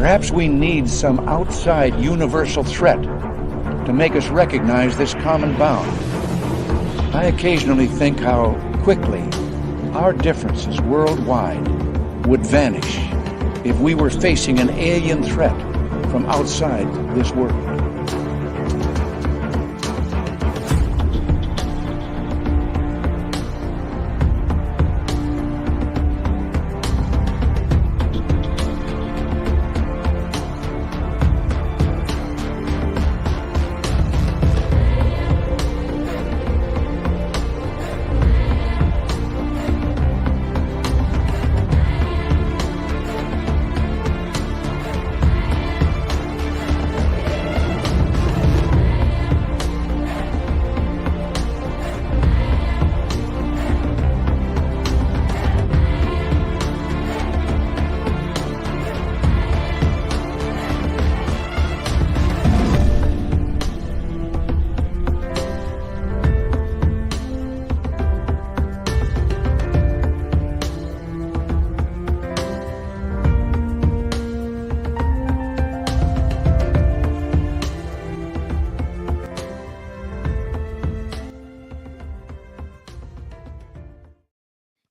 Perhaps we need some outside universal threat to make us recognize this common bound. I occasionally think how quickly our differences worldwide would vanish if we were facing an alien threat from outside this world.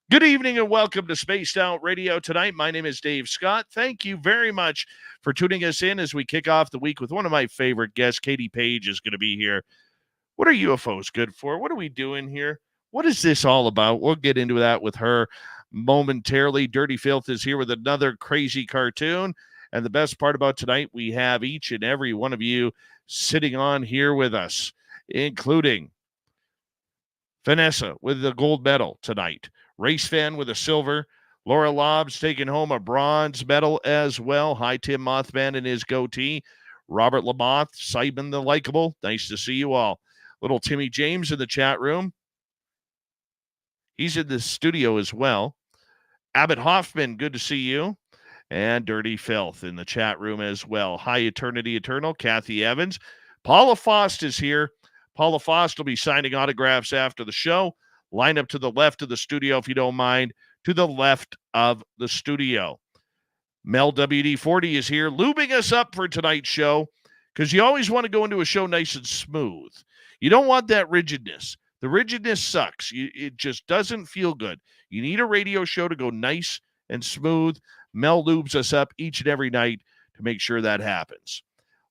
Good evening and welcome to Spaced Out Radio tonight. My name is Dave Scott. Thank you very much for tuning us in as we kick off the week with one of my favorite guests. Paige is going to be here. What are UFOs good for? What are we doing here? What is this all about? We'll get into that with her momentarily. Dirty Filth is here with another crazy cartoon. And the best part about tonight, we have each and every one of you sitting on here with us, including Vanessa with the gold medal tonight. Race Fan with a silver. Laura Lobbs taking home a bronze medal as well. Hi, Tim Mothman and his goatee. Robert Lamoth, Simon the Likeable. Nice to see you all. Little Timmy James in the chat room. He's in the studio as well. Abbott Hoffman, good to see you. And Dirty Filth in the chat room as well. Hi, Eternity Eternal. Kathy Evans. Paula Fost is here. Paula Fost will be signing autographs after the show. Line up to the left of the studio, if you don't mind, to the left of the studio. Mel WD-40 is here, lubing us up for tonight's show, because you always want to go into a show nice and smooth. You don't want that rigidness. The rigidness sucks. It just doesn't feel good. You need a radio show to go nice and smooth. Mel lubes us up each and every night to make sure that happens.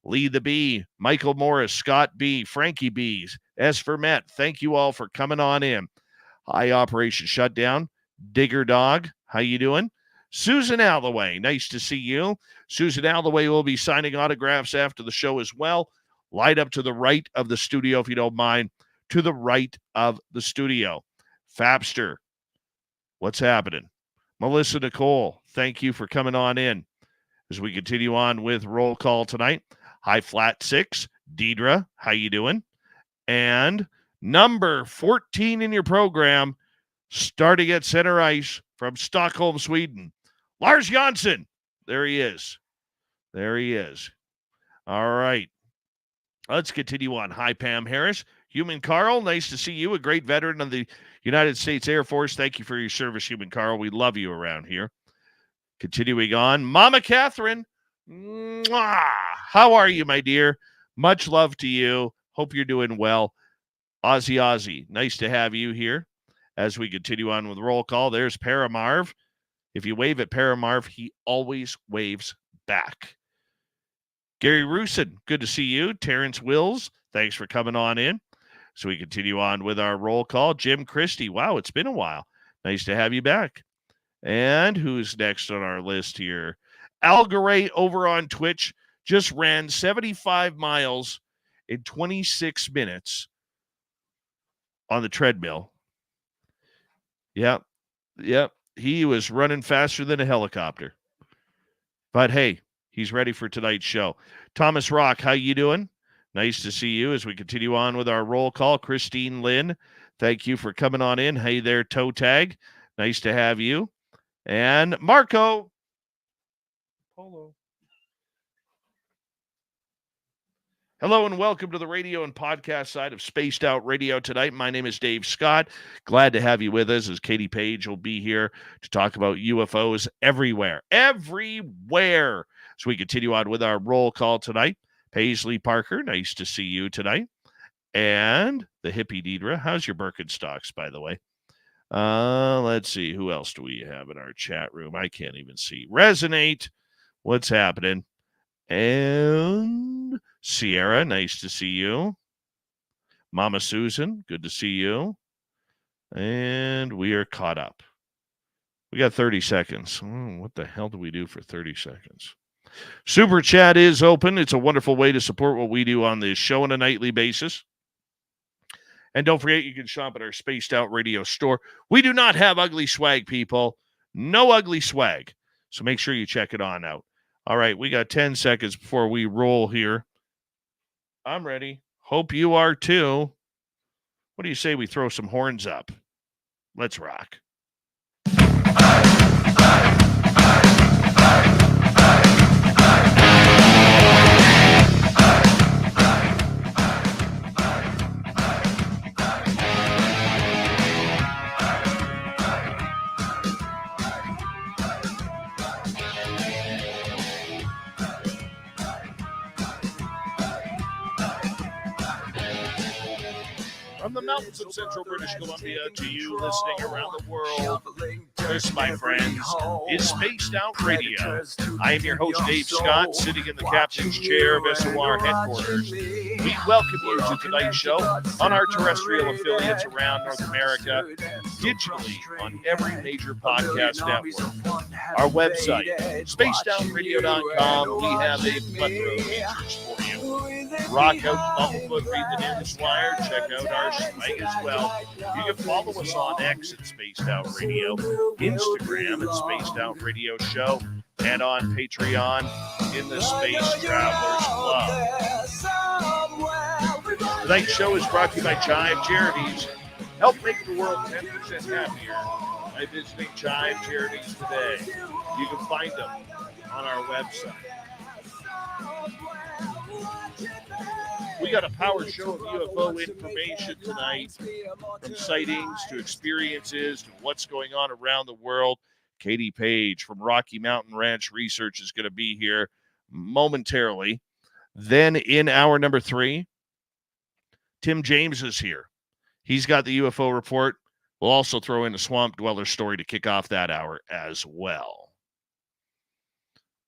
Lee the Bee, Michael Morris, Scott B, Frankie B's, S for Met, thank you all for coming on in. Hi, Operation Shutdown. Digger Dog, how you doing? Susan Alloway, nice to see you. Susan Alloway will be signing autographs after the show as well. Light up to the right of the studio, if you don't mind. To the right of the studio. Fapster, what's happening? Melissa Nicole, thank you for coming on in. As we continue on with roll call tonight. Hi, Flat 6. Deidre, how you doing? And number 14 in your program, starting at center ice from Stockholm, Sweden. Lars Jansson. There he is. There he is. All right. Let's continue on. Hi, Pam Harris. Human Carl, nice to see you. A great veteran of the United States Air Force. Thank you for your service, Human Carl. We love you around here. Continuing on. Mama Catherine. Mwah! How are you, my dear? Much love to you. Hope you're doing well. Ozzy, nice to have you here. As we continue on with roll call, there's Paramarv. If you wave at Paramarv, he always waves back. Gary Rusin, good to see you. Terrence Wills, thanks for coming on in. So we continue on with our roll call. Jim Christie, wow, it's been a while. Nice to have you back. And who's next on our list here? Algaray over on Twitch just ran 75 miles in 26 minutes. On the treadmill. Yep. He was running faster than a helicopter. But hey, he's ready for tonight's show. Thomas Rock, how you doing? Nice to see you as we continue on with our roll call. Christine Lynn, thank you for coming on in. Hey there, Toe Tag. Nice to have you. And Marco. Polo. Hello and welcome to the radio and podcast side of Spaced Out Radio tonight. My name is Dave Scott. Glad to have you with us as Katie Paige will be here to talk about UFOs everywhere. So we continue on with our roll call tonight. Paisley Parker, nice to see you tonight. And the hippie Deidre. How's your Birkenstocks, by the way? Let's see. Who else do we have in our chat room? I can't even see. Resonate. What's happening? And Sierra, nice to see you. Mama Susan, good to see you. And we are caught up. We got 30 seconds. What the hell do we do for 30 seconds? Super Chat is open. It's a wonderful way to support what we do on this show on a nightly basis. And don't forget, you can shop at our Spaced Out Radio store. We do not have ugly swag, people. No ugly swag. So make sure you check it on out. All right, we got 10 seconds before we roll here. I'm ready. Hope you are too. What do you say we throw some horns up? Let's rock. From the mountains of central British Columbia to you listening around the world, this, my friends, is Spaced Out Radio. I am your host, Dave Scott, sitting in the captain's chair of SOR headquarters. We welcome you to tonight's show on our terrestrial affiliates around North America, digitally on every major podcast network. Our website, spacedoutradio.com, we have a plethora of features for you. Rock out, Bumblefoot, read the newswire, check out our site as well. You can follow us on X at Spaced Out Radio, Instagram at Spaced Out Radio Show, and on Patreon in the Space Travelers Club. Tonight's show is brought to you by Chive Charities. Help make the world 10% happier by visiting Chive Charities today. You can find them on our website. We got a power show of UFO information tonight, from sightings to experiences to what's going on around the world. Katie Paige from Rocky Mountain Ranch Research is going to be here momentarily. Then in hour number 3, Tim James is here. He's got the UFO report. We'll also throw in a Swamp Dweller story to kick off that hour as well.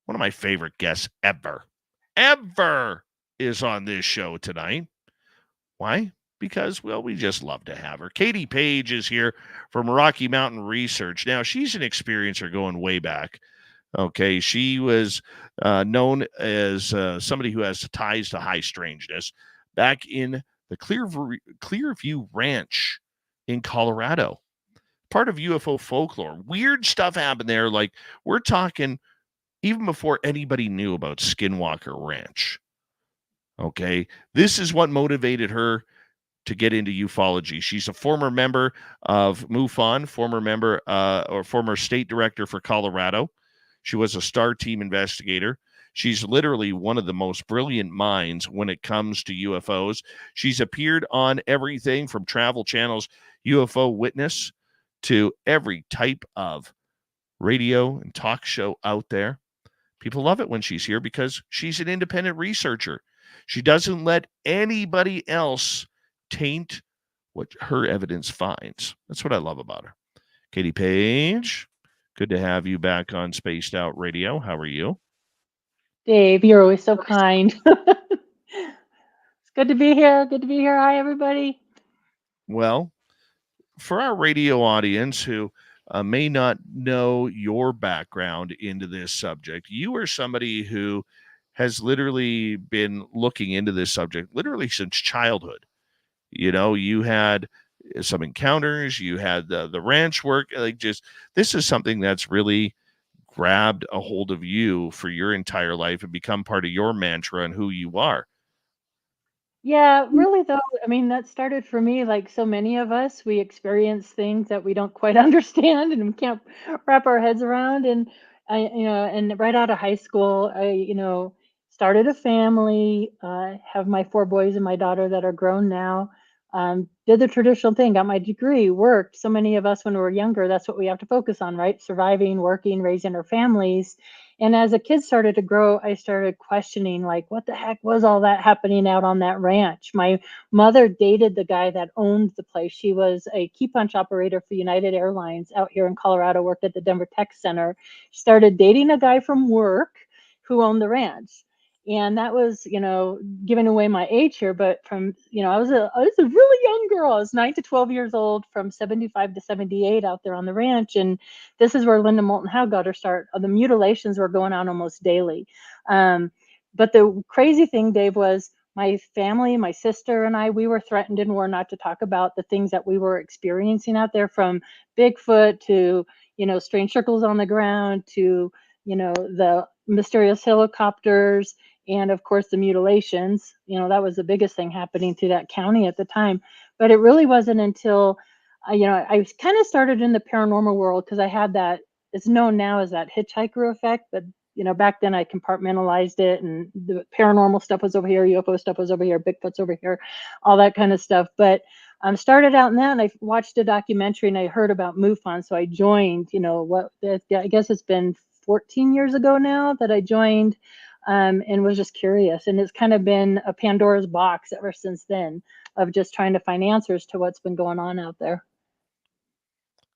One of my favorite guests ever is on this show tonight. Why? Because, well, we just love to have her. Katie Paige is here from Rocky Mountain Research. Now, she's an experiencer going way back. Okay, she was known as somebody who has ties to high strangeness back in the Clearview Ranch in Colorado. Part of UFO folklore. Weird stuff happened there. Like, we're talking even before anybody knew about Skinwalker Ranch. Okay, this is what motivated her to get into ufology. She's a former member of MUFON, former state director for Colorado. She was a star team investigator. She's literally one of the most brilliant minds when it comes to UFOs. She's appeared on everything from Travel Channel's UFO Witness to every type of radio and talk show out there. People love it when she's here because she's an independent researcher. She doesn't let anybody else taint what her evidence finds. That's what I love about her. Katie Paige, good to have you back on Spaced Out Radio. How are you? Dave, you're always so kind. It's good to be here. Good to be here. Hi, everybody. Well, for our radio audience who may not know your background into this subject, you are somebody who has literally been looking into this subject literally since childhood. You know, you had some encounters, you had the ranch work, this is something that's really grabbed a hold of you for your entire life and become part of your mantra and who you are. Yeah, really, though, I mean, that started for me like so many of us. We experience things that we don't quite understand and we can't wrap our heads around. And and right out of high school, I started a family, have my 4 boys and my daughter that are grown now. did the traditional thing, got my degree, worked. So many of us when we were younger, that's what we have to focus on, right? Surviving, working, raising our families. And as a kid started to grow, I started questioning, like, what the heck was all that happening out on that ranch? My mother dated the guy that owned the place. She was a key punch operator for United Airlines out here in Colorado, worked at the Denver Tech Center. She started dating a guy from work who owned the ranch. And that was, giving away my age here, but from, I was a really young girl. I was 9 to 12 years old from 75 to 78 out there on the ranch. And this is where Linda Moulton Howe got her start. The mutilations were going on almost daily. But the crazy thing, Dave, was my family, my sister and I, we were threatened and were not to talk about the things that we were experiencing out there, from Bigfoot to, strange circles on the ground to, the mysterious helicopters, and of course the mutilations. That was the biggest thing happening through that county at the time. But it really wasn't until I kind of started in the paranormal world, because I had that, it's known now as that hitchhiker effect, but back then I compartmentalized it, and the paranormal stuff was over here, UFO stuff was over here, Bigfoot's over here, all that kind of stuff. But started out in that, and I watched a documentary and I heard about MUFON, so I joined. I guess it's been 14 years ago now that I joined, and was just curious. And it's kind of been a Pandora's box ever since then, of just trying to find answers to what's been going on out there.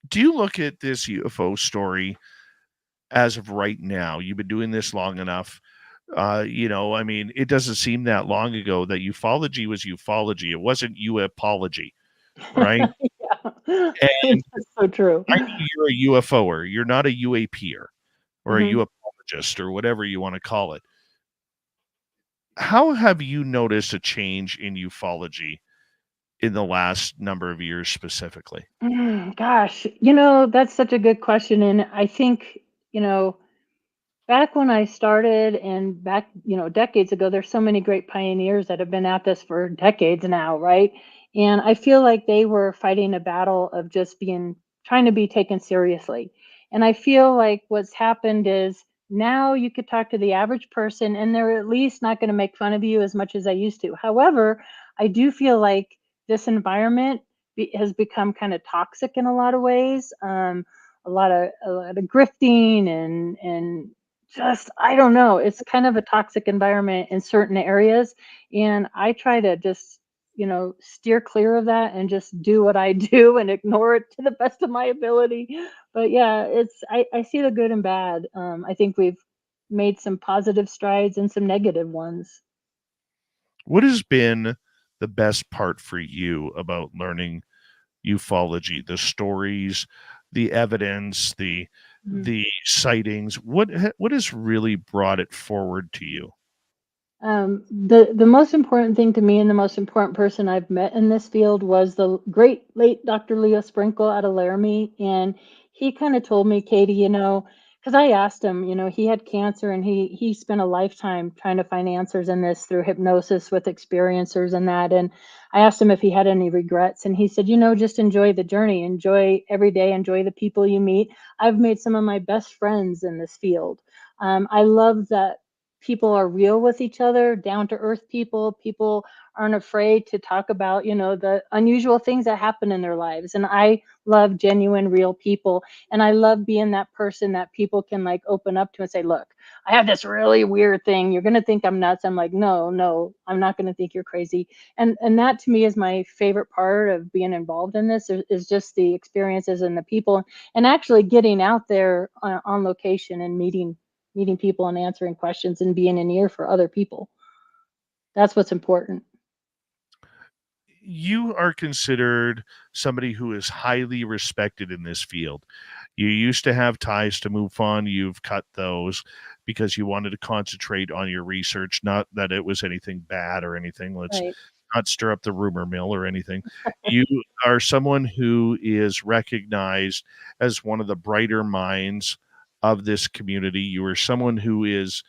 Do you look at this UFO story as of right now? You've been doing this long enough. It doesn't seem that long ago that ufology was ufology. It wasn't UFology, right? Yeah. And That's so true. I know you're a UFOer. You're not a UAPer or Mhm. a UFologist or whatever you want to call it. How have you noticed a change in ufology in the last number of years specifically? Gosh, that's such a good question. And I think, back when I started, and back, decades ago, there's so many great pioneers that have been at this for decades now, right? And I feel like they were fighting a battle of just trying to be taken seriously. And I feel like what's happened is now you could talk to the average person and they're at least not going to make fun of you as much as I used to. However, I do feel like this environment has become kind of toxic in a lot of ways. A lot of grifting and just, I don't know, it's kind of a toxic environment in certain areas, and I try to just steer clear of that and just do what I do and ignore it to the best of my ability. But yeah, I see the good and bad. I think we've made some positive strides and some negative ones. What has been the best part for you about learning ufology? The stories, the evidence, the Mhm. sightings. What has really brought it forward to you? The most important thing to me, and the most important person I've met in this field, was the great late Dr. Leo Sprinkle out of Laramie. And he kind of told me, Katie, because I asked him, he had cancer, and he spent a lifetime trying to find answers in this through hypnosis with experiencers and that. And I asked him if he had any regrets, and he said, just enjoy the journey, enjoy every day, enjoy the people you meet. I've made some of my best friends in this field. I love that people are real with each other, down to earth people. People aren't afraid to talk about, the unusual things that happen in their lives. And I love genuine, real people. And I love being that person that people can like open up to and say, look, I have this really weird thing. You're going to think I'm nuts. I'm like, no, I'm not going to think you're crazy. And that to me is my favorite part of being involved in this, is just the experiences and the people, and actually getting out there on location and meeting people and answering questions and being an ear for other people. That's what's important. You are considered somebody who is highly respected in this field. You used to have ties to MUFON. You've cut those because you wanted to concentrate on your research, not that it was anything bad or anything. Let's Right. not stir up the rumor mill or anything. You are someone who is recognized as one of the brighter minds of this community. You are someone who is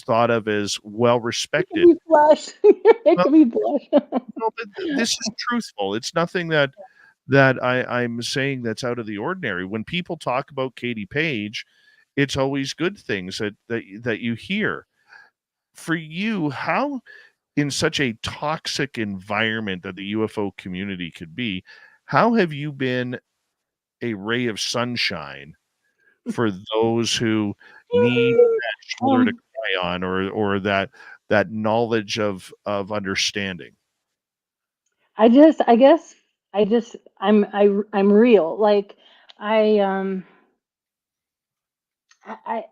thought of as well respected. You blush. You're Well, making me blush. this is truthful. It's nothing that I'm saying that's out of the ordinary. When people talk about Katie Paige, it's always good things that you hear. For you, how in such a toxic environment that the UFO community could be, how have you been a ray of sunshine for those who need that shoulder to Um, cry on, or that knowledge of understanding? I guess I'm real. Like I um I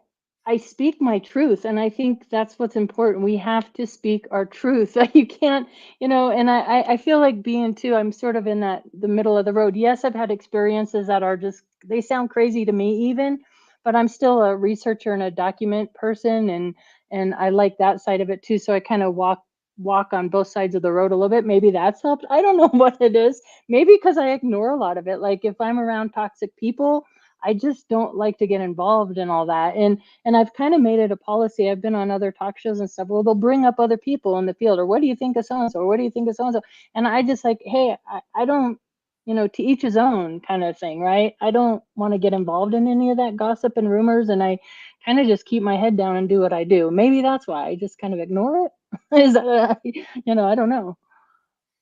I speak my truth, and I think that's what's important. We have to speak our truth. You can't, and I feel like being too, I'm sort of in the middle of the road. Yes, I've had experiences that are just, they sound crazy to me even, but I'm still a researcher and a document person, and I like that side of it too. So I kind of walk on both sides of the road a little bit. Maybe that's helped. I don't know what it is. Maybe because I ignore a lot of it. Like if I'm around toxic people, I just don't like to get involved in all that. And I've kind of made it a policy. I've been on other talk shows and stuff where they'll bring up other people in the field, or what do you think of so and so, or what do you think of so and so? And I just like, hey, I don't, to each his own kind of thing, right? I don't want to get involved in any of that gossip and rumors, and I kind of just keep my head down and do what I do. Maybe that's why I just kind of ignore it. Is that, I don't know.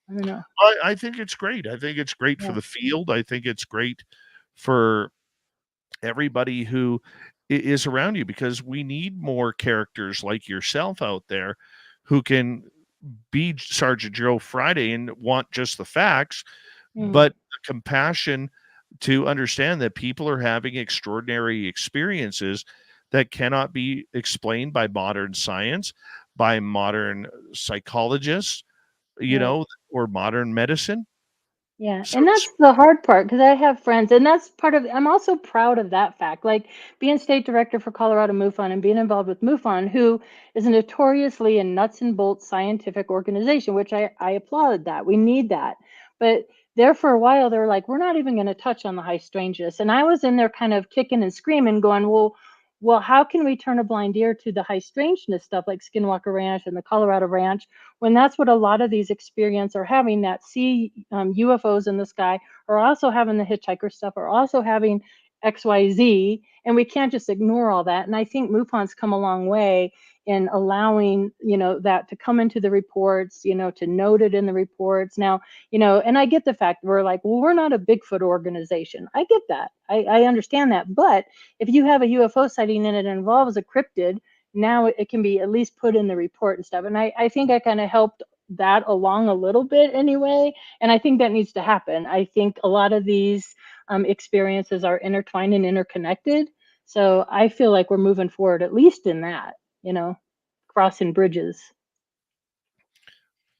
I don't know. I think it's great. I think it's great for Yeah. the field. I think it's great for everybody who is around you, because we need more characters like yourself out there who can be Sergeant Joe Friday and want just the facts, Mm. but the compassion to understand that people are having extraordinary experiences that cannot be explained by modern science, by modern psychologists, Right. or modern medicine. Yeah, So and that's the hard part because I have friends, and that's part of. I'm also proud of that fact. Like being state director for Colorado MUFON and being involved with MUFON, who is a notoriously a nuts and bolts scientific organization, which I applaud that. We need that. But there for a while, they were like, we're not even going to touch on the high strangeness. And I was in there kind of kicking and screaming, going, well, how can we turn a blind ear to the high strangeness stuff like Skinwalker Ranch and the Colorado Ranch, when that's what a lot of these experiences are having, that see UFOs in the sky, are also having the hitchhiker stuff, are also having XYZ, and we can't just ignore all that. And I think MUFON's come a long way in allowing, that to come into the reports, to note it in the reports. Now, and I get the fact we're like, well, we're not a Bigfoot organization. I get that. I understand that. But if you have a UFO sighting and it involves a cryptid, now it can be at least put in the report and stuff. And I think I kind of helped that along a little bit anyway. And I think that needs to happen. I think a lot of these experiences are intertwined and interconnected. So I feel like we're moving forward, at least in that, crossing bridges.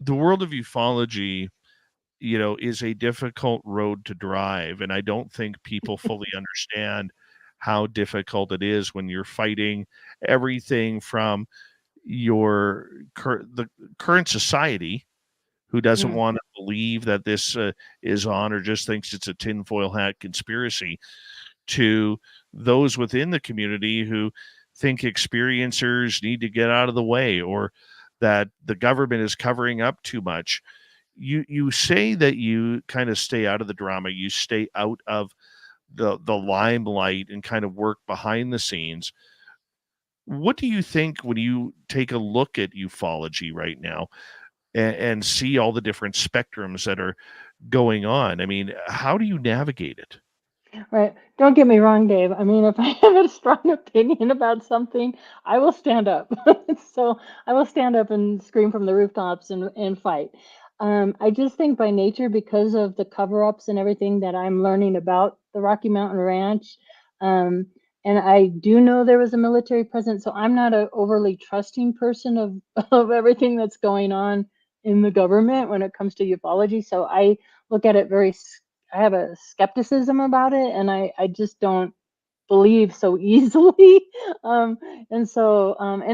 the world of ufology, is a difficult road to drive. And I don't think people fully understand how difficult it is when you're fighting everything from the current society, who doesn't Mm, want to believe that this is on, or just thinks it's a tinfoil hat conspiracy, to those within the community who think experiencers need to get out of the way, or that the government is covering up too much. You say that you kind of stay out of the drama, you stay out of the limelight and kind of work behind the scenes. What do you think when you take a look at ufology right now, and see all the different spectrums that are going on? I mean, how do you navigate it? right. Don't get me wrong, Dave. I mean, if I have a strong opinion about something, I will stand up. So I will stand up and scream from the rooftops and fight. I just think by nature, because of the cover ups and everything that I'm learning about the Rocky Mountain Ranch, um, and I do know there was a military presence, so I'm not an overly trusting person of everything that's going on in the government when it comes to ufology. So I look at it I have a skepticism about it, and I just don't believe so easily. um, and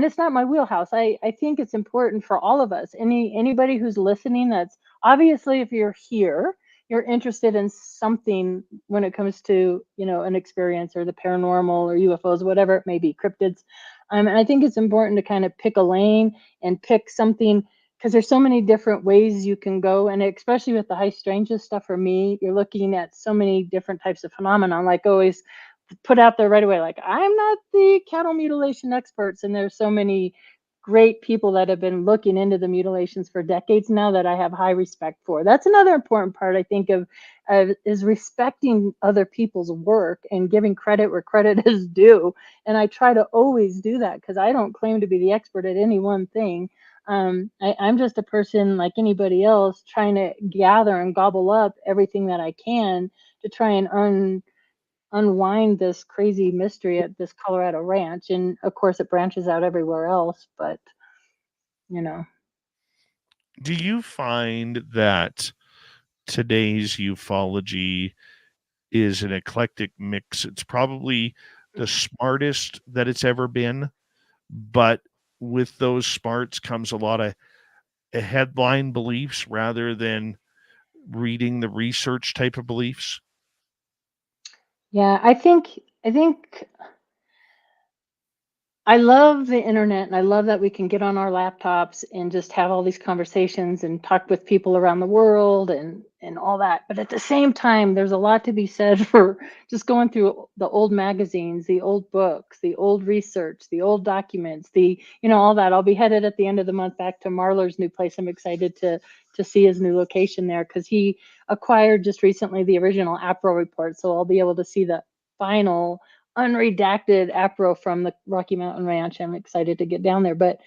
it's not my wheelhouse. I think it's important for all of us. Anybody who's listening, that's obviously, if you're here, you're interested in something when it comes to, an experience or the paranormal or UFOs, whatever it may be, cryptids. And I think it's important to kind of pick a lane and pick something, because there's so many different ways you can go. And especially with the high strangeness stuff, for me, you're looking at so many different types of phenomenon. Like always put out there right away, like, I'm not the cattle mutilation experts, and there's so many great people that have been looking into the mutilations for decades now that I have high respect for. That's another important part, I think, of is respecting other people's work and giving credit where credit is due. And I try to always do that because I don't claim to be the expert at any one thing. I'm just a person like anybody else trying to gather and gobble up everything that I can to try and unwind this crazy mystery at this Colorado ranch. And of course it branches out everywhere else, but you know. Do you find that today's ufology is an eclectic mix? It's probably the smartest that it's ever been, but with those smarts comes a lot of headline beliefs rather than reading the research type of beliefs. Yeah, I think I love the internet and I love that we can get on our laptops and just have all these conversations and talk with people around the world and all that. But at the same time, there's a lot to be said for just going through the old magazines, the old books, the old research, the old documents, all that. I'll be headed at the end of the month back to Marlar's new place. I'm excited to see his new location there because he acquired just recently the original APRO report. So I'll be able to see the final unredacted APRO from the Rocky Mountain Ranch. I'm excited to get down there, but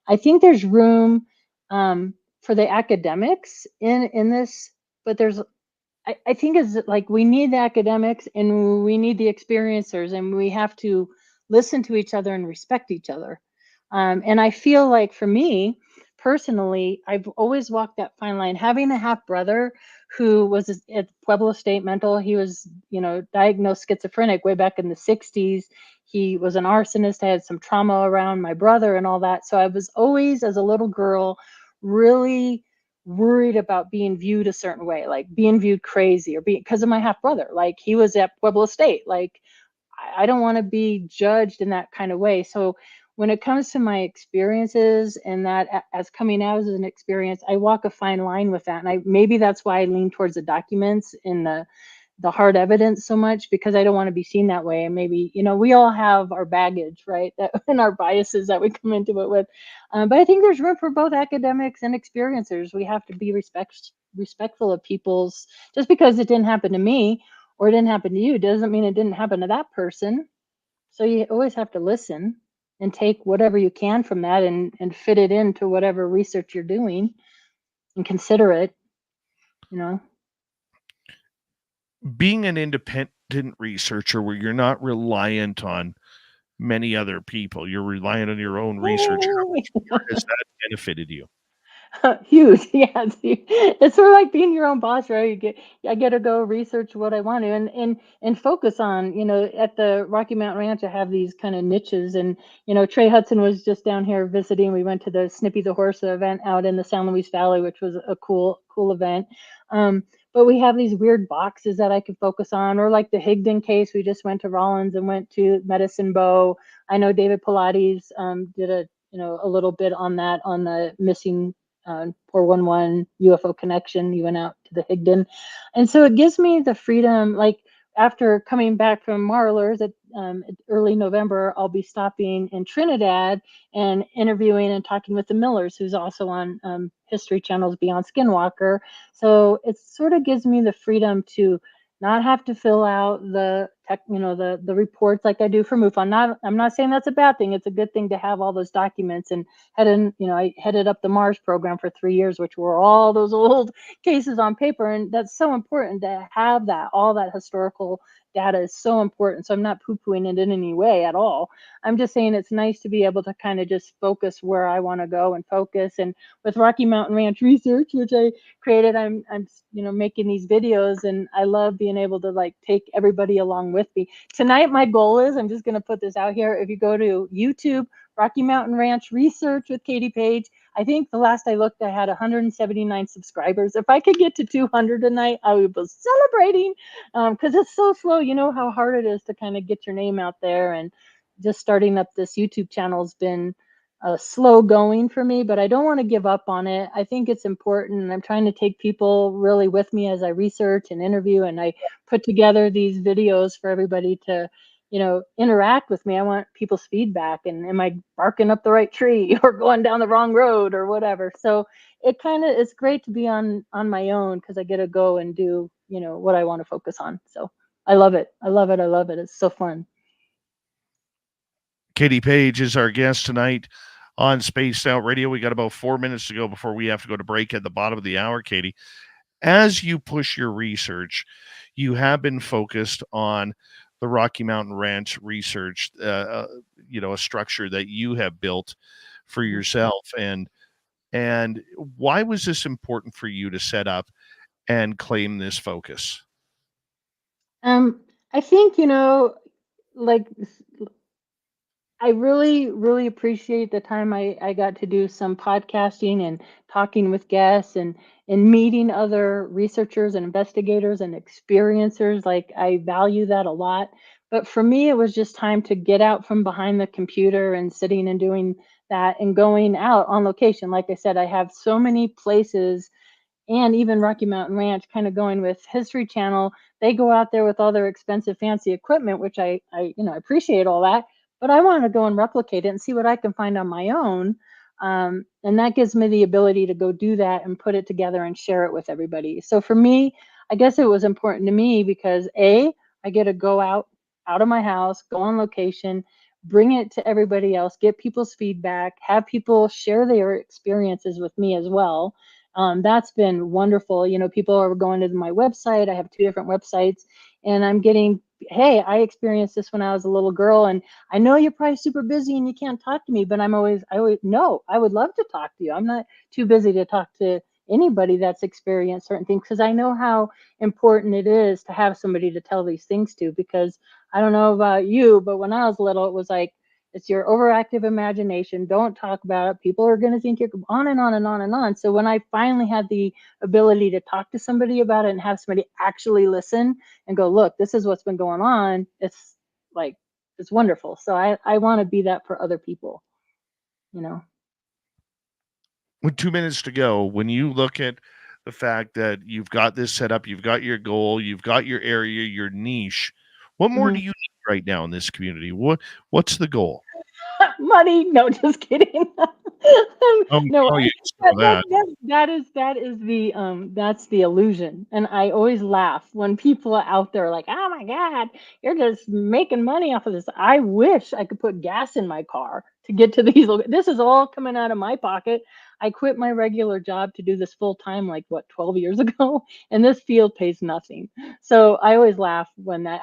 I think there's room for the academics in this. But I think is like we need the academics and we need the experiencers, and we have to listen to each other and respect each other. And I feel like for me personally, I've always walked that fine line. Having a half brother who was at Pueblo State Mental, he was, diagnosed schizophrenic way back in the 60s. He was an arsonist. I had some trauma around my brother and all that. So I was always, as a little girl, really worried about being viewed a certain way, like being viewed crazy or because of my half brother. Like he was at Pueblo State. Like I don't want to be judged in that kind of way. So when it comes to my experiences and that as coming out as an experience, I walk a fine line with that. And maybe that's why I lean towards the documents and the hard evidence so much, because I don't want to be seen that way. And maybe, we all have our baggage, right? And our biases that we come into it with. But I think there's room for both academics and experiencers. We have to be respectful of people's, just because it didn't happen to me or it didn't happen to you doesn't mean it didn't happen to that person. So you always have to listen and take whatever you can from that and fit it into whatever research you're doing and consider it, Being an independent researcher where you're not reliant on many other people, you're reliant on your own research. How has that benefited you? Huge. Yeah. It's sort of like being your own boss, right? I get to go research what I want to and focus on, at the Rocky Mountain Ranch, I have these kind of niches. And, Trey Hudson was just down here visiting. We went to the Snippy the Horse event out in the San Luis Valley, which was a cool event. But we have these weird boxes that I could focus on, or like the Higdon case. We just went to Rollins and went to Medicine Bow. I know David Pilates did a little bit on that, on the missing 411 UFO connection. You went out to the Higdon. And so it gives me the freedom, like after coming back from Marlar's at early November, I'll be stopping in Trinidad and interviewing and talking with the Millers, who's also on History Channel's Beyond Skinwalker. So it sort of gives me the freedom to not have to fill out the reports like I do for MUFON. I'm not saying that's a bad thing. It's a good thing to have all those documents. And I headed up the Mars program for 3 years, which were all those old cases on paper. And that's so important to have that. All that historical data is so important. So I'm not poo-pooing it in any way at all. I'm just saying it's nice to be able to kind of just focus where I want to go and focus. And with Rocky Mountain Ranch Research, which I created, I'm making these videos, and I love being able to like take everybody along with me. Tonight, my goal is, I'm just going to put this out here. If you go to YouTube, Rocky Mountain Ranch Research with Katie Paige, I think the last I looked, I had 179 subscribers. If I could get to 200 tonight, I would be celebrating, because it's so slow. You know how hard it is to kind of get your name out there, and just starting up this YouTube channel has been slow going for me, but I don't want to give up on it. I think it's important, and I'm trying to take people really with me as I research and interview, and I put together these videos for everybody to interact with me. I want people's feedback, and am I barking up the right tree or going down the wrong road or whatever. So it's great to be on my own, because I get to go and do, what I want to focus on. So I love it. I love it. I love it. It's so fun. Katie Paige is our guest tonight on Spaced Out Radio. We got about 4 minutes to go before we have to go to break at the bottom of the hour, Katie. As you push your research, you have been focused on the Rocky Mountain Ranch research, a structure that you have built for yourself. And why was this important for you to set up and claim this focus? I think, like, I really, really appreciate the time I got to do some podcasting and talking with guests and meeting other researchers and investigators and experiencers. Like, I value that a lot. But for me, it was just time to get out from behind the computer and sitting and doing that and going out on location. Like I said, I have so many places, and even Rocky Mountain Ranch, kind of going with History Channel. They go out there with all their expensive, fancy equipment, which I appreciate all that, but I want to go and replicate it and see what I can find on my own. And that gives me the ability to go do that and put it together and share it with everybody. So for me, I guess it was important to me because I get to go out of my house, go on location, bring it to everybody else, get people's feedback, have people share their experiences with me as well. That's been wonderful. People are going to my website. I have 2 different websites, and I'm getting, hey, I experienced this when I was a little girl, and I know you're probably super busy and you can't talk to me, but I always no, I would love to talk to you. I'm not too busy to talk to anybody that's experienced certain things, because I know how important it is to have somebody to tell these things to. Because I don't know about you, but when I was little, it was like, it's your overactive imagination. Don't talk about it. People are going to think you're on and on and on and on. So when I finally had the ability to talk to somebody about it and have somebody actually listen and go, look, this is what's been going on, it's like, it's wonderful. So I want to be that for other people, With 2 minutes to go, when you look at the fact that you've got this set up, you've got your goal, you've got your area, your niche, what more do you need right now in this community? What's the goal? Money? No, just kidding. No, that is the that's the illusion. And I always laugh when people are out there like, oh my God, you're just making money off of this. I wish I could put gas in my car to get to these. This is all coming out of my pocket. I quit my regular job to do this full time, like 12 years ago, and this field pays nothing. So I always laugh when that.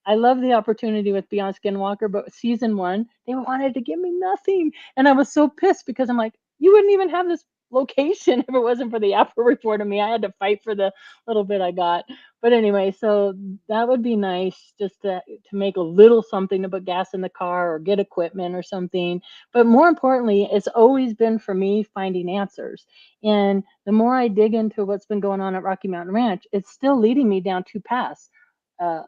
I love the opportunity with Beyond Skinwalker, but season 1, they wanted to give me nothing. And I was so pissed because I'm like, you wouldn't even have this location if it wasn't for the Apple report of me. I had to fight for the little bit I got. But anyway, so that would be nice, just to make a little something to put gas in the car or get equipment or something. But more importantly, it's always been for me finding answers. And the more I dig into what's been going on at Rocky Mountain Ranch, it's still leading me down 2 paths.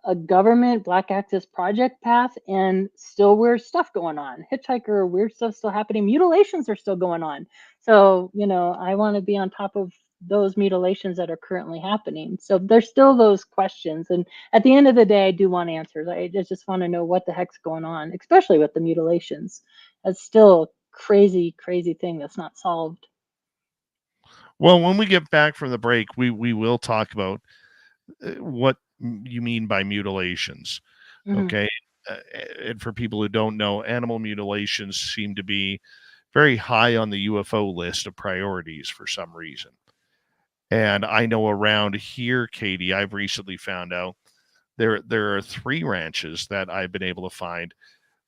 A government Black Access Project path, and still weird stuff going on. Hitchhiker, weird stuff still happening. Mutilations are still going on. So, I want to be on top of those mutilations that are currently happening. So there's still those questions. And at the end of the day, I do want answers. I just want to know what the heck's going on, especially with the mutilations. It's still a crazy, crazy thing that's not solved. Well, when we get back from the break, we will talk about what you mean by mutilations. Okay. And for people who don't know, animal mutilations seem to be very high on the UFO list of priorities for some reason. And I know around here, Katie, I've recently found out there are 3 ranches that I've been able to find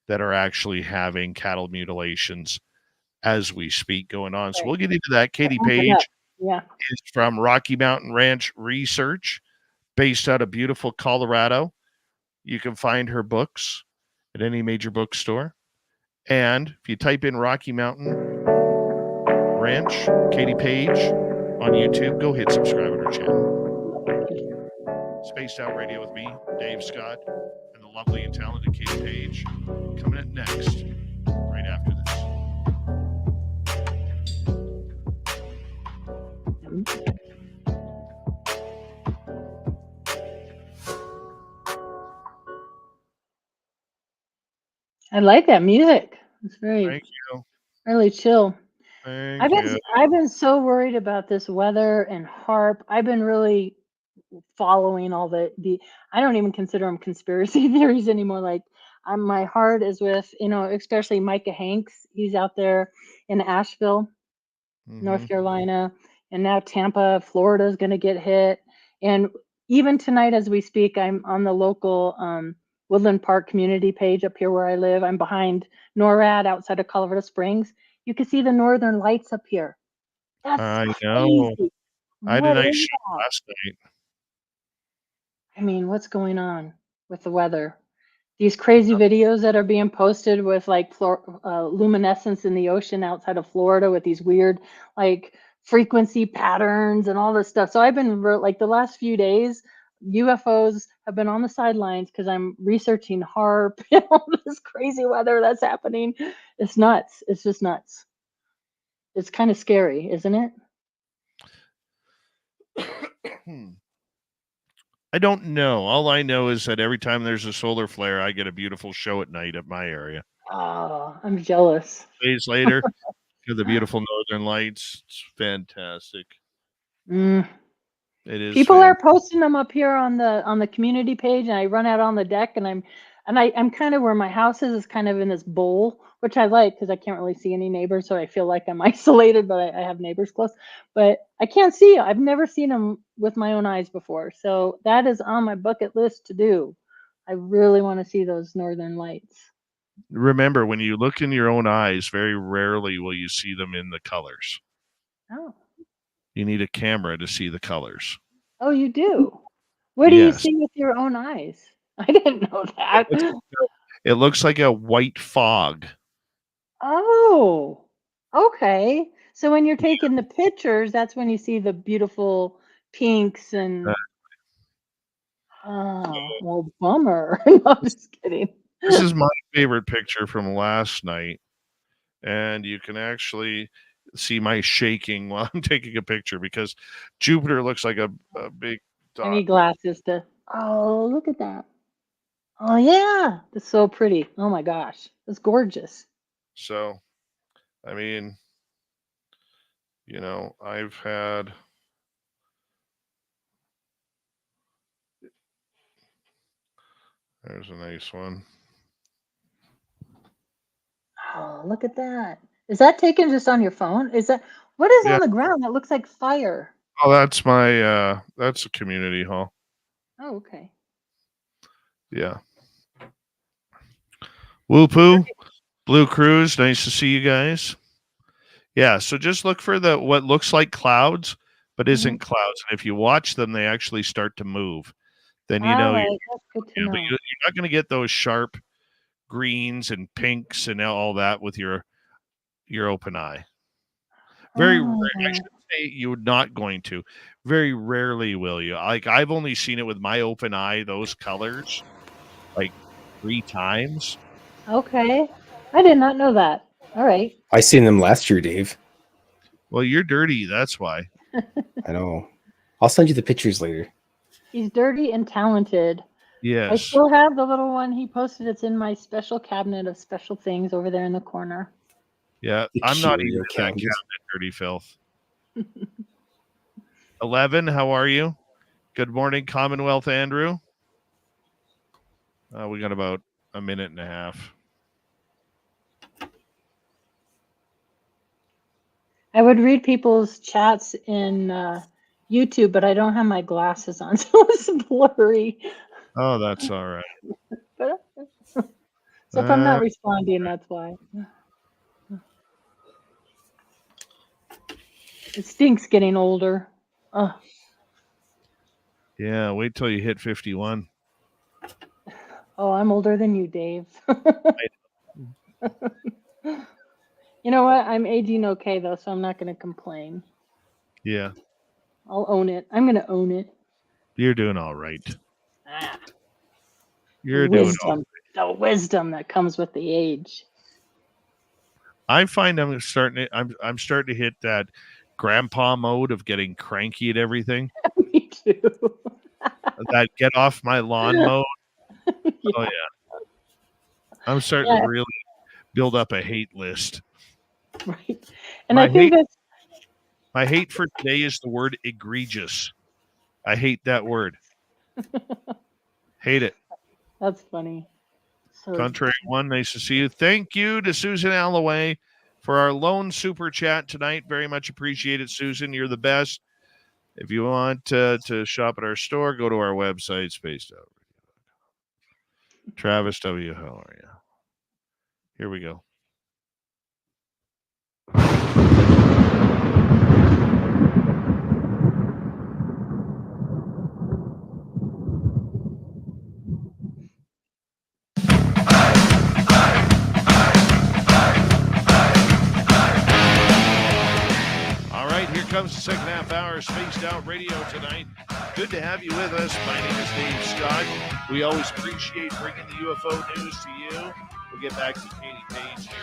that are actually having cattle mutilations as we speak going on. So we'll get into that. Katie Paige is from Rocky Mountain Ranch Research, based out of beautiful Colorado. You can find her books at any major bookstore. And if you type in Rocky Mountain Ranch, Katie Paige on YouTube, go hit subscribe on her channel. Spaced Out Radio with me, Dave Scott, and the lovely and talented Katie Paige, coming up next, right after this. I like that music. It's very Thank you. really chill. Thank you. I've been so worried about this weather and HARP. I've been really following all the I don't even consider them conspiracy theories anymore. Like my heart is with, especially Micah Hanks. He's out there in Asheville, North Carolina, and now Tampa, Florida is going to get hit. And even tonight, as we speak, I'm on the local Woodland Park community page up here where I live. I'm behind NORAD outside of Colorado Springs. You can see the northern lights up here. That's I crazy. know. I had a What nice is show that? last night. I mean, what's going on with the weather? These crazy videos that are being posted with like luminescence in the ocean outside of Florida with these weird like frequency patterns and all this stuff. So I've been like the last few days, UFOs have been on the sidelines because I'm researching HARP and all this crazy weather that's happening. It's nuts. It's just nuts. It's kind of scary, isn't it? I don't know. All I know is that every time there's a solar flare, I get a beautiful show at night at my area. Oh, I'm jealous. Days later, the beautiful northern lights. It's fantastic. Mm. It is. People are posting them up here on the community page, and I run out on the deck, and I'm kind of where my house is kind of in this bowl, which I like because I can't really see any neighbors, so I feel like I'm isolated, but I have neighbors close. But I can't see. I've never seen them with my own eyes before, so that is on my bucket list to do. I really want to see those northern lights. Remember, when you look in your own eyes, very rarely will you see them in the colors. Oh. You need a camera to see the colors. Oh, you do? What do you see with your own eyes? I didn't know that. It looks like a white fog. Oh, okay. So when you're taking the pictures, that's when you see the beautiful pinks and oh, well, bummer. No, I'm just kidding. This is my favorite picture from last night, and you can actually see my shaking while I'm taking a picture because Jupiter looks like a big dot. I need glasses to. Oh, look at that. Oh yeah, that's so pretty. Oh my gosh, that's gorgeous. So, I mean, I've had. There's a nice one. Oh, look at that. Is that taken just on your phone? What is on the ground that looks like fire? Oh, that's that's a community hall. Oh, okay. Yeah. Whoopoo, Blue Cruise, nice to see you guys. Yeah, so just look for what looks like clouds, but isn't clouds. And if you watch them, they actually start to move. Then All right, that's good to know. But you're not going to get those sharp greens and pinks and all that with your open eye. Very rare. I should say you're not going to. Very rarely will you. Like I've only seen it with my open eye, those colors, like 3 times. Okay. I did not know that. All right. I seen them last year, Dave. Well, you're dirty. That's why. I know. I'll send you the pictures later. He's dirty and talented. Yes. I still have the little one he posted. It's in my special cabinet of special things over there in the corner. Yeah, I'm not even in that cabinet, dirty filth. 11, how are you? Good morning, Commonwealth Andrew. We got about a minute and a half. I would read people's chats in YouTube, but I don't have my glasses on, so it's blurry. Oh, that's all right. But, so if I'm not responding, that's why. It stinks getting older. Oh. Yeah, wait till you hit 51. Oh, I'm older than you, Dave. You know what? I'm aging okay, though, so I'm not going to complain. Yeah. I'll own it. I'm going to own it. You're doing all right. You're doing all right. The wisdom that comes with the age. I find I'm starting to hit that grandpa mode of getting cranky at everything. Me too. That get off my lawn mode. Yeah. Oh yeah. I'm starting Yeah. to really build up a hate list. Right. And I think that's My hate for today is the word egregious. I hate that word. Hate it. that's funny. So Contrary one, nice to see you. Thank you to Susan Alloway for our lone super chat tonight. Very much appreciate it, Susan. You're the best. If you want to shop at our store, go to our website, Spaced Out. Travis W., how are you? Here we go. All right, here comes the second half hour of Spaced Out Radio tonight. Good to have you with us. My name is Dave Scott. We always appreciate bringing the UFO news to you. We'll get back to Katie Paige here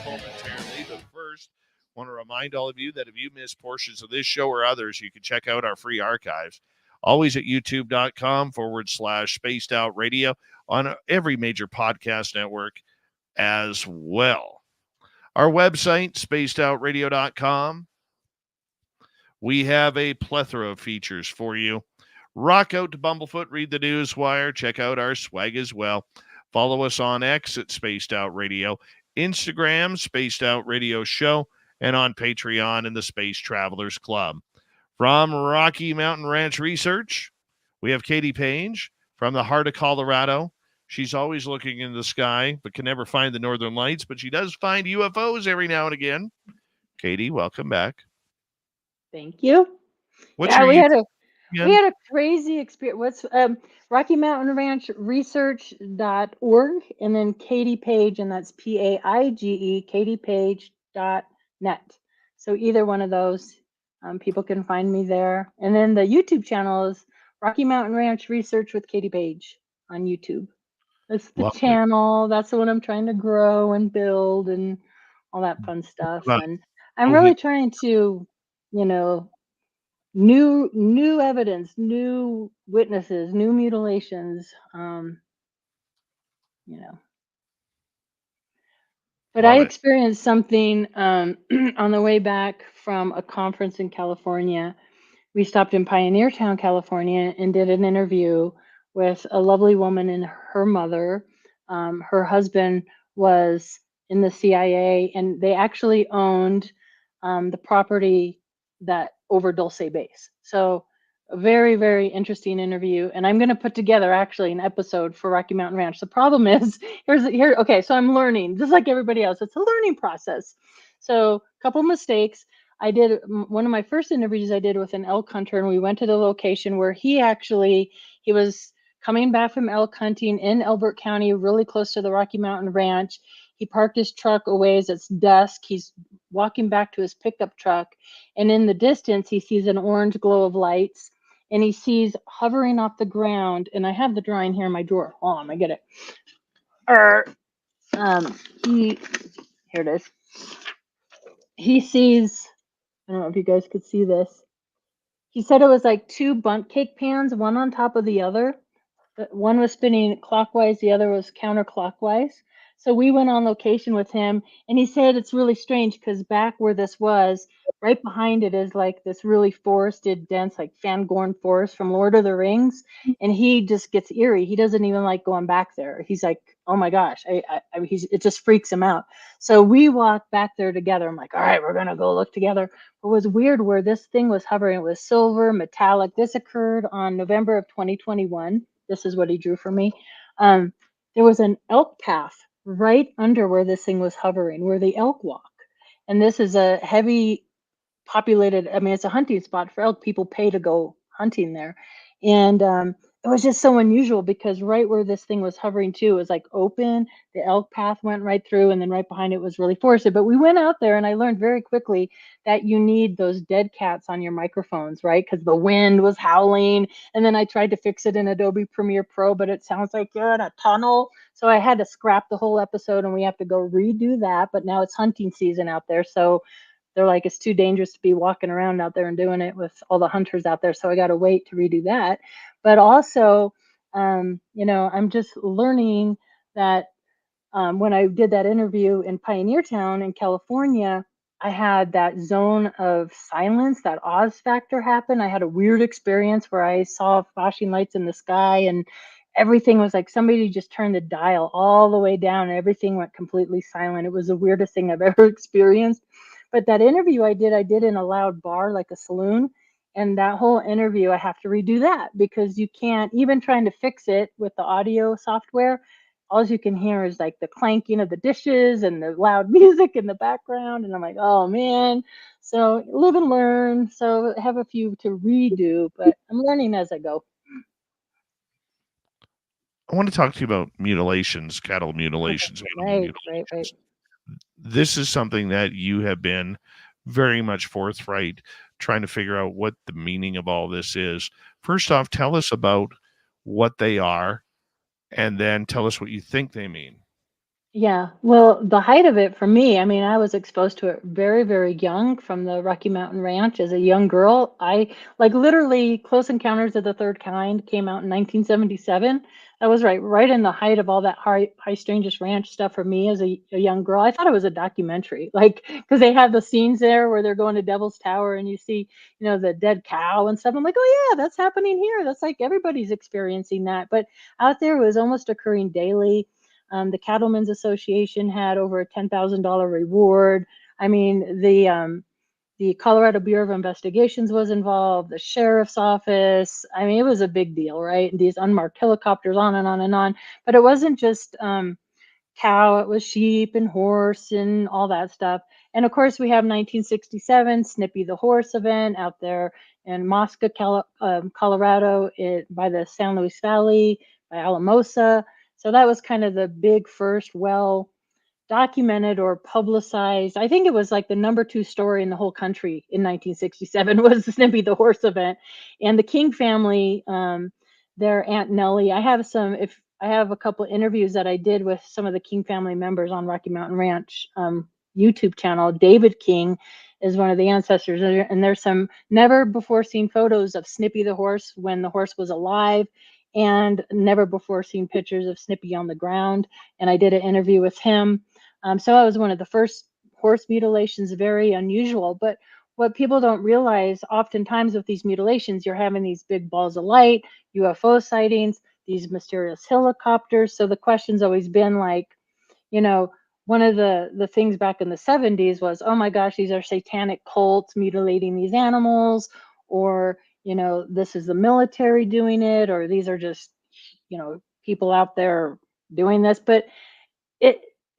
momentarily, but first, I want to remind all of you that if you miss portions of this show or others, you can check out our free archives, always at youtube.com/Spaced Out Radio on every major podcast network as well. Our website, spacedoutradio.com. We have a plethora of features for you. Rock out to Bumblefoot, read the newswire, check out our swag as well. Follow us on X at Spaced Out Radio, Instagram, Spaced Out Radio Show, and on Patreon in the Space Travelers Club. From Rocky Mountain Ranch Research, we have Katie Paige from the heart of Colorado. She's always looking in the sky, but can never find the northern lights, but she does find UFOs every now and again. Katie, welcome back. Thank you. What's Yeah, your we had YouTube we had a crazy experience. What's Rocky Mountain Ranch Research.org, and then Katie Paige, and that's PAIGE, KatiePaige.net. So either one of those, people can find me there. And then the YouTube channel is Rocky Mountain Ranch Research with Katie Paige on YouTube. That's the Lovely. channel. That's the one I'm trying to grow and build and all that fun stuff. About And I'm really trying to, new evidence, new witnesses, new mutilations, But Love I it. experienced something on the way back from a conference in California. We stopped in Pioneertown, California, and did an interview with a lovely woman and her mother. Her husband was in the CIA, and they actually owned the property that over Dulce Base. So a very, very interesting interview. And I'm going to put together actually an episode for Rocky Mountain Ranch. The problem is okay, so I'm learning just like everybody else. It's a learning process. So a couple mistakes. I did one of my first interviews I did with an elk hunter, and we went to the location where he was coming back from elk hunting in Elbert County, really close to the Rocky Mountain Ranch. He parked his truck away as it's dusk. He's walking back to his pickup truck, and in the distance, he sees an orange glow of lights, and he sees hovering off the ground. And I have the drawing here in my drawer. Hold on, I get it. Here it is. He sees, I don't know if you guys could see this. He said it was like two bundt cake pans, one on top of the other. One was spinning clockwise, the other was counterclockwise. So we went on location with him, and he said it's really strange because back where this was, right behind it is like this really forested, dense, like Fangorn forest from Lord of the Rings. And he just gets eerie. He doesn't even like going back there. He's like, oh my gosh, it just freaks him out. So we walked back there together. I'm like, all right, we're going to go look together. It was weird where this thing was hovering. It was silver, metallic. This occurred on November of 2021. This is what he drew for me. There was an elk path right under where this thing was hovering, where the elk walk. And this is a heavy populated, it's a hunting spot for elk. People pay to go hunting there. And it was just so unusual because right where this thing was hovering too was like open. The elk path went right through, and then right behind it was really forested. But we went out there, and I learned very quickly that you need those dead cats on your microphones, right? Because the wind was howling. And then I tried to fix it in Adobe Premiere Pro, but it sounds like you're in a tunnel. So I had to scrap the whole episode, and we have to go redo that. But now it's hunting season out there, so they're like, it's too dangerous to be walking around out there and doing it with all the hunters out there. So I got to wait to redo that. But also, I'm just learning that when I did that interview in Pioneer Town in California, I had that zone of silence, that Oz factor happen. I had a weird experience where I saw flashing lights in the sky, and everything was like somebody just turned the dial all the way down and everything went completely silent. It was the weirdest thing I've ever experienced. But that interview I did in a loud bar, like a saloon. And that whole interview, I have to redo that because you can't, even trying to fix it with the audio software, all you can hear is like the clanking of the dishes and the loud music in the background. And I'm like, oh man. So live and learn. So I have a few to redo, but I'm learning as I go. I want to talk to you about mutilations, cattle mutilations, animal Right. mutilations. This is something that you have been very much forthright trying to figure out what the meaning of all this is. First off, tell us about what they are, and then tell us what you think they mean. Yeah, well, the height of it for me, I mean, I was exposed to it very, very young from the Rocky Mountain Ranch as a young girl. I like literally Close Encounters of the Third Kind came out in 1977. That was right in the height of all that high strangest ranch stuff for me as a young girl. I thought it was a documentary, like because they have the scenes there where they're going to Devil's Tower and you see, the dead cow and stuff. I'm like, oh yeah, that's happening here. That's like everybody's experiencing that. But out there it was almost occurring daily. The Cattlemen's Association had over a $10,000 reward. I mean, the Colorado Bureau of Investigations was involved, the sheriff's office. I mean, it was a big deal, right? And these unmarked helicopters, on and on and on. But it wasn't just cow, it was sheep and horse and all that stuff. And of course, we have 1967 Snippy the Horse event out there in Mosca, Colorado, by the San Luis Valley, by Alamosa. So that was kind of the big first well documented or publicized. I think it was like the number 2 story in the whole country in 1967 was the Snippy the Horse event. And the King family, their Aunt Nellie, I have a couple interviews that I did with some of the King family members on Rocky Mountain Ranch YouTube channel. David King is one of the ancestors, and there's some never before seen photos of Snippy the Horse when the horse was alive, and never before seen pictures of Snippy on the ground. And I did an interview with him. So I was one of the first horse mutilations, very unusual. But what people don't realize, oftentimes with these mutilations, you're having these big balls of light, UFO sightings, these mysterious helicopters. So the question's always been like, one of the things back in the 70s was, oh my gosh, these are satanic cults mutilating these animals, or, this is the military doing it, or these are just, people out there doing this. But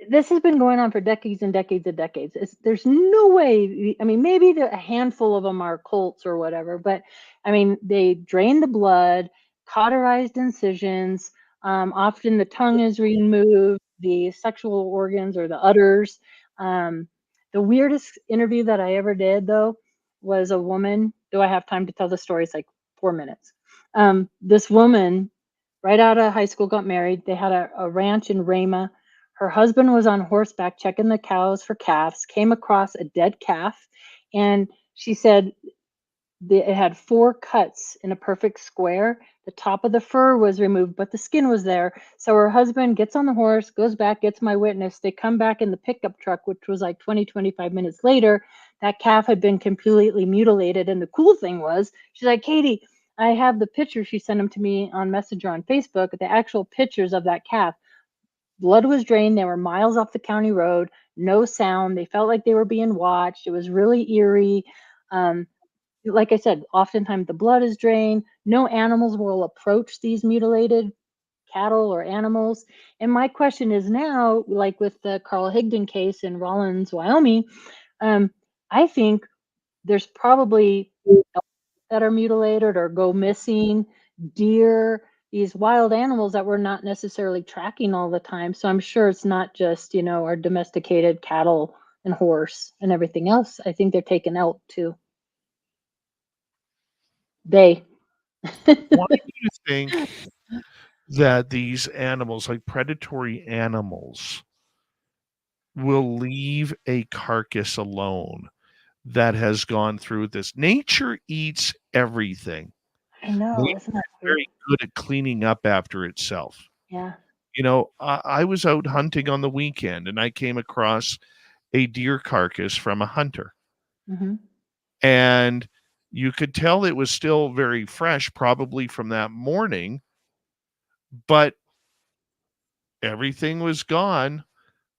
this has been going on for decades and decades and decades. There's no way. I mean, maybe a handful of them are cults or whatever, but I mean, they drain the blood, cauterized incisions. Often the tongue is removed, the sexual organs or the udders. The weirdest interview that I ever did, though, was a woman. Do I have time to tell the story? It's like 4 minutes. This woman, right out of high school, got married. They had a ranch in Rama. Her husband was on horseback checking the cows for calves, came across a dead calf, and she said it had 4 cuts in a perfect square. The top of the fur was removed, but the skin was there. So her husband gets on the horse, goes back, gets my witness. They come back in the pickup truck, which was like 25 minutes later. That calf had been completely mutilated. And the cool thing was, she's like, Katie, I have the pictures. She sent them to me on Messenger on Facebook, the actual pictures of that calf. Blood was drained. They were miles off the county road, no sound. They felt like they were being watched. It was really eerie. Like I said, oftentimes the blood is drained. No animals will approach these mutilated cattle or animals. And my question is now, like with the Carl Higdon case in Rawlins, Wyoming, I think there's probably that are mutilated or go missing, deer, these wild animals that we're not necessarily tracking all the time. So I'm sure it's not just, our domesticated cattle and horse and everything else. I think they're taken out too. Why do you think that these animals, like predatory animals, will leave a carcass alone that has gone through this? Nature eats everything. I know, Nature isn't that is very good at cleaning up after itself. Yeah. You know, I was out hunting on the weekend and I came across a deer carcass from a hunter. Mm-hmm. And you could tell it was still very fresh, probably from that morning, but everything was gone.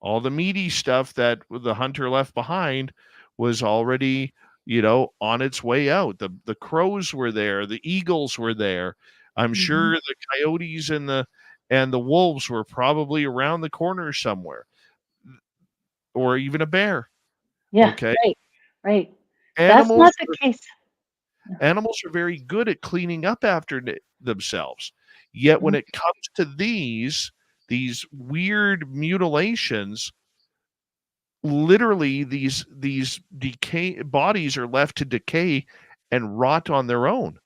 All the meaty stuff that the hunter left behind was already, you know, on its way out. The crows were there, the eagles were there. I'm Mm-hmm. sure the coyotes and the wolves were probably around the corner somewhere, or even a bear. Yeah, Okay. right. That's Animals not the are, case. animals are very good at cleaning up after themselves. Yet when Mhm. it comes to these weird mutilations, literally these decay bodies are left to decay and rot on their own.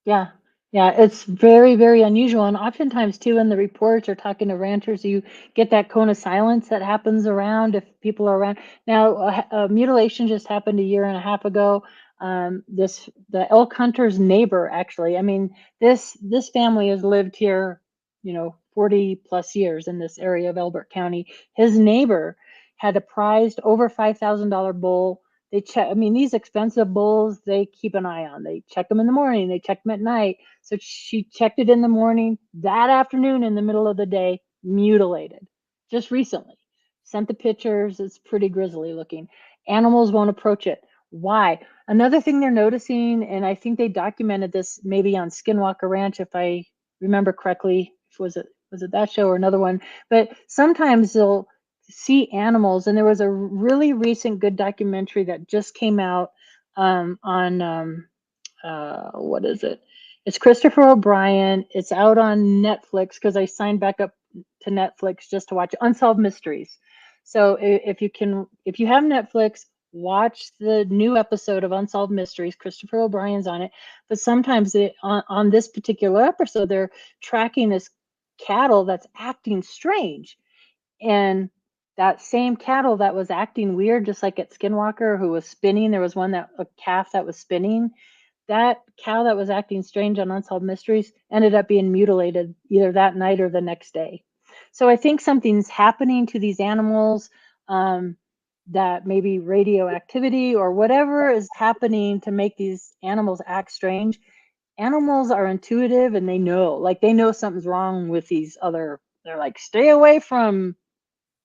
Yeah. Yeah, it's very, very unusual. And oftentimes, too, in the reports or talking to ranchers, you get that cone of silence that happens around if people are around. Now, a mutilation just happened a year and a half ago. The elk hunter's neighbor, actually. I mean, this family has lived here, 40 plus years in this area of Elbert County. His neighbor had a prized over $5,000 bull. They check, I mean, these expensive bulls, they keep an eye on. They check them in the morning, they check them at night. So she checked it in the morning. That afternoon, in the middle of the day, mutilated. Just recently. Sent the pictures. It's pretty grisly looking. Animals won't approach it. Why? Another thing they're noticing, and I think they documented this maybe on Skinwalker Ranch, if I remember correctly. Was it that show or another one? But sometimes they'll see animals, and there was a really recent good documentary that just came out on what is it? It's Christopher O'Brien. It's out on Netflix because I signed back up to Netflix just to watch Unsolved Mysteries. So if you have Netflix, watch the new episode of Unsolved Mysteries. Christopher O'Brien's on it. But sometimes on this particular episode, they're tracking this cattle that's acting strange. And that same cattle that was acting weird, just like at Skinwalker, who was spinning, there was a calf that was spinning. That cow that was acting strange on Unsolved Mysteries ended up being mutilated either that night or the next day. So I think something's happening to these animals, that maybe radioactivity or whatever is happening to make these animals act strange. Animals are intuitive and they know something's wrong with these other. They're like, stay away from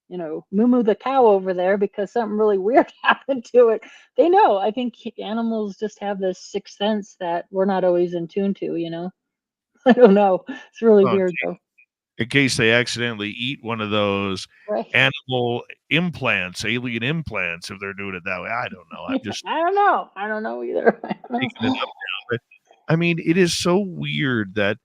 Moo the cow over there because something really weird happened to it. They know. I think animals just have this sixth sense that we're not always in tune to. I don't know. It's really Oh, weird though. in case they accidentally eat one of those Right. animal implants, alien implants, if they're doing it that way. I don't know. I'm just I don't know. I don't know either. I don't making it know. up now. But I mean, it is so weird that,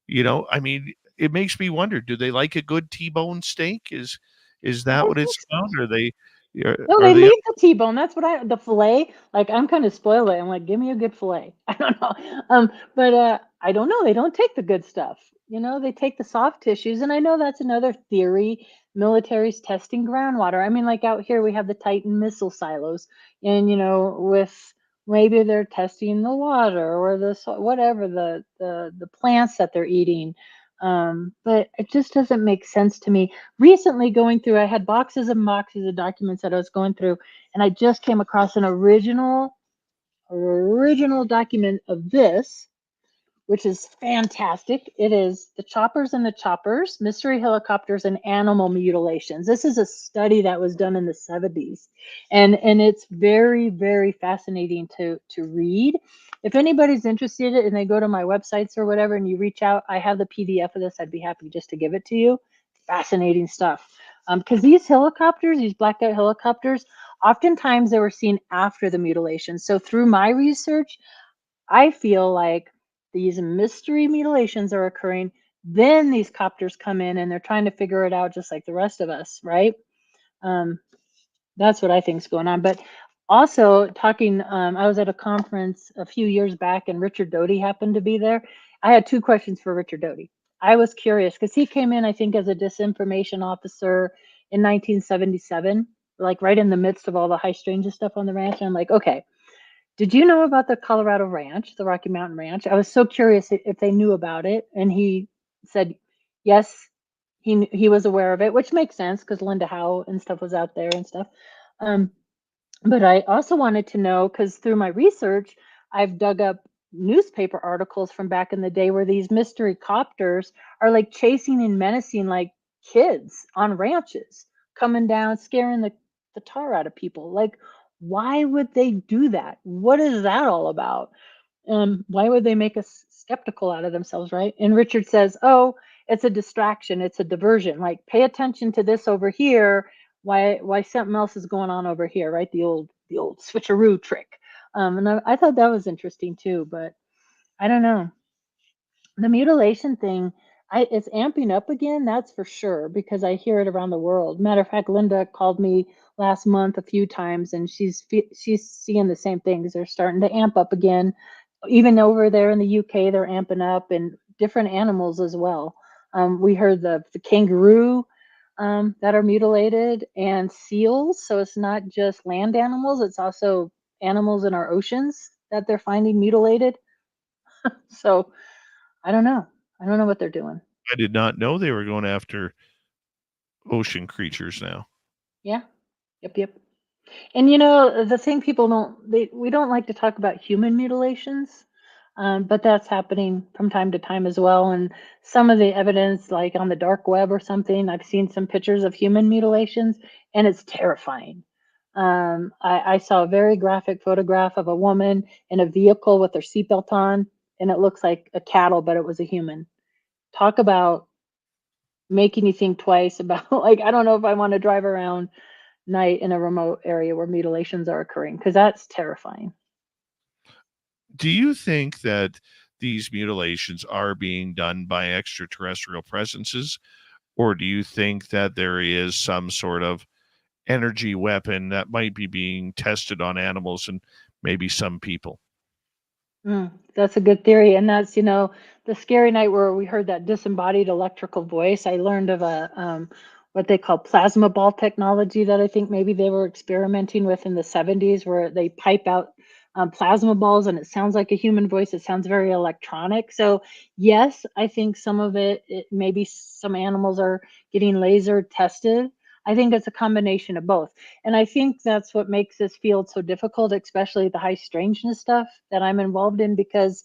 I mean, it makes me wonder, do they like a good T-bone steak? Is I that what think it's about? Are they No, are they they leave the T-bone. That's what the fillet. Like I'm kind of spoiled. I'm like, give me a good fillet. I don't know. But I don't know. They don't take the good stuff. They take the soft tissues, and I know that's another theory. Military's testing groundwater. I mean, like out here we have the Titan missile silos, and with maybe they're testing the water or whatever the plants that they're eating. But it just doesn't make sense to me. Recently going through, I had boxes and boxes of documents that I was going through, and I just came across an original document of this, which is fantastic. It is The Choppers and the Choppers, Mystery Helicopters and Animal Mutilations. This is a study that was done in the 70s. And it's very, very fascinating to read. If anybody's interested and they go to my websites or whatever and you reach out, I have the PDF of this. I'd be happy just to give it to you. Fascinating stuff. Because these helicopters, these blacked out helicopters, oftentimes they were seen after the mutilation. So through my research, I feel like these mystery mutilations are occurring. Then these copters come in and they're trying to figure it out just like the rest of us, right? That's what I think is going on. But also talking, I was at a conference a few years back and Richard Doty happened to be there. I had two questions for Richard Doty. I was curious because he came in, I think, as a disinformation officer in 1977, like right in the midst of all the high strangeness stuff on the ranch. And I'm like, okay, did you know about the Colorado Ranch, the Rocky Mountain Ranch? I was so curious if they knew about it. And he said, yes, he was aware of it, which makes sense because Linda Howe and stuff was out there and stuff. But I also wanted to know, because through my research, I've dug up newspaper articles from back in the day where these mystery copters are like chasing and menacing like kids on ranches, coming down, scaring the tar out of people. Like, why would they do that? What is that all about? Why would they make us skeptical out of themselves, right? And Richard says, oh, it's a distraction, it's a diversion. Like, pay attention to this over here. Why something else is going on over here, right? The old switcheroo trick. And I thought that was interesting too, but I don't know. The mutilation thing, it's amping up again, that's for sure, because I hear it around the world. Matter of fact, Linda called me last month a few times, and she's seeing the same things. They're starting to amp up again. Even over there in the UK, they're amping up, and different animals as well. We heard the kangaroo that are mutilated, and seals. So it's not just land animals, it's also animals in our oceans that they're finding mutilated. So I don't know. I don't know what they're doing. I did not know they were going after ocean creatures now. Yeah. Yep. And you know, the thing people we don't like to talk about human mutilations, but that's happening from time to time as well. And some of the evidence, like on the dark web or something, I've seen some pictures of human mutilations, and it's terrifying. I saw a very graphic photograph of a woman in a vehicle with her seatbelt on, and it looks like a cattle, but it was a human. Talk about making you think twice about, like, I don't know if I want to drive around night in a remote area where mutilations are occurring, because that's terrifying. Do you think that these mutilations are being done by extraterrestrial presences, or do you think that there is some sort of energy weapon that might be being tested on animals and maybe some people? That's a good theory. And that's, the scary night where we heard that disembodied electrical voice. I learned of a what they call plasma ball technology that I think maybe they were experimenting with in the 70s, where they pipe out plasma balls and it sounds like a human voice. It sounds very electronic. So yes, I think some of it maybe some animals are getting laser tested. I think it's a combination of both. And I think that's what makes this field so difficult, especially the high strangeness stuff that I'm involved in, because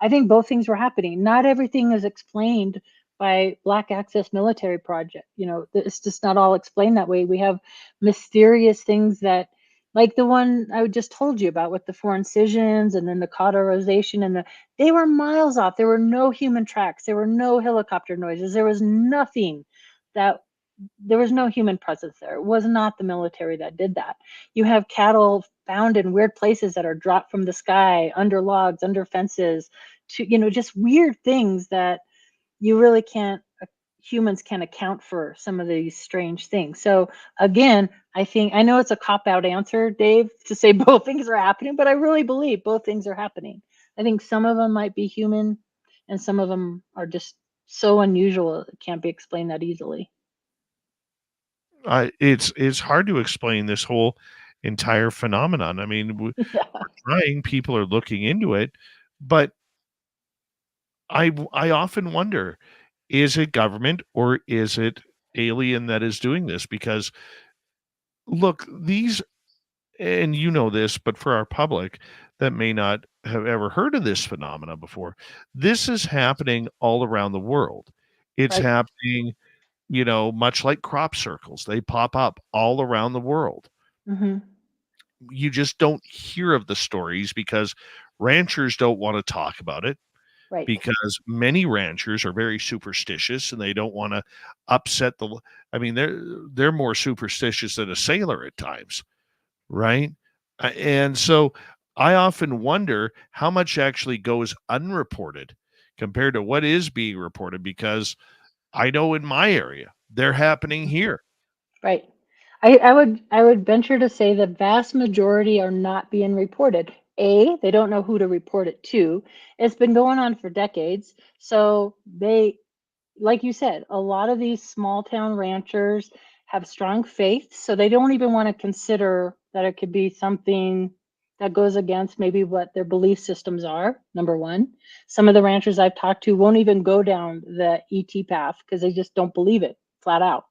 I think both things were happening. Not everything is explained by Black Access Military Project. It's just not all explained that way. We have mysterious things that, like the one I just told you about with the 4 incisions and then the cauterization, and they were miles off. There were no human tracks. There were no helicopter noises. There was nothing there was no human presence there. It was not the military that did that. You have cattle found in weird places that are dropped from the sky, under logs, under fences, to, just weird things that you really humans can't account for some of these strange things. So again, I know it's a cop-out answer, Dave, to say both things are happening, but I really believe both things are happening. I think some of them might be human and some of them are just so unusual it can't be explained that easily. It's hard to explain this whole entire phenomenon. I mean, we're trying, people are looking into it, but I often wonder, is it government or is it alien that is doing this? Because look, these, and you know this, but for our public that may not have ever heard of this phenomena before, this is happening all around the world. It's Right. happening, much like crop circles. They pop up all around the world. Mm-hmm. You just don't hear of the stories because ranchers don't want to talk about it. Right. Because many ranchers are very superstitious and they don't want to upset they're more superstitious than a sailor at times, right? And so I often wonder how much actually goes unreported compared to what is being reported, because I know in my area they're happening here. Right. I would venture to say the vast majority are not being reported. They don't know who to report it to. It's been going on for decades. So they, like you said, a lot of these small town ranchers have strong faith. So they don't even want to consider that it could be something that goes against maybe what their belief systems are, number one. Some of the ranchers I've talked to won't even go down the ET path because they just don't believe it. flat out.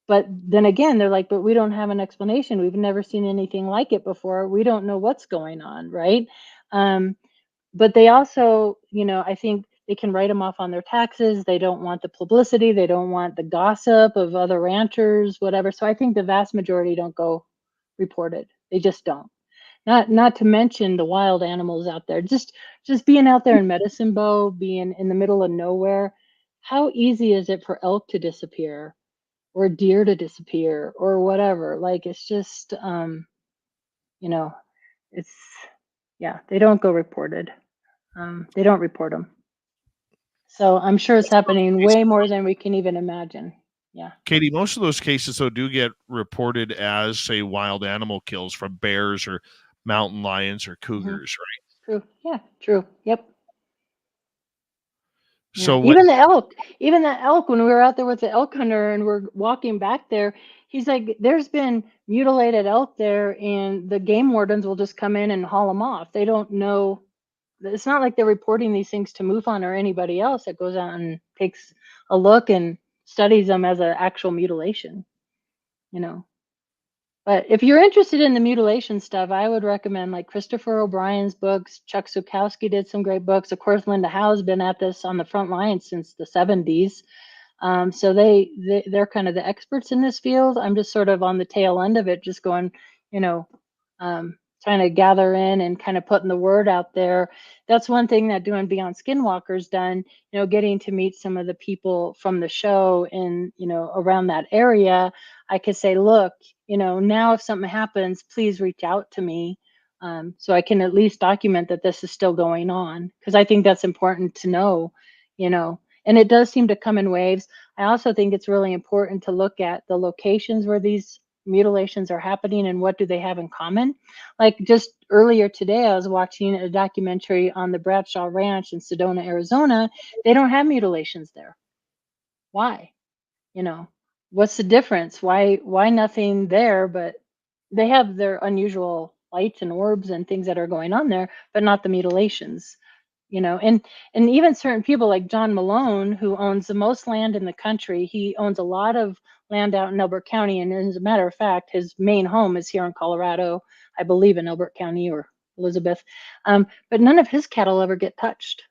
But then again, they're like, but we don't have an explanation. We've never seen anything like it before. We don't know what's going on, right? But they also, I think they can write them off on their taxes. They don't want the publicity. They don't want the gossip of other ranchers, whatever. So I think the vast majority don't go reported. They just don't. Not to mention the wild animals out there. Just being out there in Medicine Bow, being in the middle of nowhere. How easy is it for elk to disappear, or deer to disappear, or whatever? Like, it's just, it's, yeah, they don't go reported. They don't report them. So I'm sure it's happening way more than we can even imagine. Yeah. Katie, most of those cases, though, do get reported as, say, wild animal kills from bears or mountain lions or cougars, right? True. Yeah, true. Yep. Yeah. So even the elk, when we were out there with the elk hunter and we're walking back there, he's like, there's been mutilated elk there, and the game wardens will just come in and haul them off. They don't know. It's not like they're reporting these things to MUFON or anybody else that goes out and takes a look and studies them as an actual mutilation, But if you're interested in the mutilation stuff, I would recommend like Christopher O'Brien's books. Chuck Zukowski did some great books. Of course, Linda Howe's been at this on the front line since the 70s. So they're kind of the experts in this field. I'm just sort of on the tail end of it, just going, trying to gather in and kind of putting the word out there. That's one thing that doing Beyond Skinwalker's done, getting to meet some of the people from the show and, around that area. I could say, look, now if something happens, please reach out to me. So I can at least document that this is still going on, because I think that's important to know, and it does seem to come in waves. I also think it's really important to look at the locations where these mutilations are happening and what do they have in common. Like just earlier today, I was watching a documentary on the Bradshaw Ranch in Sedona, Arizona. They don't have mutilations there. Why? What's the difference? Why nothing there, but they have their unusual lights and orbs and things that are going on there, but not the mutilations. And even certain people like John Malone, who owns the most land in the country, he owns a lot of land out in Elbert County. And as a matter of fact, his main home is here in Colorado, I believe in Elbert County or Elizabeth. But none of his cattle ever get touched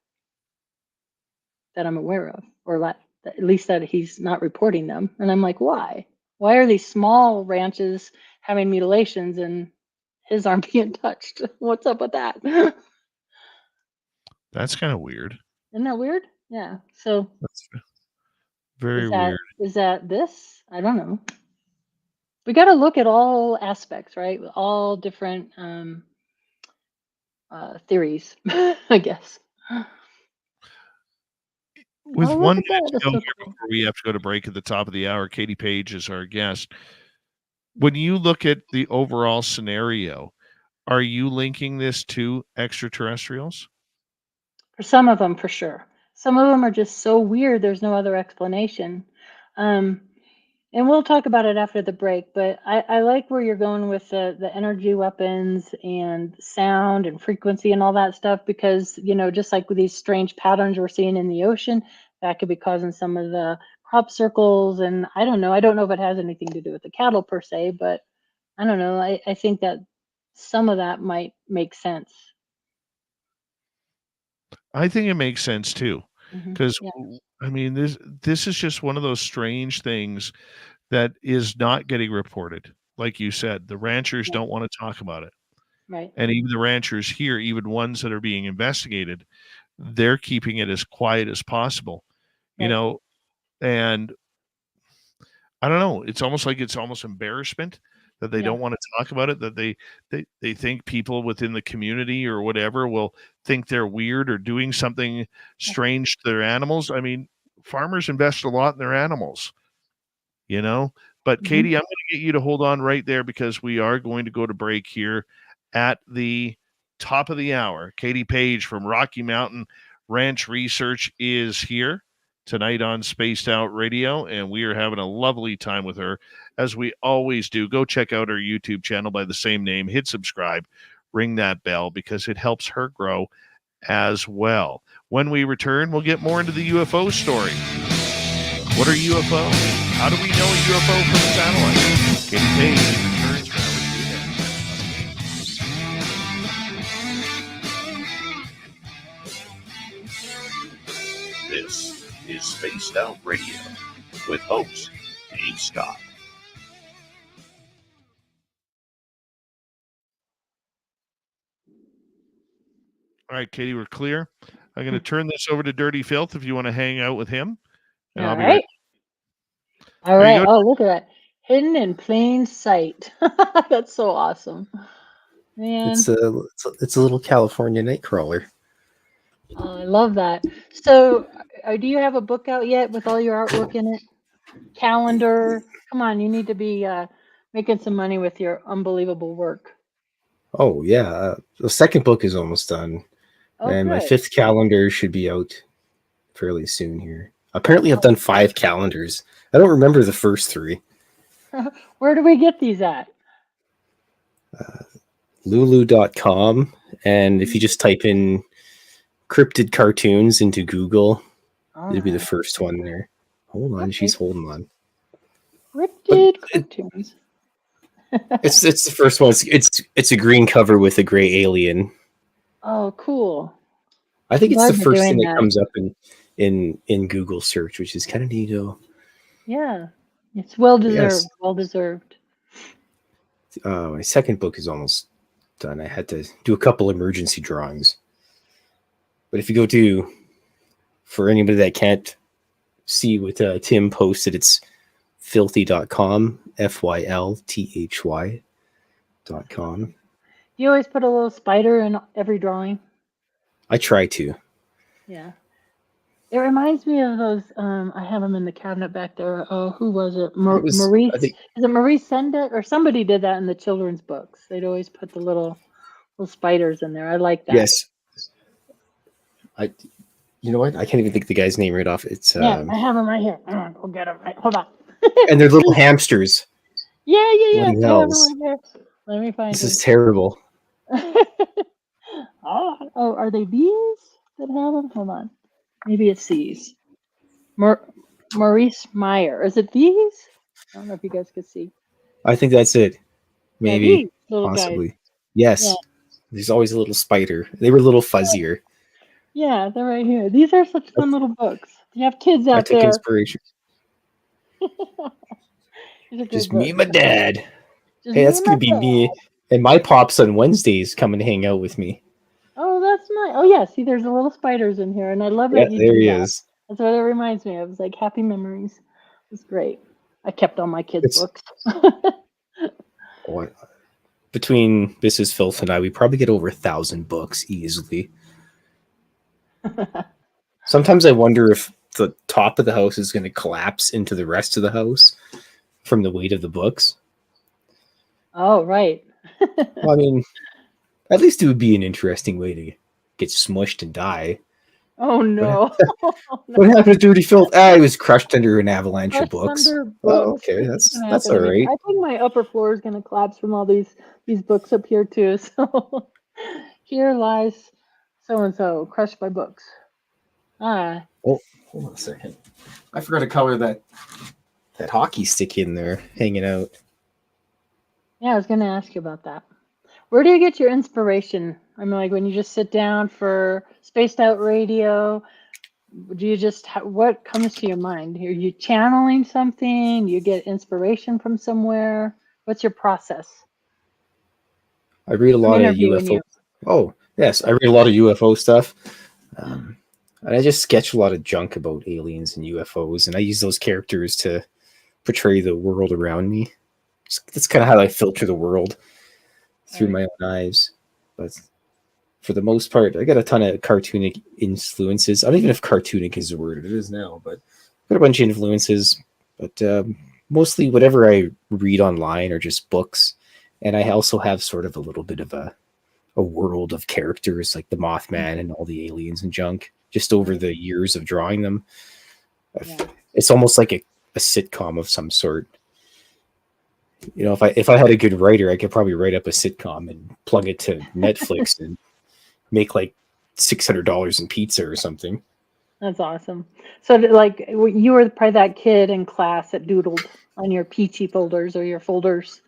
that I'm aware of, or at least that he's not reporting them. And I'm like, why? Why are these small ranches having mutilations and his aren't being touched? What's up with that? That's kind of weird. Isn't that weird? Yeah. So that's very weird. Is that this? I don't know. We got to look at all aspects, right? All different theories, I guess. With 1 minute to go here before we have to go to break at the top of the hour, Katie Paige is our guest. When you look at the overall scenario, are you linking this to extraterrestrials? For some of them, for sure. Some of them are just so weird, there's no other explanation. And we'll talk about it after the break, but I like where you're going with the energy weapons and sound and frequency and all that stuff, because, just like with these strange patterns we're seeing in the ocean, that could be causing some of the crop circles. And I don't know if it has anything to do with the cattle per se, but I don't know. I think that some of that might make sense. I think it makes sense too, because I mean, this is just one of those strange things that is not getting reported. Like you said, the ranchers don't want to talk about it, right? And even the ranchers here, even ones that are being investigated, they're keeping it as quiet as possible, and I don't know. It's almost like it's almost embarrassment that they don't want to talk about it, that they think people within the community or whatever will think they're weird or doing something strange to their animals. I mean, farmers invest a lot in their animals, But Katie, I'm going to get you to hold on right there, because we are going to go to break here at the top of the hour. Katie Paige from Rocky Mountain Ranch Research is here tonight on Spaced Out Radio, and we are having a lovely time with her, as we always do. Go check out our YouTube channel by the same name, hit subscribe, ring that bell, because it helps her grow as well. When we return, we'll get more into the UFO story. What are UFOs? How do we know a UFO from a satellite? Katie Paige returns for hour 2 next. This is Spaced Out Radio with host Dave Scott. All right, Katie, we're clear. I'm going to turn this over to Dirty Filth if you want to hang out with him. And All I'll be right. All There you right. go. Oh, look at that. Hidden in plain sight. That's so awesome. Man, It's a little California nightcrawler. oh, I love that. So, do you have a book out yet with all your artwork in it? Calendar. Come on, you need to be making some money with your unbelievable work. Oh yeah, the second book is almost done, Oh, and my good. 5th calendar should be out fairly soon here. Apparently, I've done 5 calendars. I don't remember the first 3. Where do we get these at? Lulu.com, and if you just type in cryptid cartoons into Google, it'll be the first one there. Hold on, Okay. she's holding on. Cryptid cartoons. It's the first one. It's a green cover with a gray alien. Oh, cool. I think it's Glad the you're first doing thing that that. comes up in Google search, which is kind of neato. Yeah, it's well deserved. Yes. Well deserved. My second book is almost done. I had to do a couple emergency drawings. But if you go to, for anybody that can't see what Tim posted, it's filthy.com, FYLTHY.com. You always put a little spider in every drawing. I try to. Yeah. It reminds me of those. I have them in the cabinet back there. Oh, who was it? It was, Maurice. I think, Is it Maurice Sendet? Or somebody did that in the children's books. They'd always put the little spiders in there. I like that. yes. You know what? I can't even think the guy's name right off. It's Yeah, I have them right here. I'm gonna go get them. Right. Hold on. and they're little hamsters. Yeah. Bloody I have 'em hells. right here. Let me find This them. is terrible. Oh, are they these that have them? Hold on. Maybe it's these. Maurice Meyer. Is it these? I don't know if you guys could see. I think that's it. Yeah, Maybe, these little possibly. guys. Yes. Yeah. There's always a little spider. They were a little fuzzier. Yeah, they're right here. These are such fun little books. You have kids I out took there. inspiration. These are good Just me and my books. dad. Just Hey, that's and gonna my be dad. me and my pops on Wednesdays come and hang out with me. Oh, that's nice. Oh, yeah. See, there's the little spiders in here, and I love Yeah, that you there do he that. is. That's what it reminds me of. It's like happy memories. It's great. I kept all my kids' It's- books. Between Mrs. Filth and I, we probably get over 1,000 books easily. Sometimes I wonder if the top of the house is going to collapse into the rest of the house from the weight of the books. Oh, right. Well, I mean, at least it would be an interesting way to get smushed and die. Oh, no. What happened to Dirty Filth? He was crushed under an avalanche of Crushed books. under Oh, books. okay, It's gonna that's happen all to me. right. I think my upper floor is going to collapse from all these books up here too. So here lies so and so crushed by books. Ah, Oh, hold on a second. I forgot to color that hockey stick in there hanging out. yeah. I was going to ask you about that. Where do you get your inspiration? I mean, like when you just sit down for spaced out radio. Do you just what comes to your mind? Are you channeling something? You get inspiration from somewhere? What's your process? I read a lot of interviewing UFO. you. Oh, yes, I read a lot of UFO stuff. And I just sketch a lot of junk about aliens and UFOs, and I use those characters to portray the world around me. That's kind of how I filter the world through my own eyes. But for the most part, I got a ton of cartoonic influences. I don't even know if cartoonic is the word. It is now, but I've got a bunch of influences. But mostly whatever I read online are just books. And I also have sort of a little bit of a world of characters like the Mothman and all the aliens and junk just over the years of drawing them. Yeah. It's almost like a sitcom of some sort. You know, if I had a good writer, I could probably write up a sitcom and plug it to Netflix and make like $600 in pizza or something. That's awesome. So, like, you were probably that kid in class that doodled on your peachy folders or your folders.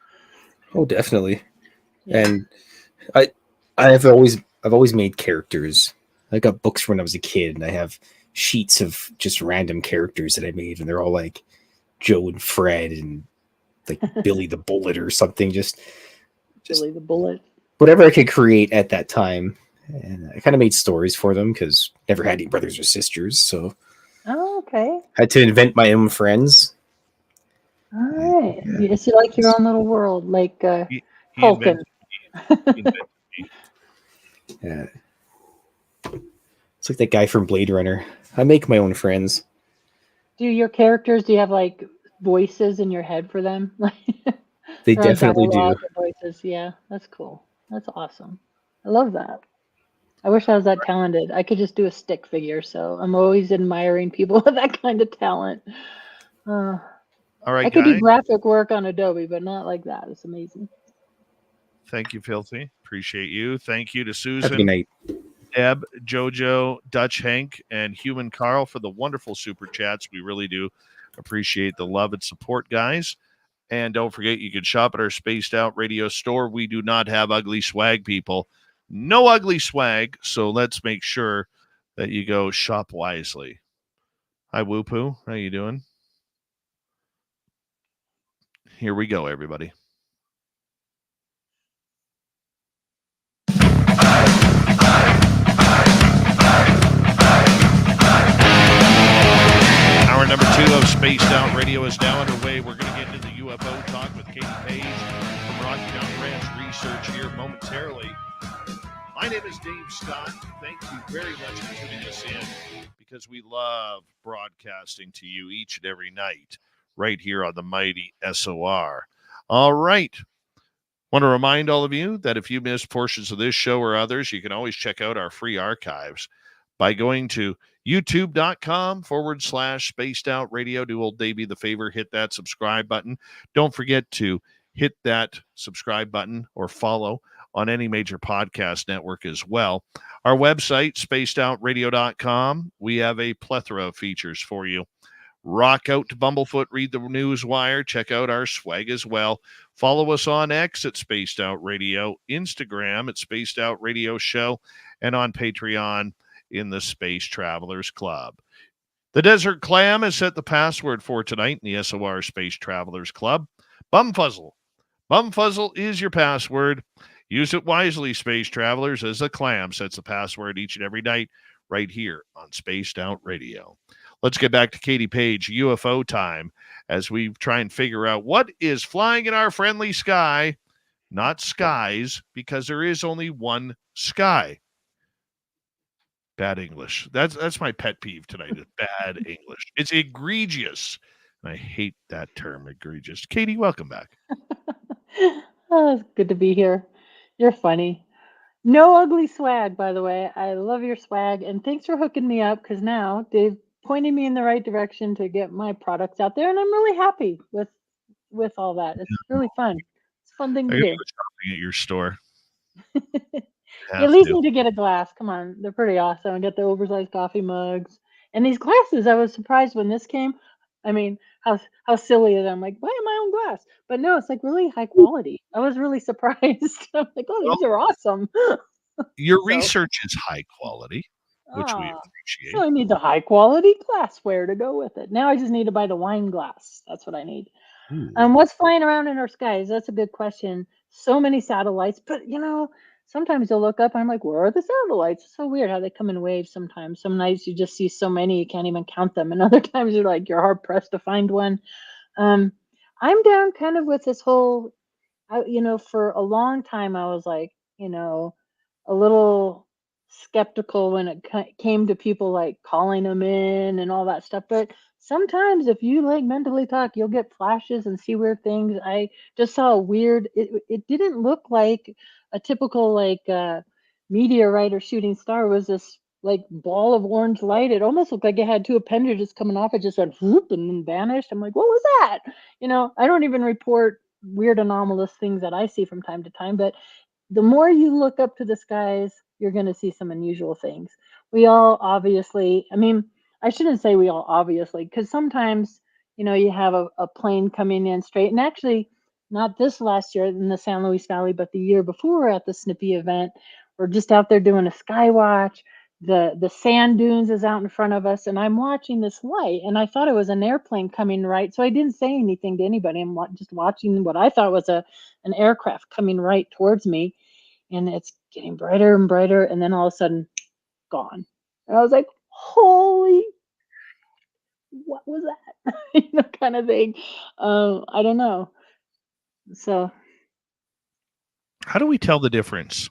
Oh, definitely. Yeah. And I I've always made characters. I got books when I was a kid, and I have sheets of just random characters that I made, and they're all like Joe and Fred and like Billy the Bullet or something. Just Billy the Bullet. whatever I could create at that time. And I kind of made stories for them because never had any brothers or sisters, so Oh, okay. I had to invent my own friends. All right. Yeah. Yes, you like your own little world, like He Tolkien. invented me. Yeah. It's like that guy from Blade Runner. I make my own friends. Do your characters, do you have like voices in your head for them? They Or definitely do. dialogue or voices. Yeah, that's cool. That's awesome. I love that. I wish I was that talented. I could just do a stick figure, so I'm always admiring people with that kind of talent. All I right, could do guys. graphic work on Adobe, but not like that. It's amazing. Thank you, Filthy. Appreciate you. Thank you to Have a Susan, good night. Deb, Jojo, Dutch Hank, and Human Carl for the wonderful super chats. We really do appreciate the love and support, guys. And don't forget, you can shop at our Spaced Out Radio store. We do not have ugly swag, people. No ugly swag. So let's make sure that you go shop wisely. Hi, Whoopoo. How you doing? Here we go, everybody. Hour number 2 of Spaced Out Radio is now underway. We're going to get into the UFO talk with Katie Paige from Wartime Ranch Research here momentarily. My name is Dave Scott. Thank you very much for tuning us in because we love broadcasting to you each and every night right here on the mighty SOR. All right. Want to remind all of you that if you missed portions of this show or others, you can always check out our free archives by going to youtube.com/spaced out radio. Do old Davey the favor, hit that subscribe button. Don't forget to hit that subscribe button or follow on any major podcast network as well. Our website, spacedoutradio.com, we have a plethora of features for you. Rock out to Bumblefoot, read the news wire, check out our swag as well. Follow us on X at Spaced Out Radio, Instagram at Spaced Out Radio Show, and on Patreon in the Space Travelers Club. The Desert Clam has set the password for tonight in the SOR Space Travelers Club. Bumfuzzle. Bumfuzzle is your password. Use it wisely, Space Travelers, as the clam sets the password each and every night right here on Spaced Out Radio. Let's get back to Katie Paige, UFO time, as we try and figure out what is flying in our friendly sky. Not skies, because there is only one sky. Bad English. That's my pet peeve tonight, is bad English. It's egregious. And I hate that term, egregious. Katie, welcome back. Oh, it's good to be here. You're funny. No ugly swag, by the way. I love your swag, and thanks for hooking me up, because now Dave pointed me in the right direction to get my products out there, and I'm really happy with all that. It's really fun. It's a fun thing I to gotta do. go shopping at your store. You at least need to get a glass. Come on, they're pretty awesome. I got the oversized coffee mugs and these glasses. I was surprised when this came. I mean, how silly is it? I'm like, why my own glass? But no, it's like really high quality. I was really surprised. I'm like, oh, these are awesome. Your So, research is high quality, which we so appreciate. I need the high quality glassware to go with it. Now I just need to buy the wine glass. That's what I need. What's flying around in our skies? That's a good question. So many satellites, but sometimes you'll look up and I'm like, where are the satellites? It's so weird how they come in waves sometimes. Some nights you just see so many you can't even count them, and other times you're like, you're hard pressed to find one. I'm down kind of with this whole, for a long time I was like, a little skeptical when it came to people like calling them in and all that stuff. But sometimes if you like mentally talk, you'll get flashes and see weird things. I just saw a weird, it didn't look like a typical like meteorite or shooting star. It was this like ball of orange light. It almost looked like it had two appendages coming off. It just went whoop and then vanished. I'm like, what was that? I don't even report weird anomalous things that I see from time to time, but the more you look up to the skies, you're going to see some unusual things. We all obviously, I mean, I shouldn't say we all obviously, because sometimes, you have a plane coming in straight. And actually, not this last year in the San Luis Valley, but the year before at the Snippy event, we're just out there doing a sky watch. The sand dunes is out in front of us, and I'm watching this light, and I thought it was an airplane coming right. So I didn't say anything to anybody. I'm just watching what I thought was an aircraft coming right towards me, and it's getting brighter and brighter, and then all of a sudden, gone. And I was like, holy, what was that? Kind of thing. I don't know. So, How do we tell the difference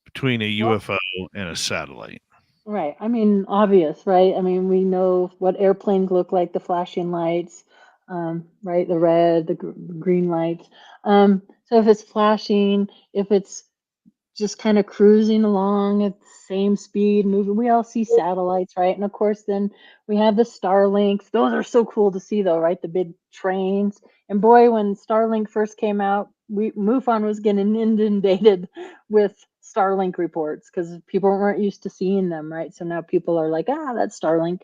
between a well, UFO and a satellite? right. I mean, obvious, right? I mean, we know what airplanes look like, the flashing lights, right? The red, the green lights. So if it's flashing, if it's just kind of cruising along at the same speed, moving. We all see satellites, right? And of course, then we have the Starlinks. Those are so cool to see, though, right? The big trains. And boy, when Starlink first came out, MUFON was getting inundated with Starlink reports because people weren't used to seeing them, right? So now people are like, that's Starlink.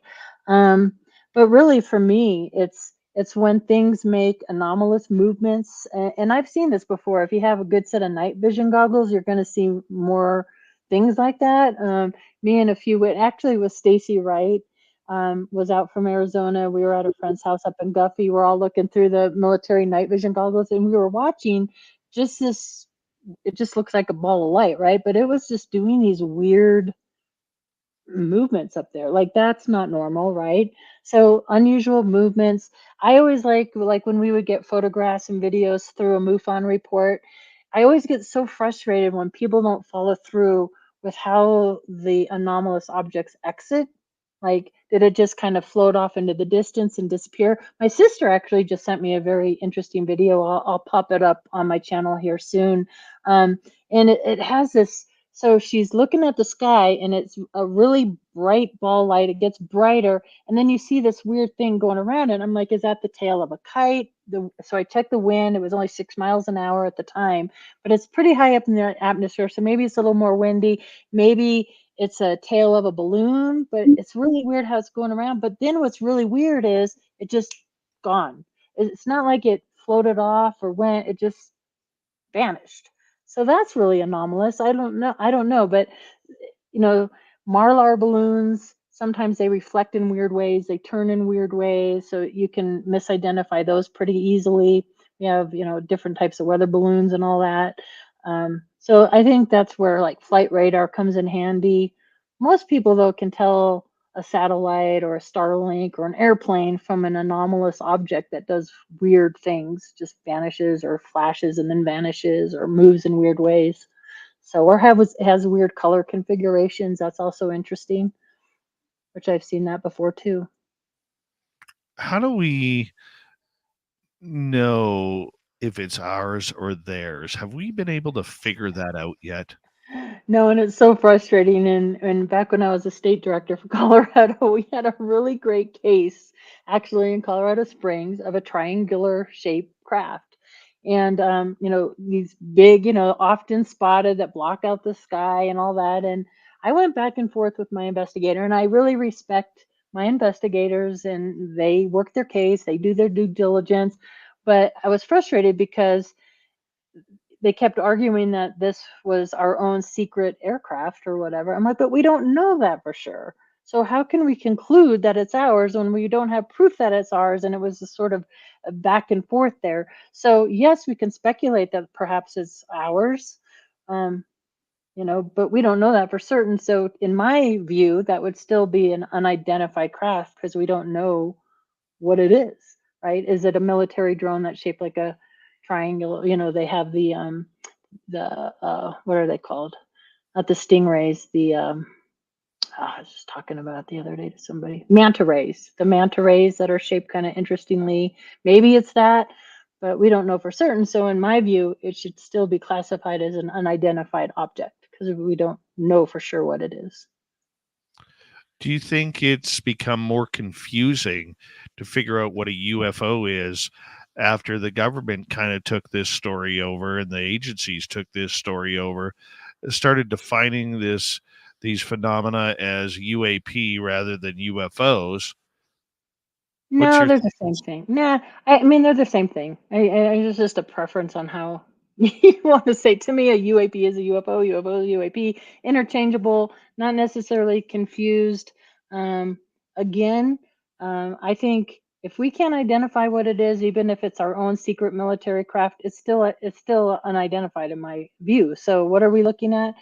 But really, for me, it's when things make anomalous movements. And I've seen this before. If you have a good set of night vision goggles, you're going to see more things like that. Me and a few, actually with Stacy Wright, was out from Arizona. We were at a friend's house up in Guffey. We're all looking through the military night vision goggles, and we were watching just this. It just looks like a ball of light, right? But it was just doing these weird movements up there. Like, that's not normal, right? So unusual movements. I always like when we would get photographs and videos through a MUFON report, I always get so frustrated when people don't follow through with how the anomalous objects exit. Like, did it just kind of float off into the distance and disappear? My sister actually just sent me a very interesting video. I'll pop it up on my channel here soon. And it has this. So she's looking at the sky, and it's a really bright ball light. It gets brighter, and then you see this weird thing going around, and I'm like, is that the tail of a kite? So I checked the wind. It was only 6 miles an hour at the time, but it's pretty high up in the atmosphere, so maybe it's a little more windy. Maybe it's a tail of a balloon, but it's really weird how it's going around. But then what's really weird is it just gone. It's not like it floated off or went. It just vanished. So that's really anomalous. I don't know, but Marlar balloons, sometimes they reflect in weird ways, they turn in weird ways, so you can misidentify those pretty easily. We have, different types of weather balloons and all that. So I think that's where like flight radar comes in handy. Most people, though, can tell a satellite or a Starlink or an airplane from an anomalous object that does weird things, just vanishes or flashes and then vanishes or moves in weird ways. So, or has weird color configurations. That's also interesting, which I've seen that before too. How do we know if it's ours or theirs? Have we been able to figure that out yet? No, and it's so frustrating. And back when I was a state director for Colorado, we had a really great case actually in Colorado Springs of a triangular shaped craft. And, these big, often spotted that block out the sky and all that. And I went back and forth with my investigator, and I really respect my investigators, and they work their case, they do their due diligence. But I was frustrated because they kept arguing that this was our own secret aircraft or whatever. I'm like, but we don't know that for sure. So how can we conclude that it's ours when we don't have proof that it's ours? And it was a sort of a back and forth there. So yes, we can speculate that perhaps it's ours, but we don't know that for certain. So in my view, that would still be an unidentified craft because we don't know what it is, right? Is it a military drone that's shaped like a triangle? They have the what are they called? Not the stingrays, I was just talking about it the other day to somebody. Manta rays, the manta rays that are shaped kind of interestingly. Maybe it's that, but we don't know for certain. So in my view, it should still be classified as an unidentified object because we don't know for sure what it is. Do you think it's become more confusing to figure out what a UFO is after the government kind of took this story over and the agencies took this story over, started defining this these phenomena as UAP rather than UFOs. No, they're the same thing. Nah, I mean they're the same thing. It's just a preference on how you want to say. To me, a UAP is a UFO, UFO is a UAP, interchangeable, not necessarily confused. Again, I think if we can't identify what it is, even if it's our own secret military craft, it's still unidentified in my view. So what are we looking at?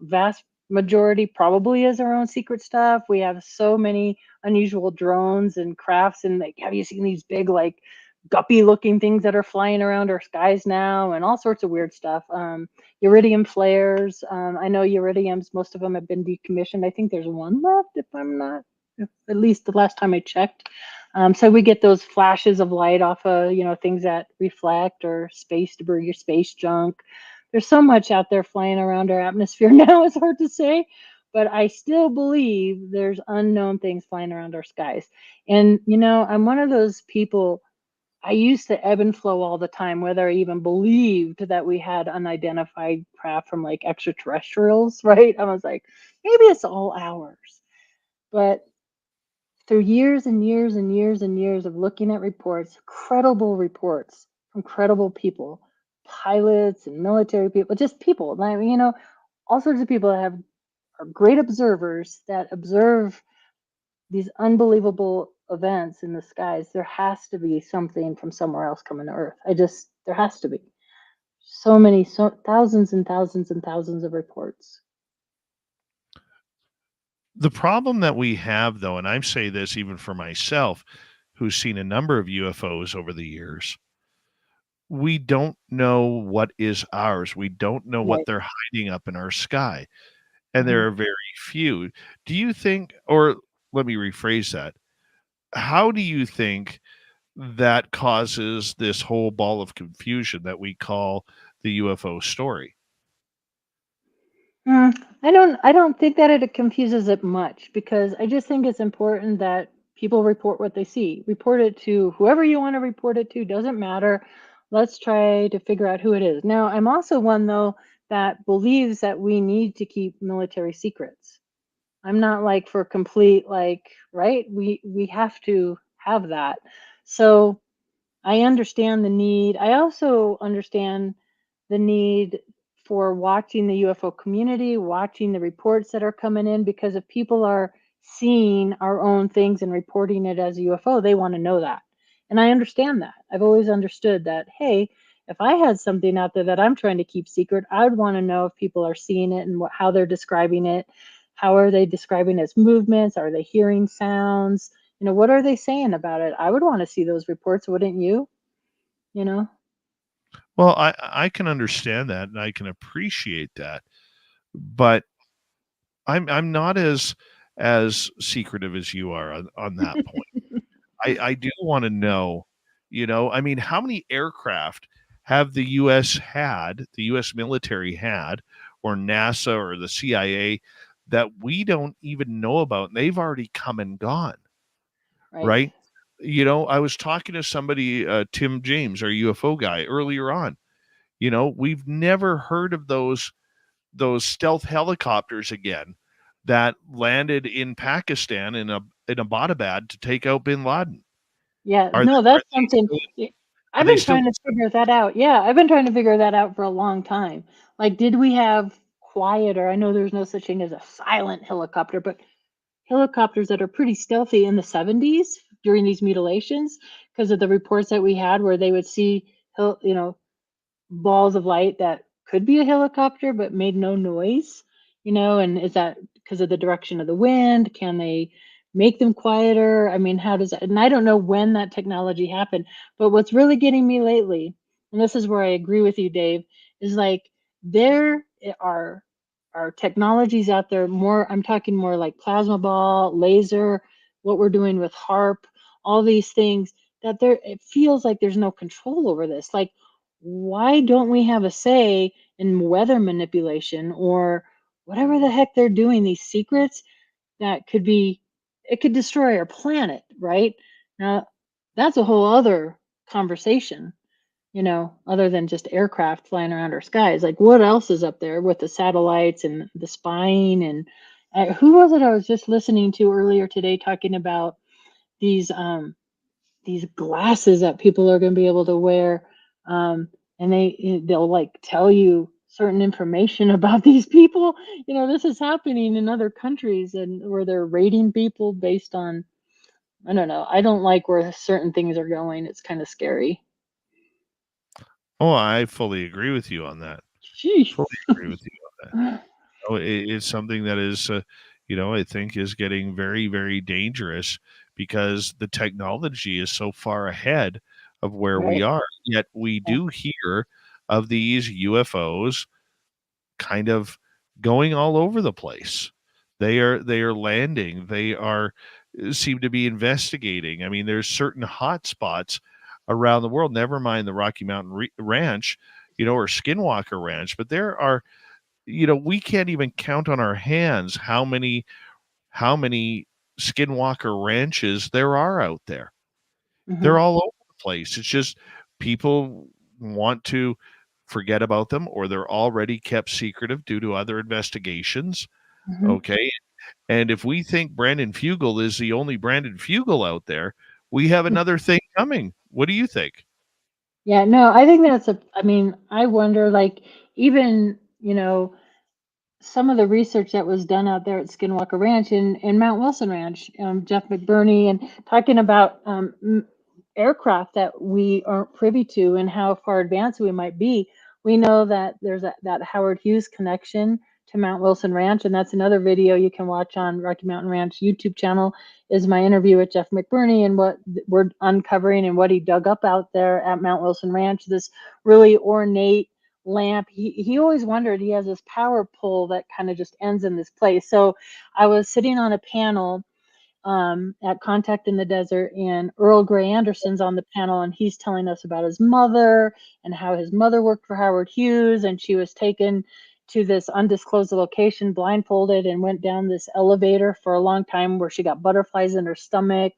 Vast majority probably is our own secret stuff. We have so many unusual drones and crafts, and like, have you seen these big like guppy looking things that are flying around our skies now, and all sorts of weird stuff. Iridium flares. I know iridiums, most of them have been decommissioned. I think there's one left, if I'm not, at least the last time I checked. So we get those flashes of light off of, things that reflect, or space debris or space junk. There's so much out there flying around our atmosphere now, it's hard to say, but I still believe there's unknown things flying around our skies. And, I'm one of those people, I used to ebb and flow all the time, whether I even believed that we had unidentified craft from like extraterrestrials, right? I was like, maybe it's all ours. But through years and years and years and years of looking at reports, credible reports from credible people, pilots and military people, just people, all sorts of people that are great observers that observe these unbelievable events in the skies. There has to be something from somewhere else coming to Earth. There has to be thousands and thousands and thousands of reports. The problem that we have, though, and I say this even for myself, who's seen a number of UFOs over the years, we don't know what is ours. We don't know what they're hiding up in our sky. And there are very few. Do you think, or let me rephrase that, how do you think that causes this whole ball of confusion that we call the UFO story? I don't think that it confuses it much, because I just think it's important that people report what they see. Report it to whoever you want to report it to, doesn't matter. Let's try to figure out who it is. Now, I'm also one, though, that believes that we need to keep military secrets. I'm not like for complete, right? We have to have that. So I understand the need. I also understand the need for watching the UFO community, watching the reports that are coming in, because if people are seeing our own things and reporting it as a UFO, they want to know that. And I understand that. I've always understood that, hey, if I had something out there that I'm trying to keep secret, I would want to know if people are seeing it and how they're describing it. How are they describing its movements? Are they hearing sounds? What are they saying about it? I would want to see those reports, wouldn't you? Well, I can understand that, and I can appreciate that, but I'm not as secretive as you are on that point. I do want to know, I mean, how many aircraft have the U.S. military had, or NASA or the CIA, that we don't even know about, and they've already come and gone, right? I was talking to somebody, Tim James, our UFO guy, earlier on. We've never heard of those stealth helicopters again that landed in Pakistan in Abbottabad to take out bin Laden. Yeah, that's something. I've been trying to figure that out. Yeah, I've been trying to figure that out for a long time. Like, did we have quieter? I know there's no such thing as a silent helicopter, but helicopters that are pretty stealthy in the 70s during these mutilations, because of the reports that we had where they would see, balls of light that could be a helicopter but made no noise, and is that because of the direction of the wind? Can they make them quieter? I mean, how does that? And I don't know when that technology happened, but what's really getting me lately, and this is where I agree with you, Dave, is like there are technologies out there, I'm talking more like plasma ball, laser, what we're doing with HARP, all these things, that it feels like there's no control over this. Like, why don't we have a say in weather manipulation or whatever the heck they're doing, these secrets that it could destroy our planet, right? Now, that's a whole other conversation, other than just aircraft flying around our skies. Like, what else is up there with the satellites and the spying and Who was it I was just listening to earlier today talking about these glasses that people are going to be able to wear, and they'll like tell you certain information about these people. This is happening in other countries, and where they're rating people based on, I don't know. I don't like where certain things are going. It's kind of scary. Oh, I fully agree with you on that. Sheesh. Fully agree with you on that. It's something that is, I think is getting very, very dangerous because the technology is so far ahead of where we Right. are. Yet we Yeah. do hear of these UFOs kind of going all over the place. They are landing. They are seem to be investigating. I mean, there's certain hot spots around the world. Never mind the Rocky Mountain Ranch, or Skinwalker Ranch, but there are, we can't even count on our hands how many Skinwalker ranches there are out there. Mhm. They're all over the place. It's just people want to forget about them, or they're already kept secretive due to other investigations. Mhm. Okay. And if we think Brandon Fugel is the only Brandon Fugel out there, we have another thing coming. What do you think? Yeah, no, I think I mean, I wonder, like, even, some of the research that was done out there at Skinwalker Ranch and Mount Wilson Ranch, Jeff McBurney, and talking about aircraft that we aren't privy to and how far advanced we might be. We know that there's that Howard Hughes connection to Mount Wilson Ranch, and that's another video you can watch on Rocky Mountain Ranch YouTube channel, is my interview with Jeff McBurney and what we're uncovering and what he dug up out there at Mount Wilson Ranch, this really ornate lamp. He always wondered, he has this power pole that kind of just ends in this place. So I was sitting on a panel at Contact in the Desert, and Earl Grey Anderson's on the panel, and he's telling us about his mother and how his mother worked for Howard Hughes, and she was taken to this undisclosed location blindfolded and went down this elevator for a long time where she got butterflies in her stomach.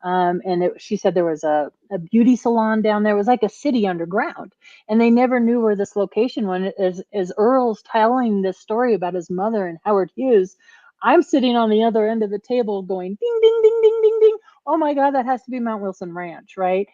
And she said there was a beauty salon down there. It was like a city underground, and they never knew where this location went. As Earl's telling this story about his mother and Howard Hughes, I'm sitting on the other end of the table going ding, ding, ding, ding, ding, ding. Oh my God, that has to be Mount Wilson Ranch, right?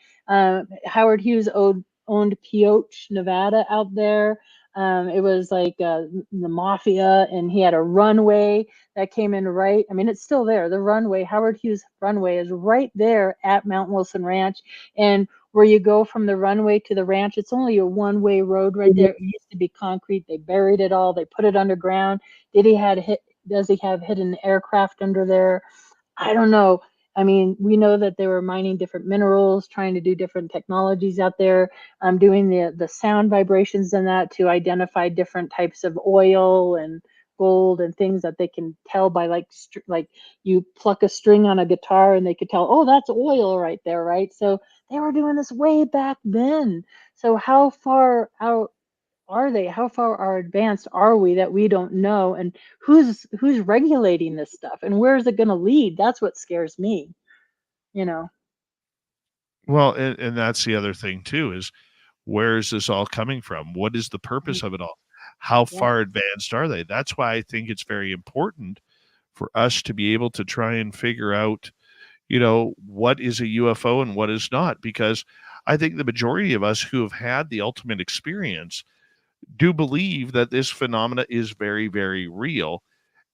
Howard Hughes owned Pioche, Nevada out there. It was like the mafia, and he had a runway that came in right. I mean, it's still there. The runway, Howard Hughes runway, is right there at Mount Wilson Ranch. And where you go from the runway to the ranch, it's only a one-way road right there. It used to be concrete. They buried it all. They put it underground. Does he have hidden aircraft under there? I don't know. I mean, we know that they were mining different minerals, trying to do different technologies out there, doing the sound vibrations and that to identify different types of oil and gold and things that they can tell by like you pluck a string on a guitar and they could tell, oh, that's oil right there, right? So they were doing this way back then. So how far out are they? How far advanced are we that we don't know? And who's regulating this stuff? And where is it going to lead? That's what scares me. You know. Well, and that's the other thing too, is where is this all coming from? What is the Mhm. purpose of it all? How Yeah. far advanced are they? That's why I think it's very important for us to be able to try and figure out, what is a UFO and what is not, because I think the majority of us who have had the ultimate experience do believe that this phenomena is very, very real,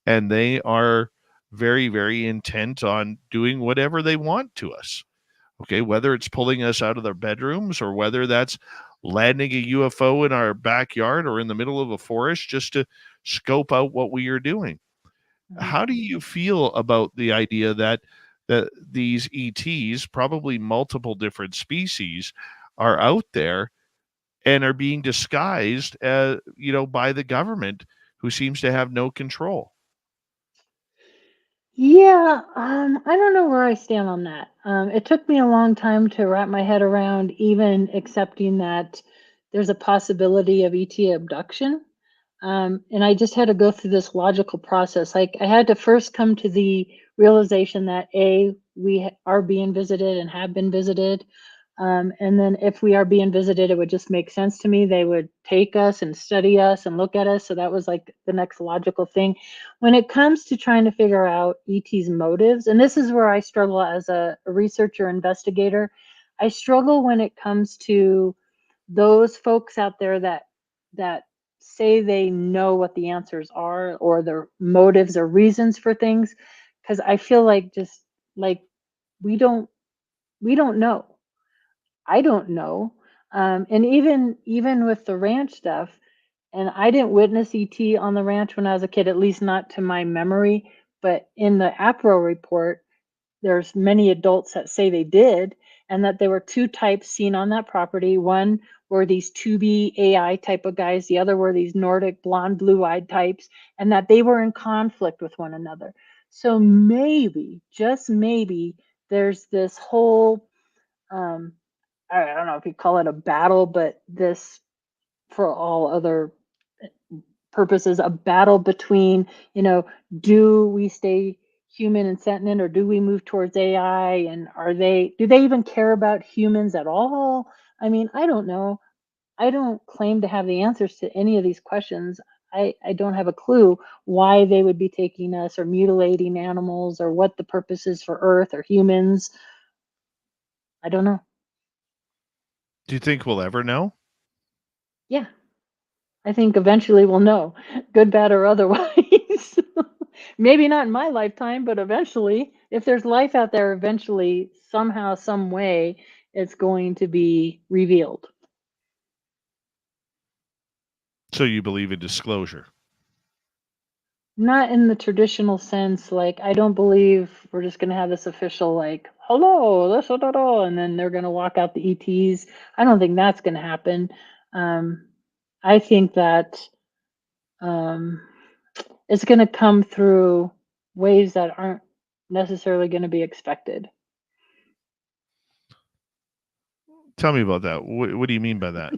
and they are very, very intent on doing whatever they want to us. Okay, whether it's pulling us out of their bedrooms or whether that's landing a UFO in our backyard or in the middle of a forest just to scope out what we are doing. Mhm. How do you feel about the idea that these ETs, probably multiple different species, are out there and are being disguised, by the government, who seems to have no control? Yeah, I don't know where I stand on that. It took me a long time to wrap my head around even accepting that there's a possibility of ET abduction. And I just had to go through this logical process. Like, I had to first come to the realization that A, we are being visited and have been visited. And then if we are being visited, it would just make sense to me. They would take us and study us and look at us. So that was like the next logical thing. When it comes to trying to figure out ET's motives, and this is where I struggle as a researcher, investigator, I struggle when it comes to those folks out there that say they know what the answers are or their motives or reasons for things, because I feel like just like we don't know. I don't know. And even with the ranch stuff, and I didn't witness ET on the ranch when I was a kid, at least not to my memory. But in the APRO report, there's many adults that say they did, and that there were two types seen on that property. One were these 2B AI type of guys, the other were these Nordic blonde, blue-eyed types, and that they were in conflict with one another. So maybe, just maybe, there's this whole I don't know if you call it a battle, but this, for all other purposes, a battle between, do we stay human and sentient, or do we move towards AI? And do they even care about humans at all? I mean, I don't know. I don't claim to have the answers to any of these questions. I don't have a clue why they would be taking us or mutilating animals, or what the purpose is for Earth or humans. I don't know. Do you think we'll ever know? Yeah, I think eventually we'll know, good, bad, or otherwise. Maybe not in my lifetime, but eventually, if there's life out there, eventually, somehow, some way, it's going to be revealed. So you believe in disclosure? Not in the traditional sense. Like, I don't believe we're just going to have this official, like, hello, this, and then they're going to walk out the ETs. I don't think that's going to happen. I think that it's going to come through ways that aren't necessarily going to be expected. Tell me about that. What do you mean by that?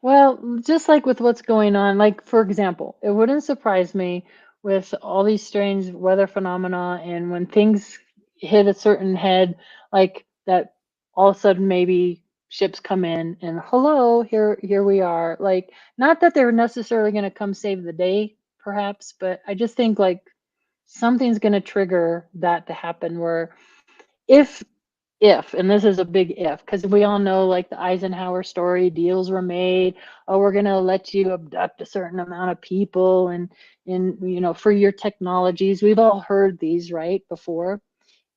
Well, just like with what's going on, like, for example, it wouldn't surprise me with all these strange weather phenomena, and when things hit a certain head, like that, all of a sudden maybe ships come in and hello, here we are. Like, not that they're necessarily going to come save the day, perhaps, but I just think like something's going to trigger that to happen, where if, and this is a big if, because we all know, like, the Eisenhower story, deals were made. Oh, we're going to let you abduct a certain amount of people and for your technologies. We've all heard these, right, before.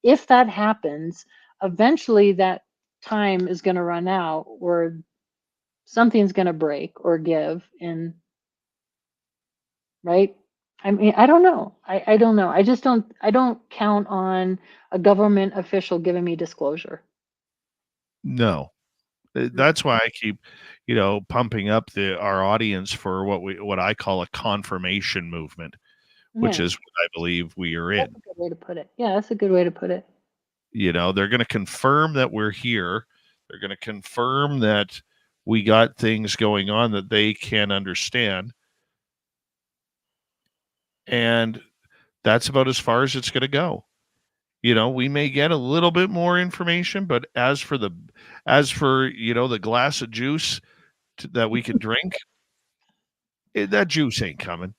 If that happens, eventually that time is going to run out, or something's going to break or give, and right. I mean, I don't know. I don't know. I don't count on a government official giving me disclosure. No. That's why I keep, pumping up our audience for what I call a confirmation movement, which is what I believe we are in. That's a good way to put it. Yeah, that's a good way to put it. They're going to confirm that we're here. They're going to confirm that we got things going on that they can't understand. And that's about as far as it's going to go. We may get a little bit more information, but as for the glass of juice that we can drink, that juice ain't coming.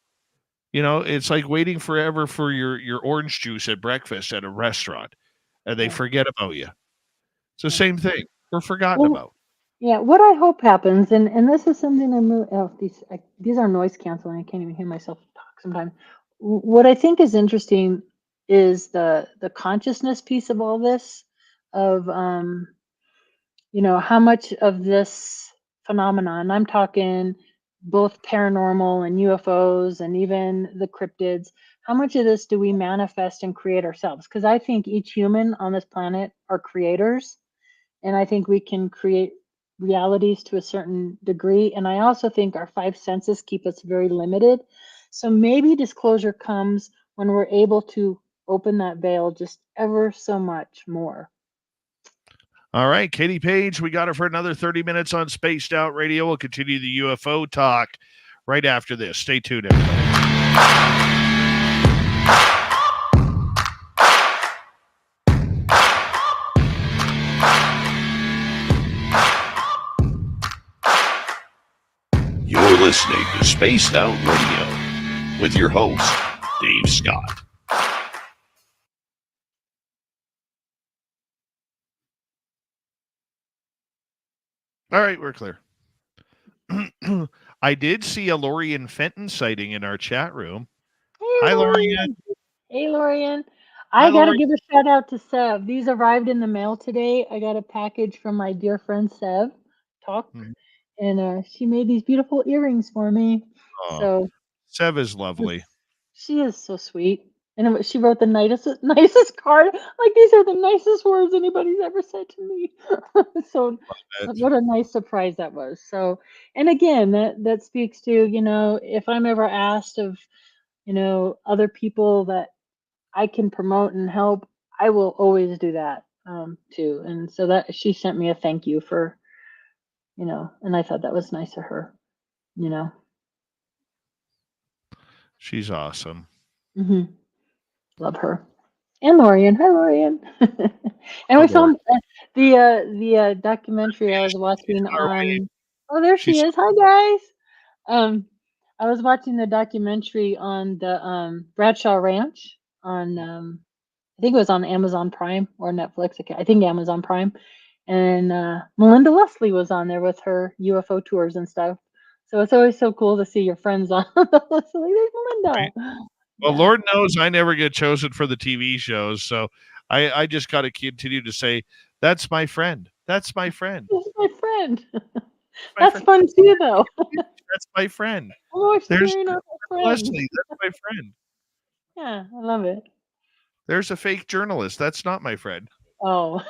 It's like waiting forever for your orange juice at breakfast at a restaurant, and they forget about you. It's the same thing. We're forgotten about. Yeah, what I hope happens, and this is something these are noise canceling. I can't even hear myself talk sometimes. What I think is interesting is the consciousness piece of all this, of how much of this phenomenon, I'm talking both paranormal and UFOs and even the cryptids, how much of this do we manifest and create ourselves? Because I think each human on this planet are creators, and I think we can create realities to a certain degree. And I also think our five senses keep us very limited. So maybe disclosure comes when we're able to open that veil just ever so much more. All right, Katie Paige, we got her for another 30 minutes on Spaced Out Radio. We'll continue the UFO talk right after this. Stay tuned, everybody. Spaced Out Radio with your host, Dave Scott. All right, we're clear. I did see a Lorian Fenton sighting in our chat room. Hey, Hi, Lorian. Hey, Lorian. Hi, I got to Lorian. give a shout out to Sev. These arrived in the mail today. I got a package from my dear friend Sev, Talk, and she made these beautiful earrings for me. Oh, So Sev is lovely. she is so sweet. And she wrote the nicest card. Like, these are the nicest words anybody's ever said to me. So what a nice surprise that was. So, and again, that speaks to, if I'm ever asked of, other people that I can promote and help, I will always do that too. And so that she sent me a thank you for, and I thought that was nice of her, She's awesome. Mm-hmm. Love her. And Lorian. Hi, Lorian. And we filmed the documentary I was watching on. Oh, there she is. Hi, guys. I was watching the documentary on the Bradshaw Ranch on. I think it was on Amazon Prime or Netflix. I think Amazon Prime. And Melinda Leslie was on there with her UFO tours and stuff. So it's always so cool to see your friends on. There's Melinda. Well, Lord knows I never get chosen for the TV shows, so I just got to continue to say, that's my friend. That's my friend. That's my friend. That's fun too, though. That's my friend. There's Leslie. That's my friend. Yeah, I love it. There's a fake journalist. That's not my friend. Oh.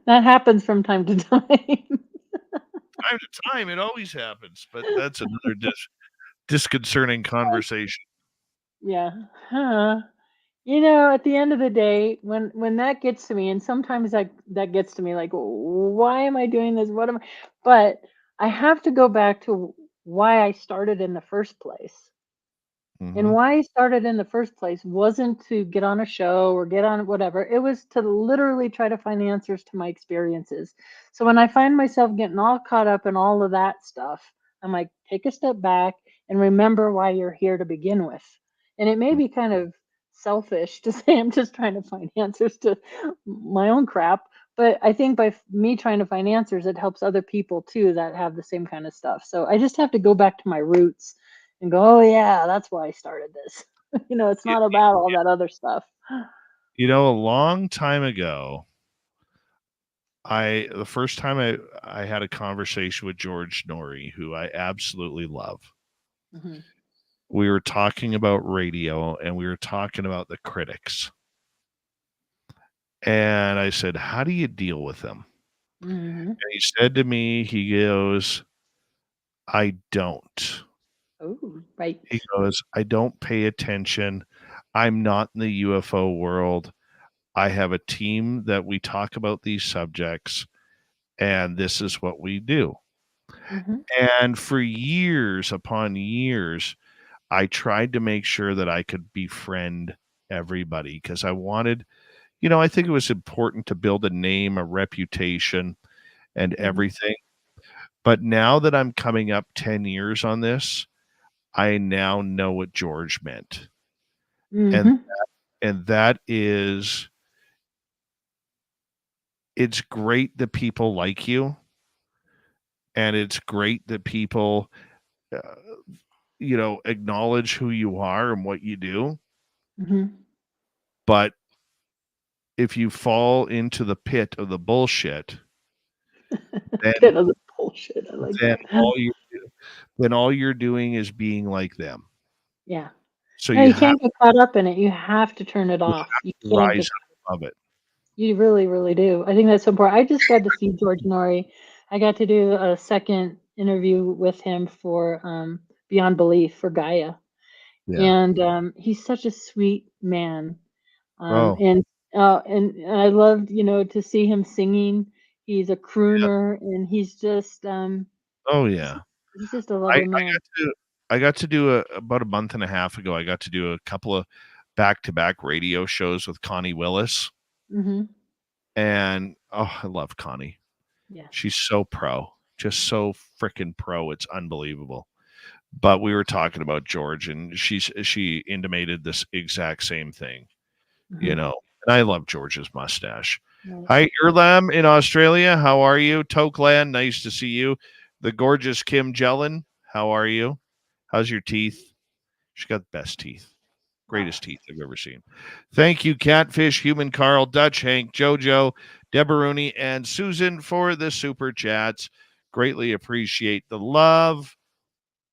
That happens from time to time. Time to time, it always happens, but that's another disconcerting conversation. Yeah. At the end of the day, when that gets to me, and sometimes that gets to me, like, why am I doing this? But I have to go back to why I started in the first place. Mm-hmm. And why I started in the first place wasn't to get on a show or get on whatever. It was to literally try to find answers to my experiences. So when I find myself getting all caught up in all of that stuff, I'm like, take a step back and remember why you're here to begin with. And it may be kind of selfish to say I'm just trying to find answers to my own crap. But I think by me trying to find answers, it helps other people too that have the same kind of stuff. So I just have to go back to my roots and go, oh yeah, that's why I started this. It's not about all that other stuff. A long time ago, the first time I had a conversation with George Noory, who I absolutely love. Mm-hmm. We were talking about radio and we were talking about the critics. And I said, how do you deal with them? Mm-hmm. And he said to me, he goes, I don't. Oh, right. He goes, I don't pay attention. I'm not in the UFO world. I have a team that we talk about these subjects, and this is what we do. Mm-hmm. And for years upon years, I tried to make sure that I could befriend everybody because I wanted, I think it was important to build a name, a reputation, and mm-hmm. everything. But now that I'm coming up 10 years on this, I now know what George meant. Mm-hmm. And that is, it's great that people like you. And it's great that people, acknowledge who you are and what you do. Mm-hmm. But if you fall into the pit of the bullshit, pit of the bullshit, I like that. Then all you're doing is being like them. Yeah. So you can't get caught up in it. You have to turn it off. You can't rise above it. You really, really do. I think that's so important. I just got to see George Noory. I got to do a second interview with him for Beyond Belief for Gaia. Yeah. And he's such a sweet man. And I loved, to see him singing. He's a crooner, and he's just oh yeah. He's just a lovely man. I got to do about a month and a half ago. I got to do a couple of back-to-back radio shows with Connie Willis. Mm-hmm. And I love Connie. Yeah, she's so pro. just so freaking pro. It's unbelievable. But we were talking about George, and she intimated this exact same thing, you know. And I love George's mustache. Right. Hi, Erlam in Australia. How are you? Tokeland, nice to see you. The gorgeous Kim Jellin, how are you? How's your teeth? She's got the best teeth. Greatest teeth I've ever seen. Thank you, Catfish, Human Carl, Dutch Hank, Jojo, Debaruni, and Susan for the super chats. Greatly appreciate the love.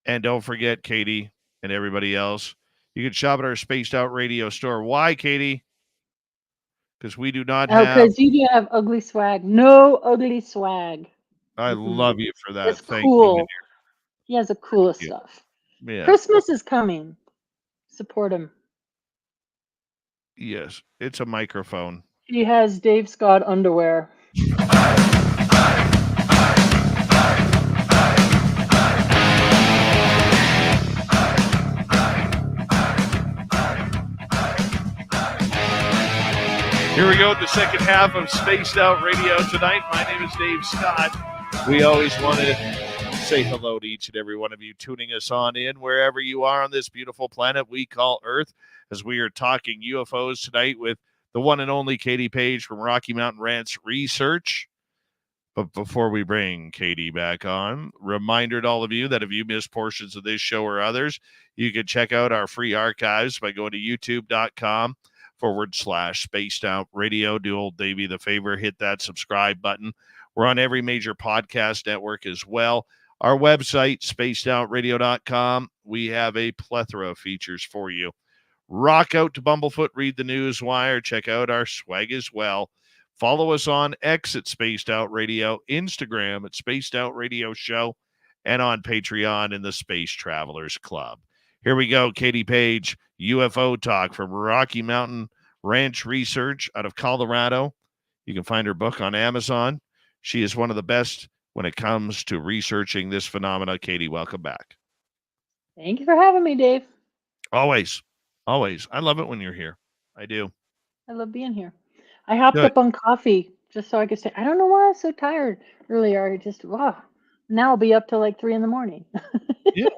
And don't forget, Katie and everybody else, you can shop at our Spaced Out Radio store. Why, Katie? Because we do not have. Because you do have ugly swag. No ugly swag. I love you for that. It's Thank cool. you. He has the coolest you. stuff. Yeah. Christmas is coming. Support him. Yes, it's a microphone. He has Dave Scott underwear. Here we go, the second half of Spaced Out Radio tonight. My name is Dave Scott. We always want to say hello to each and every one of you tuning us on in wherever you are on this beautiful planet we call Earth, as we are talking UFOs tonight with the one and only Katie Paige from Rocky Mountain Ranch Research. But before we bring Katie back on, reminder to all of you that if you missed portions of this show or others, you can check out our free archives by going to youtube.com/Spaced Out Radio. Do old Davey the favor, hit that subscribe button. We're on every major podcast network as well. Our website, spacedoutradio.com, we have a plethora of features for you. Rock out to Bumblefoot, read the news wire, check out our swag as well. Follow us on X at Spaced Out Radio, Instagram at Spaced Out Radio Show, and on Patreon in the Space Travelers Club. Here we go, Katie Paige, UFO talk from Rocky Mountain Ranch Research out of Colorado. You can find her book on Amazon. She is one of the best when it comes to researching this phenomena. Katie, welcome back. Thank you for having me, Dave. Always. Always. I love it when you're here. I do. I love being here. I hopped Good. up on coffee just so I could stay. I don't know why I was so tired earlier. I just, wow. Now I'll be up till like 3 a.m. Yeah, well, you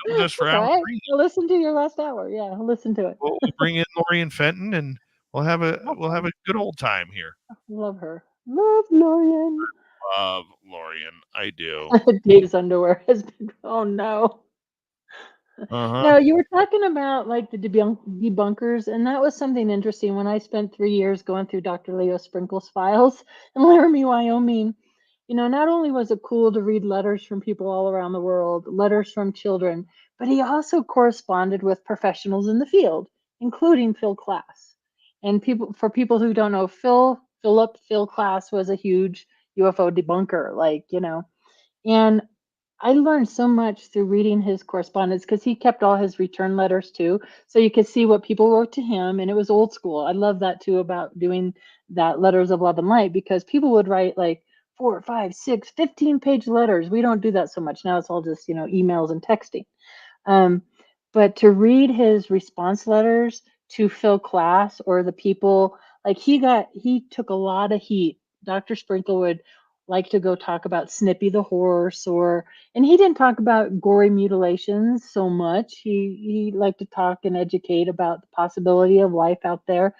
know, just for hour Right. 3. I'll listen to your last hour. Yeah, I'll listen to it. We'll bring in Noory and Fenton, and we'll have a good old time here. Love her. Love Lorian. Love Lorian. I do. Dave's underwear has been, oh no. Uh-huh. No, you were talking about like the debunkers, and that was something interesting. When I spent 3 years going through Dr. Leo Sprinkle's files in Laramie, Wyoming, you know, not only was it cool to read letters from people all around the world, letters from children, but he also corresponded with professionals in the field, including Phil Klass. And for people who don't know, Phil Klass was a huge UFO debunker, like, you know, and I learned so much through reading his correspondence because he kept all his return letters too. So you could see what people wrote to him, and it was old school. I love that too about doing that letters of love and light, because people would write like 4, 5, 6, 15-page letters. We don't do that so much now. It's all just, you know, emails and texting. But to read his response letters to Phil Klass or the people, like he took a lot of heat. Dr. Sprinkle would like to go talk about Snippy the horse, and he didn't talk about gory mutilations so much. He liked to talk and educate about the possibility of life out there,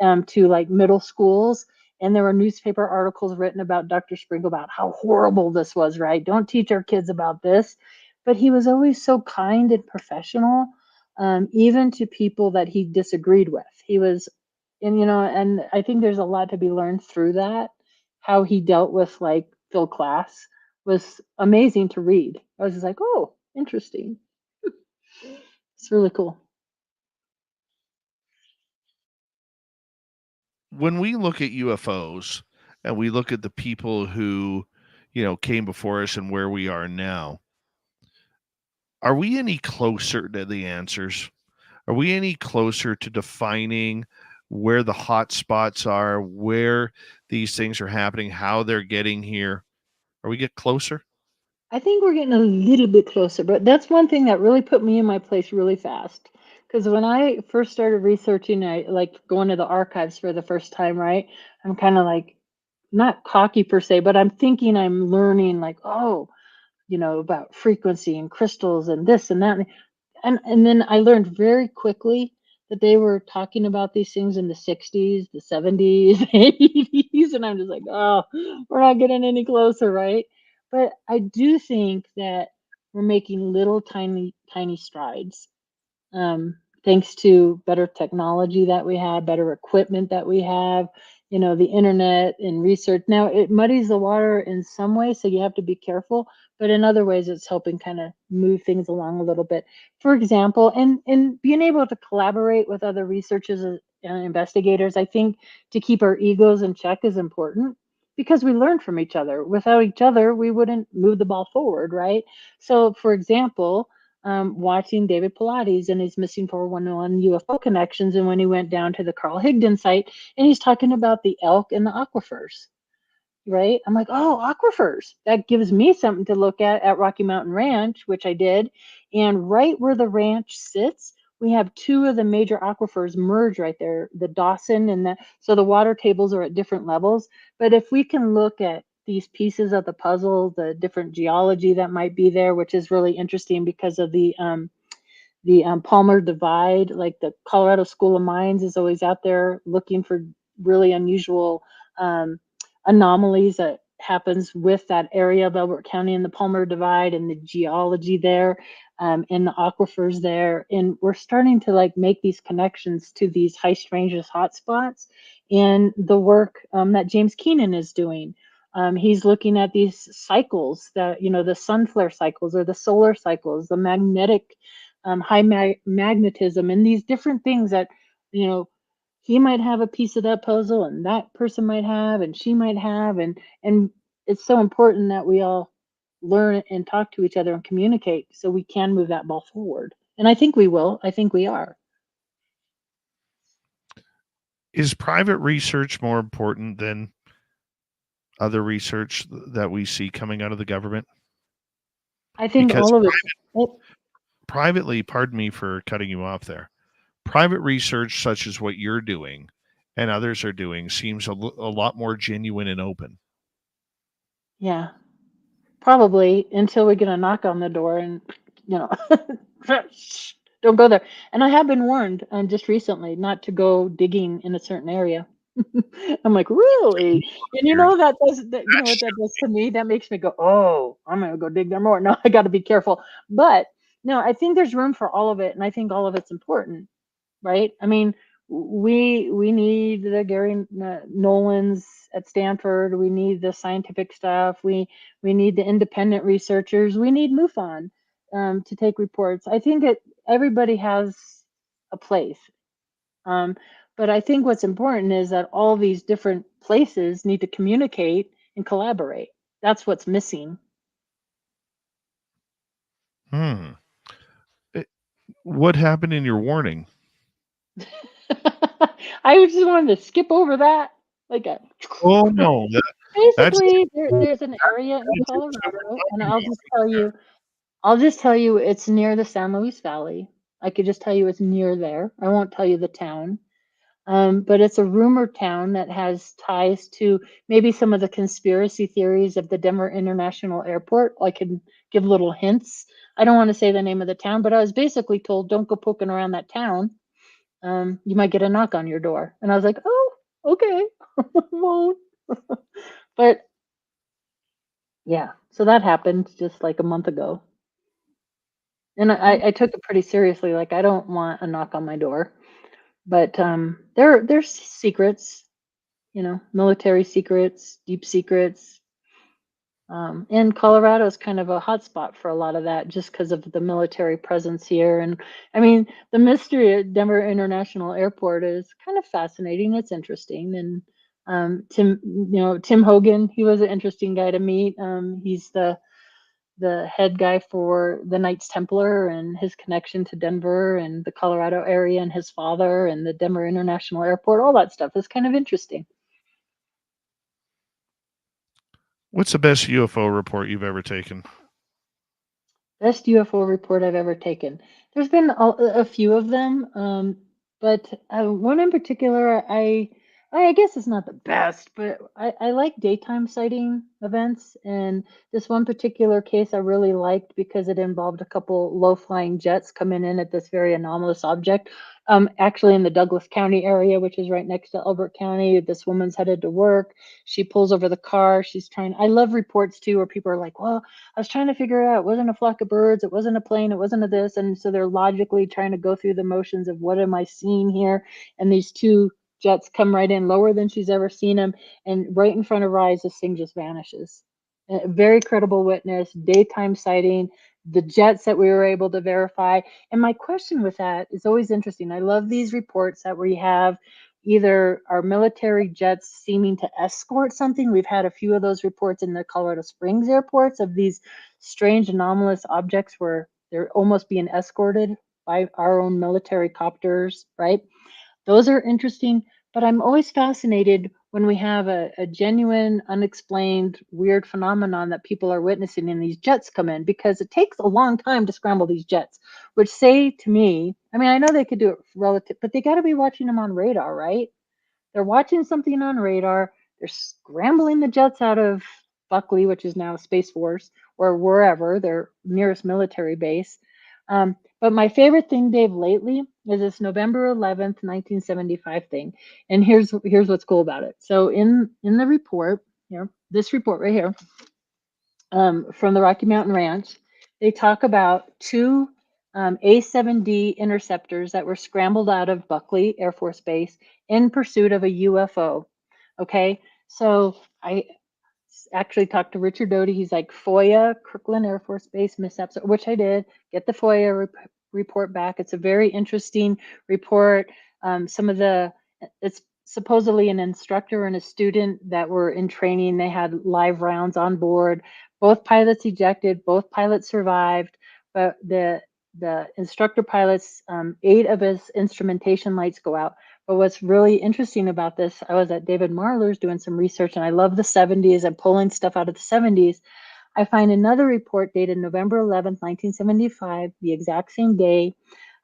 to like middle schools. And there were newspaper articles written about Dr. Sprinkle about how horrible this was, right? Don't teach our kids about this. But he was always so kind and professional, even to people that he disagreed with. He was, and you know, and I think there's a lot to be learned through that. How he dealt with like Phil Klass was amazing to read. I was just like, oh, interesting. It's really cool. When we look at UFOs and we look at the people who, you know, came before us and where we are now, are we any closer to the answers? Are we any closer to defining where the hot spots are, where these things are happening, how they're getting here? Are we get closer? I think we're getting a little bit closer, but that's one thing that really put me in my place really fast. Because when I first started researching, I like going to the archives for the first time, right? I'm kind of like, not cocky per se, but I'm thinking I'm learning like, oh, about frequency and crystals and this and that. And then I learned very quickly that they were talking about these things in the 60s, the 70s, 80s. And I'm just like, oh, we're not getting any closer, right? But I do think that we're making little tiny, tiny strides. Thanks to better technology that we have, better equipment that we have, the internet and research. Now it muddies the water in some ways, so you have to be careful, but in other ways it's helping kind of move things along a little bit. For example, and being able to collaborate with other researchers and investigators, I think to keep our egos in check is important because we learn from each other. Without each other, we wouldn't move the ball forward, right? So for example, watching David Pilates and his missing 411 UFO connections, and when he went down to the Carl Higdon site and he's talking about the elk and the aquifers, right? I'm like, oh, aquifers. That gives me something to look at Rocky Mountain Ranch, which I did. And right where the ranch sits, we have two of the major aquifers merge right there, the Dawson and so the water tables are at different levels. But if we can look at these pieces of the puzzle, the different geology that might be there, which is really interesting because of the Palmer Divide, like the Colorado School of Mines is always out there looking for really unusual anomalies that happens with that area of Elbert County and the Palmer Divide and the geology there and the aquifers there. And we're starting to make these connections to these high strangeness hotspots and the work that James Keenan is doing. He's looking at these cycles that, the sun flare cycles or the solar cycles, the magnetic high magnetism, and these different things that, he might have a piece of that puzzle and that person might have, and she might have. And it's so important that we all learn and talk to each other and communicate so we can move that ball forward. And I think we will. I think we are. Is private research more important than other research that we see coming out of the government? I think because all of it. privately, pardon me for cutting you off there, private research such as what you're doing and others are doing seems a lot more genuine and open. Yeah, probably until we get a knock on the door and, don't go there. And I have been warned just recently not to go digging in a certain area. I'm like, really? And that does that, what that does to me? That makes me go, oh, I'm gonna go dig there more. No, I got to be careful. But no, I think there's room for all of it, and I think all of it's important, right? I mean, we need the Gary Nolans at Stanford. We need the scientific stuff. We need the independent researchers. We need MUFON to take reports. I think everybody has a place. But I think what's important is that all these different places need to communicate and collaborate. That's what's missing. What happened in your warning? I just wanted to skip over that. Oh no! Basically, there's an area in Colorado, and I'll just tell you it's near the San Luis Valley. I could just tell you it's near there. I won't tell you the town. But it's a rumor town that has ties to maybe some of the conspiracy theories of the Denver International Airport. I can give little hints. I don't want to say the name of the town, but I was basically told, don't go poking around that town. You might get a knock on your door. And I was like, oh, okay. Won't. But yeah, so that happened just like a month ago. And I took it pretty seriously. I don't want a knock on my door. But there's secrets, military secrets, deep secrets. And Colorado is kind of a hotspot for a lot of that just because of the military presence here. And I mean, the mystery at Denver International Airport is kind of fascinating. It's interesting. And Tim Hogan, he was an interesting guy to meet. He's the head guy for the Knights Templar and his connection to Denver and the Colorado area and his father and the Denver International Airport. All that stuff is kind of interesting. What's the best UFO report you've ever taken? Best UFO report I've ever taken. There's been a few of them, but one in particular I I guess it's not the best, but I like daytime sighting events. And this one particular case I really liked because it involved a couple low-flying jets coming in at this very anomalous object. Actually in the Douglas County area, which is right next to Elbert County. This woman's headed to work. She pulls over the car. She's trying. I love reports too, where people are like, "Well, I was trying to figure it out. It wasn't a flock of birds. It wasn't a plane. It wasn't a this." And so they're logically trying to go through the motions of what am I seeing here? And these two jets come right in lower than she's ever seen them, and right in front of her eyes, this thing just vanishes. A very credible witness, daytime sighting, the jets that we were able to verify. And my question with that is always interesting. I love these reports that we have either our military jets seeming to escort something. We've had a few of those reports in the Colorado Springs airports of these strange anomalous objects where they're almost being escorted by our own military copters, right? Those are interesting, but I'm always fascinated when we have a genuine, unexplained, weird phenomenon that people are witnessing and these jets come in, because it takes a long time to scramble these jets, which say to me, I mean, I know they could do it relative, but they got to be watching them on radar, right? They're watching something on radar. They're scrambling the jets out of Buckley, which is now Space Force, or wherever, their nearest military base. But my favorite thing, Dave, lately is this November 11th, 1975 thing. And here's what's cool about it. So in the report here, this report right here, from the Rocky Mountain Ranch, they talk about two A-7D interceptors that were scrambled out of Buckley Air Force Base in pursuit of a UFO. Okay, so I actually talked to Richard Doty. He's like, FOIA, Kirkland Air Force Base mishaps, which I did, get the FOIA report back. It's a very interesting report. It's supposedly an instructor and a student that were in training. They had live rounds on board. Both pilots ejected, both pilots survived, but the instructor pilot's 8 of his instrumentation lights go out. But what's really interesting about this, I was at David Marler's doing some research, and I love the 70s. I'm pulling stuff out of the 70s. I find another report dated November 11th, 1975, the exact same day,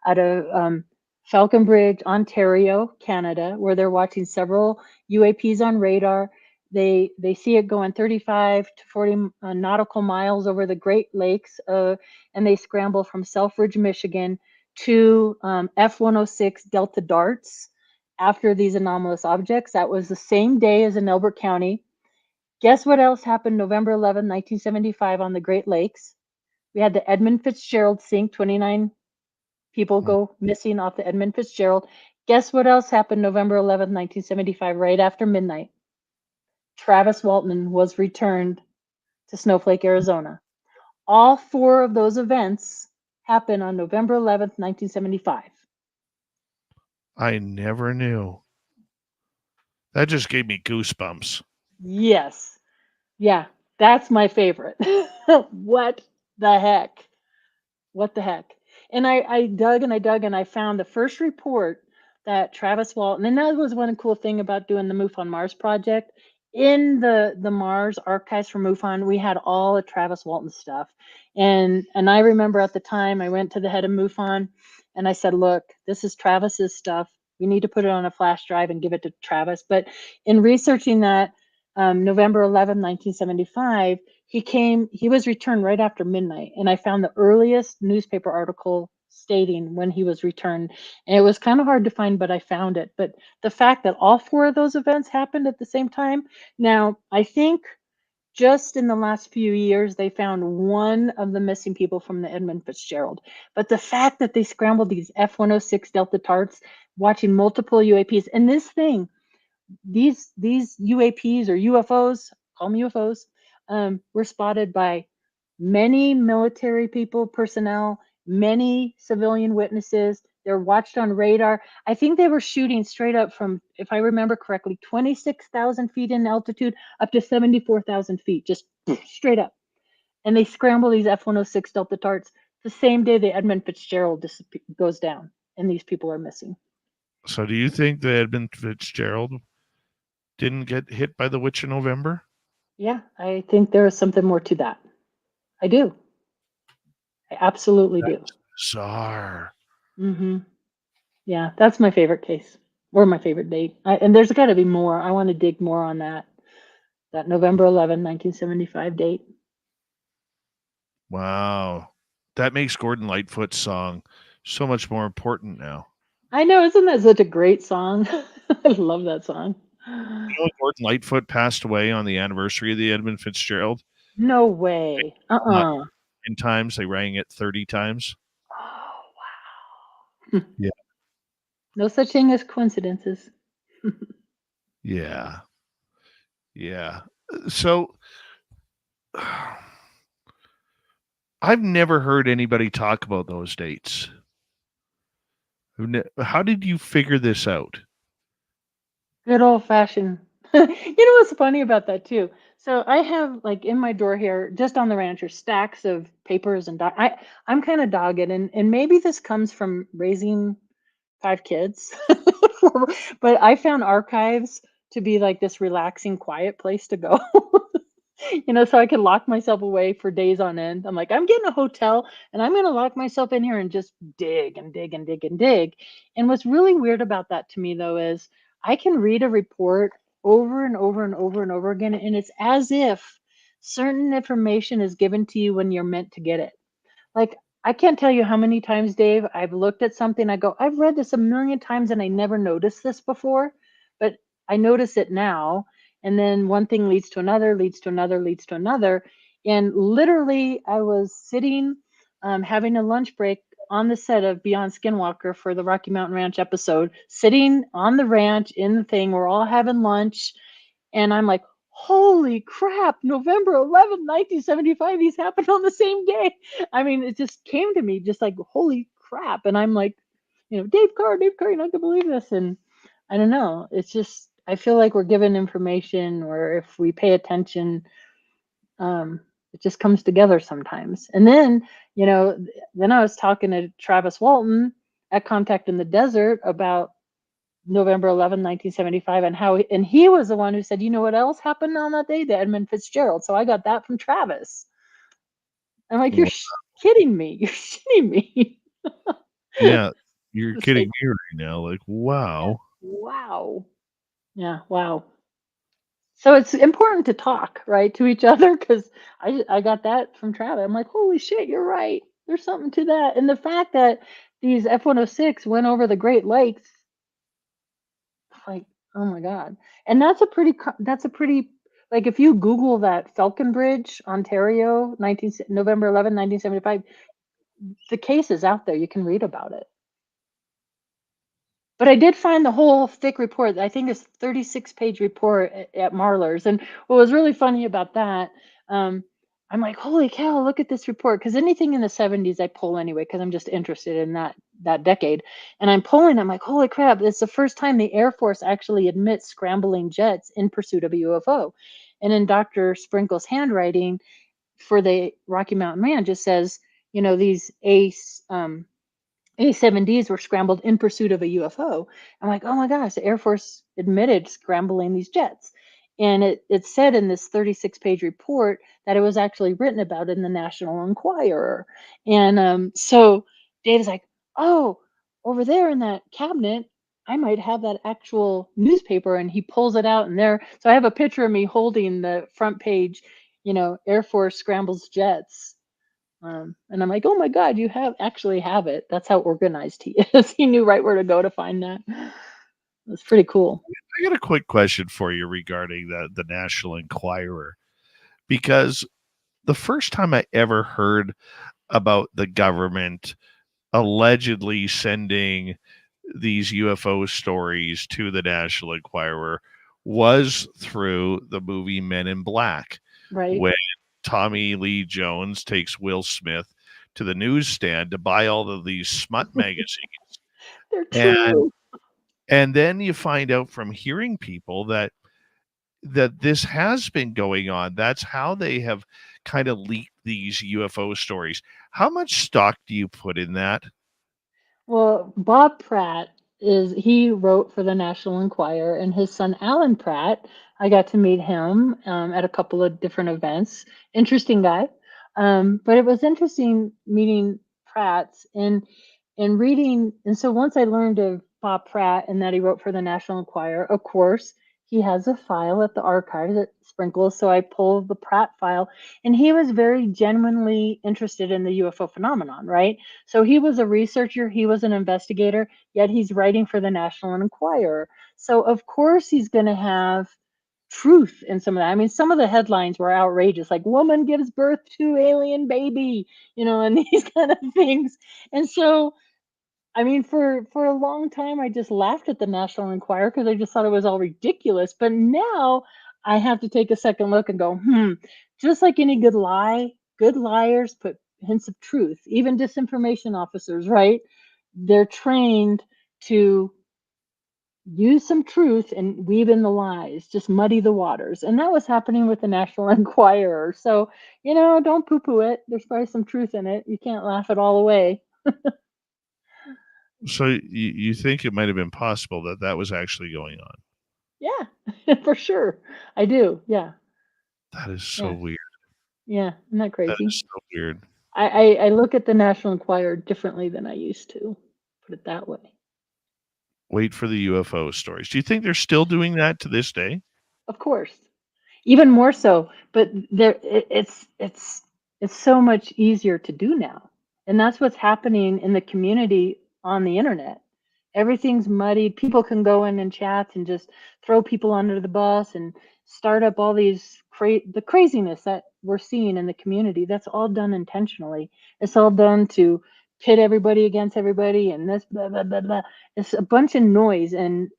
out of Falconbridge, Ontario, Canada, where they're watching several UAPs on radar. They see it going 35 to 40 nautical miles over the Great Lakes, and they scramble from Selfridge, Michigan to F-106 Delta Darts after these anomalous objects. That was the same day as in Elbert County. Guess what else happened November 11, 1975 on the Great Lakes? We had the Edmund Fitzgerald sink, 29 people go missing off the Edmund Fitzgerald. Guess what else happened November 11, 1975, right after midnight? Travis Walton was returned to Snowflake, Arizona. All 4 of those events happened on November 11th, 1975. I never knew. That just gave me goosebumps. Yes. Yeah, that's my favorite. What the heck? What the heck? And I dug and I dug and I found the first report that Travis Walton, and that was one cool thing about doing the MUFON Mars project. In the Mars archives for MUFON, we had all of Travis Walton stuff. And I remember at the time I went to the head of MUFON and I said, look, this is Travis's stuff. We need to put it on a flash drive and give it to Travis. But in researching that, November 11, 1975, he was returned right after midnight. And I found the earliest newspaper article stating when he was returned. And it was kind of hard to find, but I found it. But the fact that all 4 of those events happened at the same time. Now, I think just in the last few years, they found one of the missing people from the Edmund Fitzgerald. But the fact that they scrambled these F-106 Delta Tarts, watching multiple UAPs, and this thing, these UAPs or UFOs, call them UFOs, were spotted by many military people, personnel, many civilian witnesses. They're watched on radar. I think they were shooting straight up from, if I remember correctly, 26,000 feet in altitude up to 74,000 feet, just straight up. And they scramble these F-106 Delta Tarts the same day the Edmund Fitzgerald goes down, and these people are missing. So do you think the Edmund Fitzgerald didn't get hit by the Witch of November? Yeah, I think there is something more to that. I do. I absolutely do. Bizarre. Mm-hmm. Yeah, that's my favorite case. or my favorite date. And there's got to be more. I want to dig more on that November 11, 1975 date. Wow. That makes Gordon Lightfoot's song so much more important now. I know, isn't that such a great song? I love that song. You know, Gordon Lightfoot passed away on the anniversary of the Edmund Fitzgerald. No way. Not 10 times, they rang it 30 times. Oh, wow. Yeah. No such thing as coincidences. Yeah. Yeah. So I've never heard anybody talk about those dates. How did you figure this out? Good old fashioned. You know what's funny about that too? So I have like in my drawer here, just on the ranch, are stacks of papers and I'm kind of dogged, and maybe this comes from raising 5 kids, but I found archives to be like this relaxing, quiet place to go. So I could lock myself away for days on end. I'm like, I'm getting a hotel and I'm going to lock myself in here and just dig and dig and dig and dig. And what's really weird about that to me, though, is I can read a report over and over and over and over again. And it's as if certain information is given to you when you're meant to get it. Like, I can't tell you how many times, Dave, I've looked at something. I go, I've read this a million times and I never noticed this before, but I notice it now. And then one thing leads to another, leads to another, leads to another. And literally, I was sitting, having a lunch break on the set of Beyond Skinwalker for the Rocky Mountain Ranch episode, sitting on the ranch in the thing. We're all having lunch. And I'm like, holy crap, November 11th, 1975, these happened on the same day. I mean, it just came to me just like, holy crap. And I'm like, Dave Carr, you're not gonna believe this. And I don't know. It's just, I feel like we're given information, or if we pay attention, it just comes together sometimes. And then, then I was talking to Travis Walton at Contact in the Desert about November 11, 1975, and he was the one who said, you know what else happened on that day? The Edmund Fitzgerald. So I got that from Travis. I'm like, you're kidding me. You're shitting me. Yeah, you're kidding me right now. Like, wow. Wow. Yeah, wow. So it's important to talk, right, to each other, because I got that from Travis. I'm like, holy shit, you're right. There's something to that. And the fact that these F-106 went over the Great Lakes, like, oh my God. And that's a pretty, like, if you Google that Falcon Bridge, Ontario, November 11, 1975, the case is out there. You can read about it. But I did find the whole thick report. I think it's 36-page report at Marlar's. And what was really funny about that, I'm like, holy cow, look at this report. Because anything in the 70s I pull anyway, because I'm just interested in that decade. And I'm pulling, I'm like, holy crap, it's the first time the Air Force actually admits scrambling jets in pursuit of a UFO. And in Dr. Sprinkle's handwriting for the Rocky Mountain Ranch, just says, these A-7Ds were scrambled in pursuit of a UFO. I'm like, oh my gosh, the Air Force admitted scrambling these jets. And it said in this 36-page report that it was actually written about in the National Enquirer. And so Dave's like, oh, over there in that cabinet, I might have that actual newspaper. And he pulls it out, and there. So I have a picture of me holding the front page, Air Force scrambles jets. And I'm like, oh my God, you actually have it. That's how organized he is. He knew right where to go to find that. It's pretty cool. I got a quick question for you regarding the National Enquirer, because the first time I ever heard about the government allegedly sending these UFO stories to the National Enquirer was through the movie Men in Black, Right. when Tommy Lee Jones takes Will Smith to the newsstand to buy all of these smut magazines. They're true. And then you find out from hearing people that this has been going on. That's how they have kind of leaked these UFO stories. How much stock do you put in that? Well, Bob Pratt he wrote for the National Enquirer, and his son Alan Pratt, I got to meet him at a couple of different events. Interesting guy. But it was interesting meeting Pratt's and reading. And so once I learned of Bob Pratt and that he wrote for the National Enquirer. Of course, he has a file at the archives at Sprinkles, so I pulled the Pratt file, and he was very genuinely interested in the UFO phenomenon, right? So he was a researcher, he was an investigator, yet he's writing for the National Enquirer. So of course he's going to have truth in some of that. I mean, some of the headlines were outrageous, like woman gives birth to alien baby, and these kind of things. And so I mean, for a long time, I just laughed at the National Enquirer because I just thought it was all ridiculous. But now I have to take a second look and go, just like any good lie, good liars put hints of truth. Even disinformation officers, right? They're trained to use some truth and weave in the lies, just muddy the waters. And that was happening with the National Enquirer. So, don't poo-poo it. There's probably some truth in it. You can't laugh it all away. So you think it might have been possible that was actually going on? Yeah, for sure. I do. Yeah. That is so weird. Yeah. Isn't that crazy? That is so weird. I look at the National Enquirer differently than I used to, put it that way. Wait for the UFO stories. Do you think they're still doing that to this day? Of course. Even more so, but it's so much easier to do now. And that's what's happening in the community on the internet. Everything's muddied. People can go in and chat and just throw people under the bus and start up all these the craziness that we're seeing in the community. That's all done intentionally. It's all done to pit everybody against everybody and this blah blah blah blah. It's a bunch of noise, and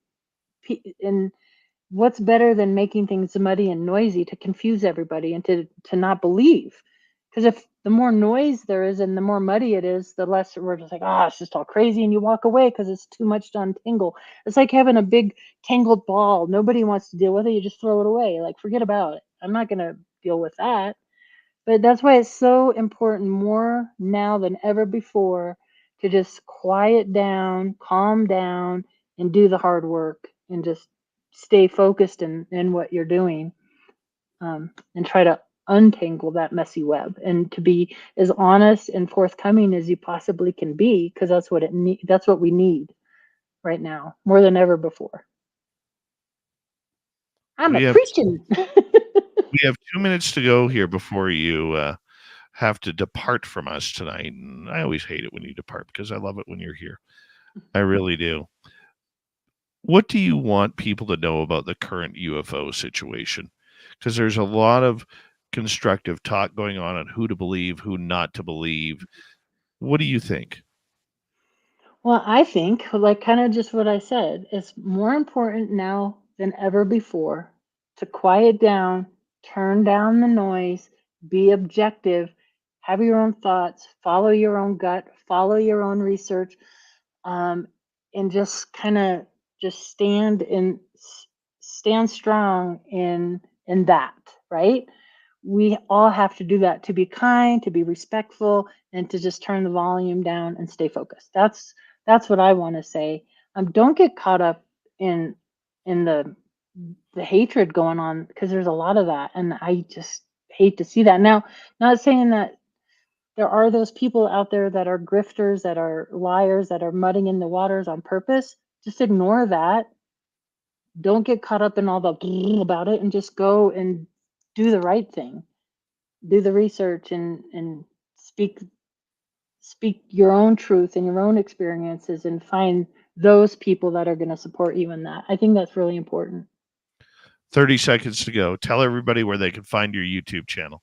what's better than making things muddy and noisy to confuse everybody and to not believe? Because if the more noise there is and the more muddy it is, the less we're just like, it's just all crazy, and you walk away because it's too much to untangle. It's like having a big tangled ball. Nobody wants to deal with it. You just throw it away. Like, forget about it. I'm not going to deal with that. But that's why it's so important, more now than ever before, to just quiet down, calm down, and do the hard work, and just stay focused in what you're doing, and try to untangle that messy web, and to be as honest and forthcoming as you possibly can be, because that's what we need right now more than ever before. I'm preaching. We have 2 minutes to go here before you have to depart from us tonight. And I always hate it when you depart because I love it when you're here. I really do. What do you want people to know about the current UFO situation? Because there's a lot of constructive talk going on who to believe, who not to believe. What do you think? Well, I think, like kind of just what I said, it's more important now than ever before to quiet down, turn down the noise, be objective, have your own thoughts, follow your own gut, follow your own research, and just kind of just stand strong in that, right? We all have to do that, to be kind, to be respectful, and to just turn the volume down and stay focused. That's what I want to say. Don't get caught up in the hatred going on, because there's a lot of that, and I just hate to see that. Now, not saying that there are those people out there that are grifters, that are liars, that are mudding in the waters on purpose. Just ignore that. Don't get caught up in all the about it, and just go and do the right thing. Do the research and speak your own truth and your own experiences, and find those people that are going to support you in that. I think that's really important. 30 seconds to go. Tell everybody where they can find your YouTube channel.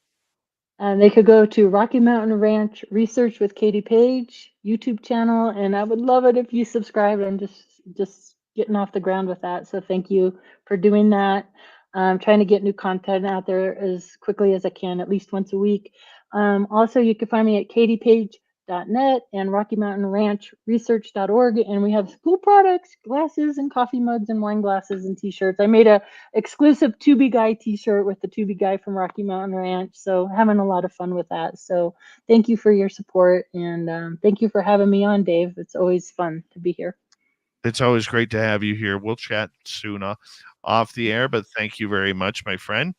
They could go to Rocky Mountain Ranch Research with Katie Paige YouTube channel, and I would love it if you subscribe. I'm just getting off the ground with that, so thank you for doing that. I'm trying to get new content out there as quickly as I can, at least once a week. Also, you can find me at katiepage.net and Rocky Mountain Ranch Research.org, and we have school products, glasses and coffee mugs and wine glasses and t-shirts. I made a exclusive Tubi Guy t-shirt with the Tubi Guy from Rocky Mountain Ranch, so having a lot of fun with that. So thank you for your support, and thank you for having me on, Dave. It's always fun to be here. It's always great to have you here. We'll chat soon off the air, but thank you very much, my friend.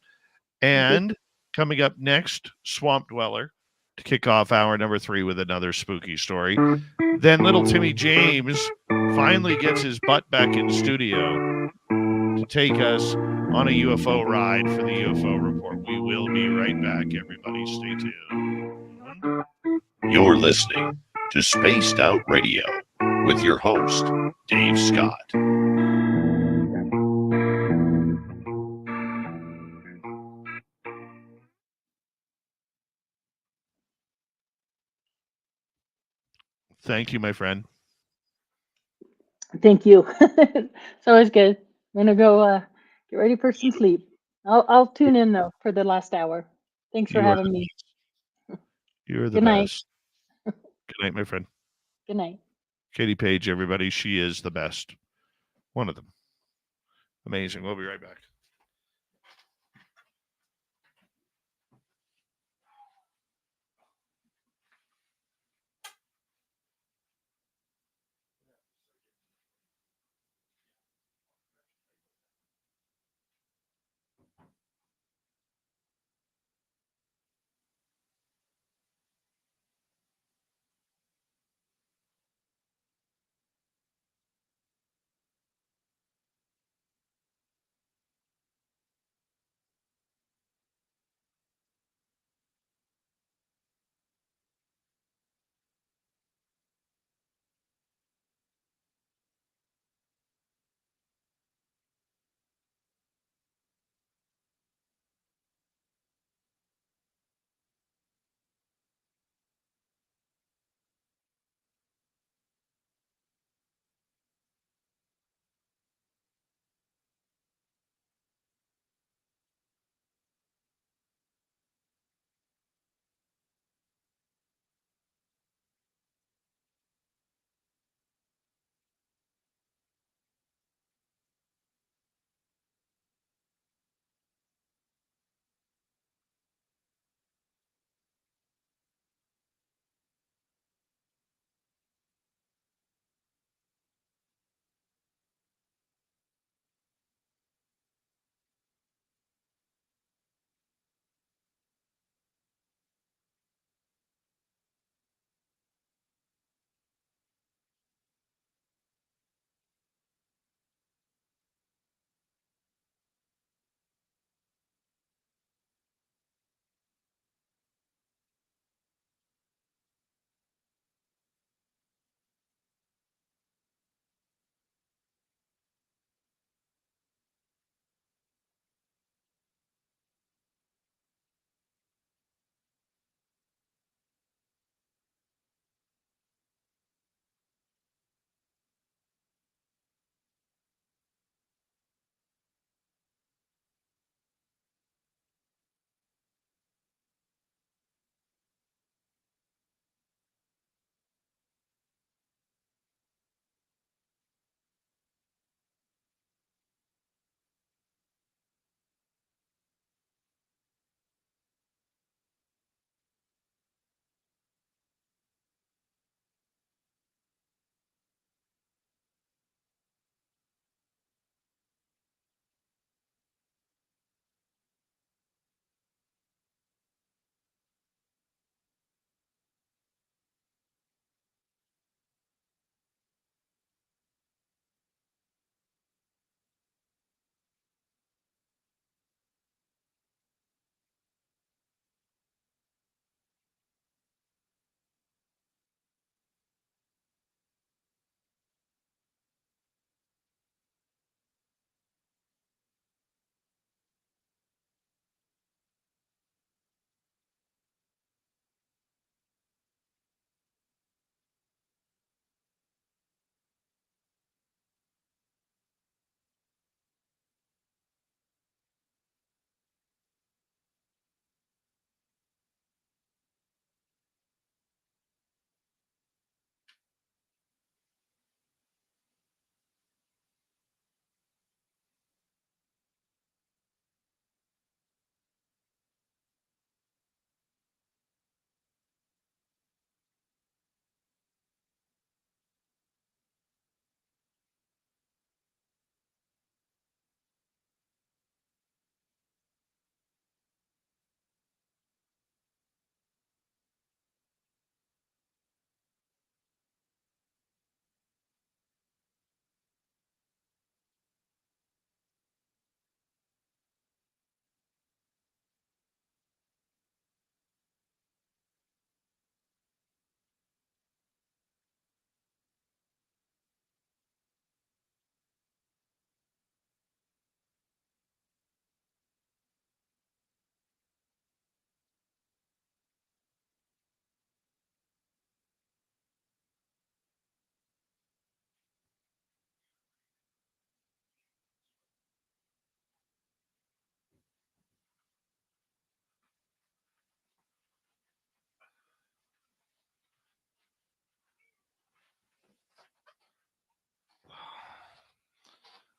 And coming up next, Swamp Dweller to kick off hour number 3 with another spooky story. Then little Timmy James finally gets his butt back in studio to take us on a UFO ride for the UFO report. We will be right back, everybody. Stay tuned. You're listening to Spaced Out Radio with your host, Dave Scott. Thank you, my friend. Thank you. So it's good. I'm gonna go get ready for some sleep. I'll tune in though for the last hour. Thanks for You are having me. You're the Good night. best. Good night, my friend. Good night. Katie Paige, everybody. She is the best. One of them. Amazing. We'll be right back.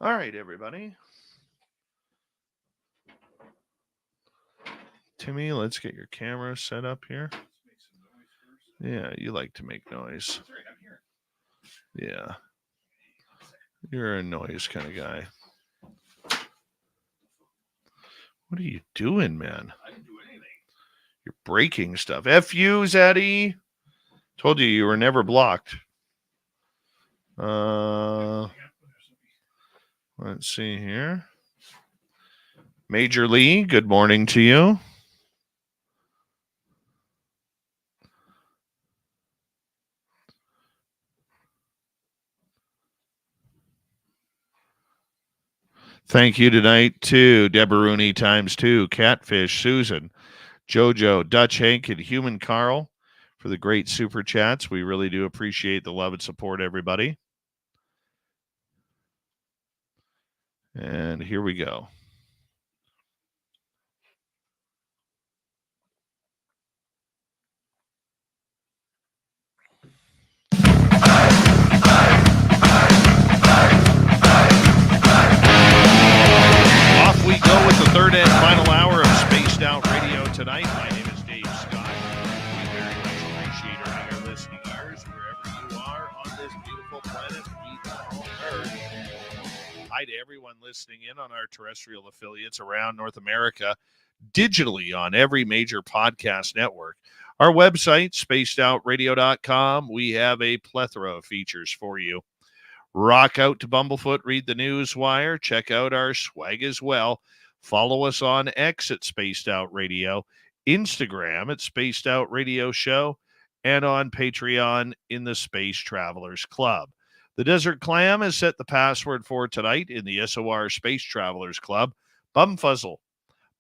All right, everybody. Timmy, let's get your camera set up here. Yeah, you like to make noise. Yeah. You're a noise kind of guy. What are you doing, man? I didn't do anything. You're breaking stuff. F you, Zaddy. Told you were never blocked. Let's see here. Major Lee, good morning to you. Thank you tonight to Deboruni ×2, Catfish, Susan, Jojo, Dutch Hank, and Human Carl for the great super chats. We really do appreciate the love and support, everybody. And here we go. Off we go with the third and final hour of Spaced Out Radio tonight. My name is Dave Scott. We very much appreciate having our listening ears wherever you are on this beautiful planet we call Earth. Hi to everyone listening in on our terrestrial affiliates around North America, digitally on every major podcast network. Our website, spacedoutradio.com, we have a plethora of features for you. Rock out to Bumblefoot, read the news wire, check out our swag as well. Follow us on X at Spaced Out Radio, Instagram at Spaced Out Radio Show, and on Patreon in the Space Travelers Club. The Desert Clam has set the password for tonight in the SOR Space Travelers Club, Bumfuzzle.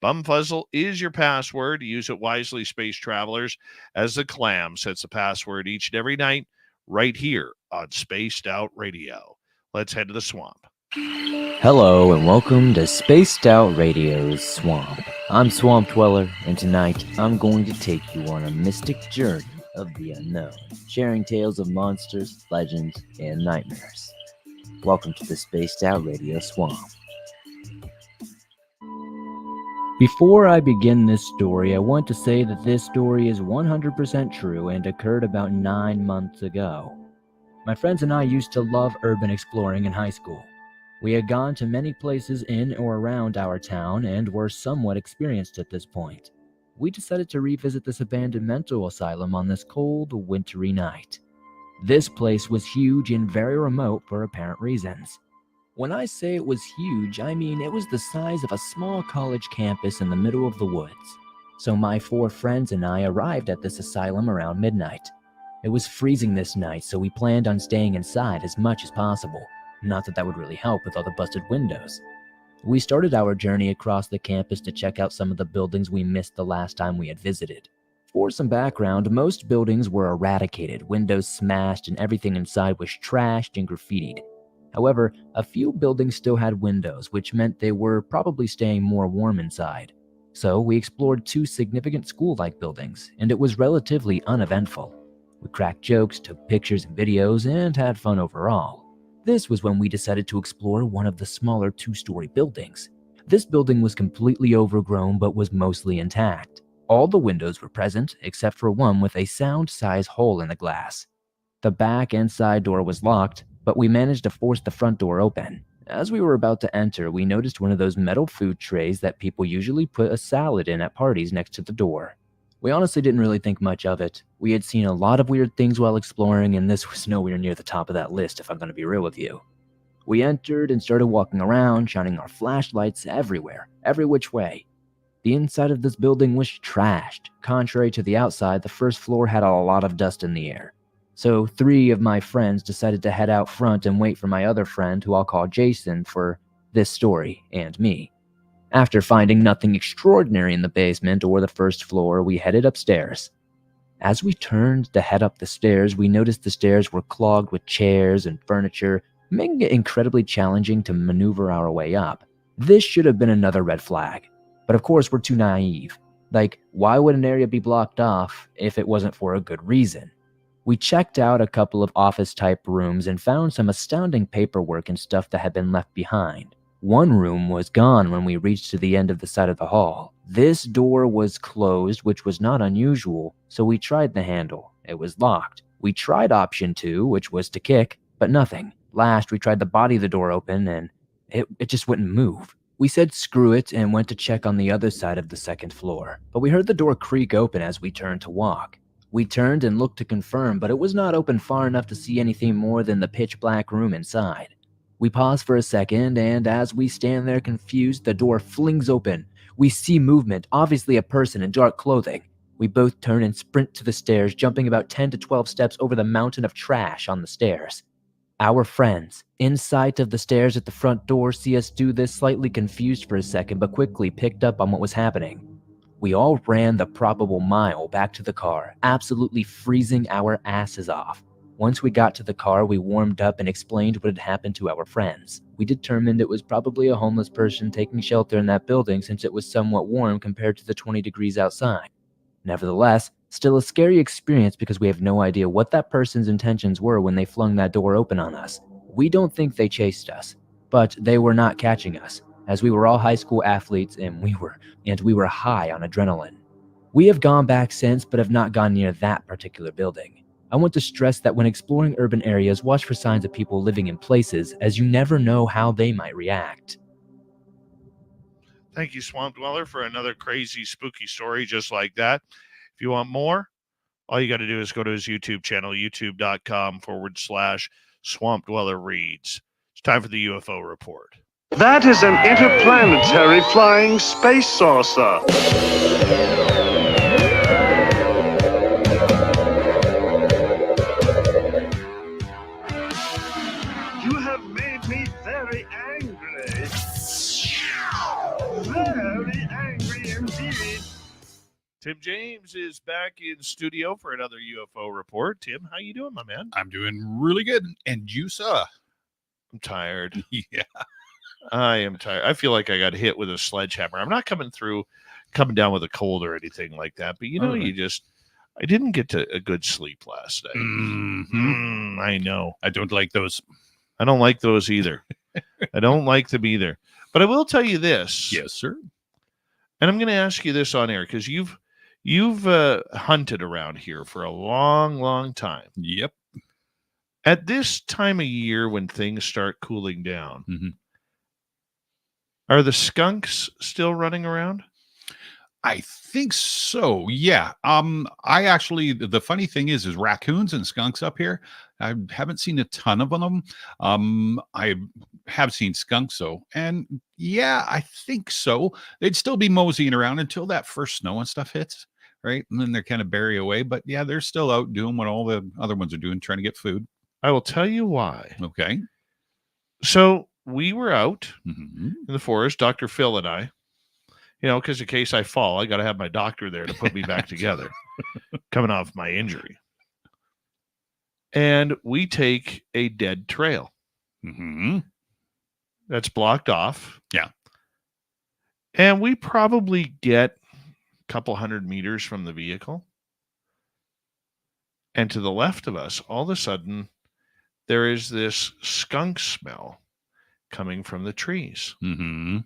Bumfuzzle is your password. Use it wisely, Space Travelers, as the Clam sets the password each and every night right here on Spaced Out Radio. Let's head to the swamp. Hello and welcome to Spaced Out Radio's Swamp. I'm Swamp Dweller, and tonight I'm going to take you on a mystic journey of the unknown, sharing tales of monsters, legends, and nightmares. Welcome to the Spaced Out Radio Swamp. Before I begin this story, I want to say that this story is 100% true and occurred about 9 months ago. My friends and I used to love urban exploring in high school. We had gone to many places in or around our town and were somewhat experienced at this point. We decided to revisit this abandoned mental asylum on this cold, wintry night. This place was huge and very remote for apparent reasons. When I say it was huge, I mean it was the size of a small college campus in the middle of the woods. So my 4 friends and I arrived at this asylum around midnight. It was freezing this night, so we planned on staying inside as much as possible. Not that that would really help with all the busted windows. We started our journey across the campus to check out some of the buildings we missed the last time we had visited. For some background, most buildings were eradicated, windows smashed, and everything inside was trashed and graffitied. However, a few buildings still had windows, which meant they were probably staying more warm inside. So we explored 2 significant school-like buildings, and it was relatively uneventful. We cracked jokes, took pictures and videos, and had fun overall. This was when we decided to explore one of the smaller 2-story buildings. This building was completely overgrown but was mostly intact. All the windows were present, except for one with a sound-size hole in the glass. The back and side door was locked, but we managed to force the front door open. As we were about to enter, we noticed one of those metal food trays that people usually put a salad in at parties next to the door. We honestly didn't really think much of it. We had seen a lot of weird things while exploring, and this was nowhere near the top of that list, if I'm going to be real with you. We entered and started walking around, shining our flashlights everywhere, every which way. The inside of this building was trashed. Contrary to the outside, the first floor had a lot of dust in the air. So 3 of my friends decided to head out front and wait for my other friend, who I'll call Jason, for this story, and me. After finding nothing extraordinary in the basement or the first floor, we headed upstairs. As we turned to head up the stairs, we noticed the stairs were clogged with chairs and furniture, making it incredibly challenging to maneuver our way up. This should have been another red flag. But of course, we're too naive. Like, why would an area be blocked off if it wasn't for a good reason? We checked out a couple of office-type rooms and found some astounding paperwork and stuff that had been left behind. One room was gone when we reached to the end of the side of the hall. This door was closed, which was not unusual, so we tried the handle. It was locked. We tried option 2, which was to kick, but nothing. Last, we tried to body the door open, and it just wouldn't move. We said screw it and went to check on the other side of the second floor, but we heard the door creak open as we turned to walk. We turned and looked to confirm, but it was not open far enough to see anything more than the pitch-black room inside. We pause for a second, and as we stand there confused, the door flings open. We see movement, obviously a person in dark clothing. We both turn and sprint to the stairs, jumping about 10 to 12 steps over the mountain of trash on the stairs. Our friends, in sight of the stairs at the front door, see us do this, slightly confused for a second, but quickly picked up on what was happening. We all ran the probable mile back to the car, absolutely freezing our asses off. Once we got to the car, we warmed up and explained what had happened to our friends. We determined it was probably a homeless person taking shelter in that building since it was somewhat warm compared to the 20 degrees outside. Nevertheless, still a scary experience because we have no idea what that person's intentions were when they flung that door open on us. We don't think they chased us, but they were not catching us, as we were all high school athletes and we were high on adrenaline. We have gone back since, but have not gone near that particular building. I want to stress that when exploring urban areas, watch for signs of people living in places, as you never know how they might react. Thank you, Swamp Dweller, for another crazy, spooky story just like that. If you want more, all you got to do is go to his YouTube channel, youtube.com/Swamp Dweller Reads. It's time for the UFO report. That is an interplanetary flying space saucer. You have made me very angry. Very angry indeed. Tim James is back in studio for another UFO report. Tim, how you doing, my man? I'm doing really good. And you, sir? I'm tired. Yeah. I am tired. I feel like I got hit with a sledgehammer. I'm not coming down with a cold or anything like that. But, I didn't get to a good sleep last night. Mm-hmm. I know. I don't like those. I don't like those either. I don't like them either. But I will tell you this. Yes, sir. And I'm going to ask you this on air because you've hunted around here for a long, long time. Yep. At this time of year when things start cooling down, are the skunks still running around? I think so. Yeah. I actually, the funny thing is raccoons and skunks up here. I haven't seen a ton of them. I have seen skunks though. And yeah, I think so. They'd still be moseying around until that first snow and stuff hits. Right. And then they're kind of bury away. But yeah, they're still out doing what all the other ones are doing, trying to get food. I will tell you why. Okay. So we were out Mm-hmm. in the forest, Dr. Phil and I, because in case I fall, I got to have my doctor there to put me back together, coming off my injury. And we take a dead trail. Mm-hmm. That's blocked off. Yeah. And we probably get a couple 100 meters from the vehicle. And to the left of us, all of a sudden, there is this skunk smell coming from the trees. Mm-hmm.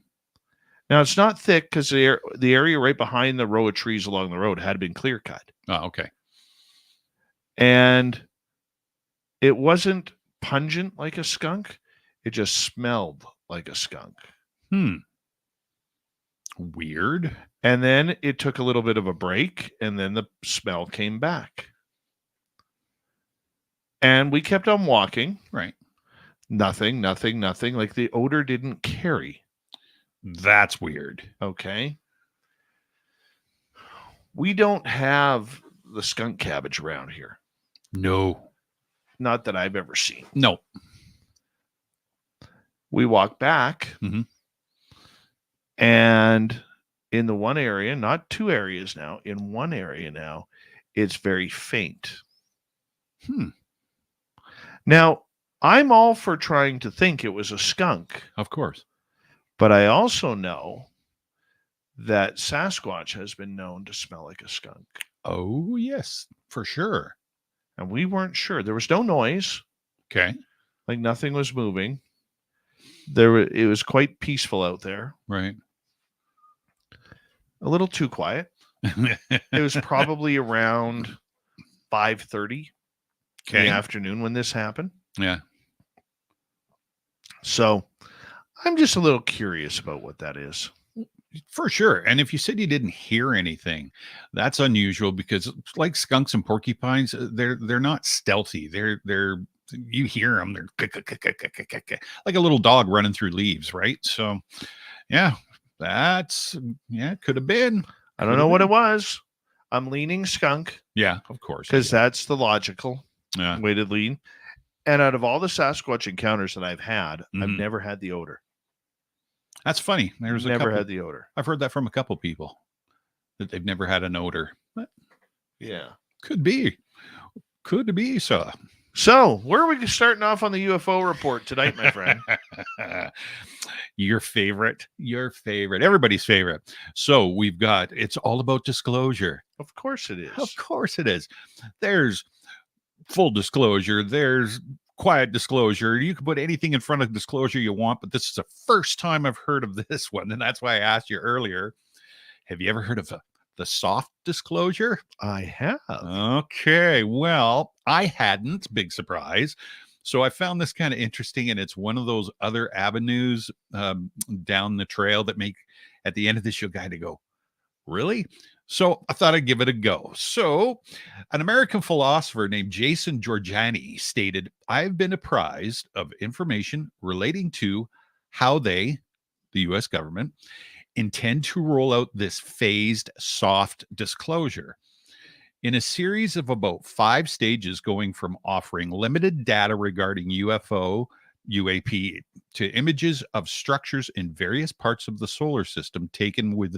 Now, it's not thick because the area right behind the row of trees along the road had been clear cut. Oh, okay. And it wasn't pungent like a skunk. It just smelled like a skunk. Weird. And then it took a little bit of a break, and then the smell came back. And we kept on walking. Right. Nothing. Like the odor didn't carry. That's weird. Okay. We don't have the skunk cabbage around here. No. Not that I've ever seen. No. We walk back, and in the one area, not two areas now, in one area now, it's very faint. Now, I'm all for trying to think it was a skunk. Of course. But I also know that Sasquatch has been known to smell like a skunk. Oh, yes, for sure. and we weren't sure. There was no noise, Okay. like nothing was moving. It was quite peaceful out there. Right. A little too quiet. It was probably around 5:30 in the afternoon when this happened. Yeah. So I'm just a little curious about what that is. For sure. And if you said you didn't hear anything, that's unusual because like skunks and porcupines, they're not stealthy. They're you hear them, they're like a little dog running through leaves, right? So yeah, could have been. I don't know what it was. I'm leaning skunk. Yeah, of course. Because that's the logical Yeah. way to lean. And out of all the Sasquatch encounters that I've had, I've never had the odor. That's funny. There's never had the odor. I've heard that from a couple people that they've never had an odor. But yeah, could be so. So where are we starting off on the UFO report tonight, my friend? Your favorite, everybody's favorite. So we've got, it's all about disclosure. Of course it is. Of course it is. There's full disclosure. There's quiet disclosure. You can put anything in front of disclosure you want, but this is the first time I've heard of this one. And that's why I asked you earlier. Have you ever heard of the soft disclosure? I have. Okay. Well, I hadn't. Big surprise. So I found this kind of interesting, and it's one of those other avenues down the trail that make at the end of the show guy to go, really? So I thought I'd give it a go. So an American philosopher named Jason Giorgiani stated, I've been apprised of information relating to how they, the U.S. government, intend to roll out this phased soft disclosure in a series of about 5 stages, going from offering limited data regarding UAP to images of structures in various parts of the solar system taken with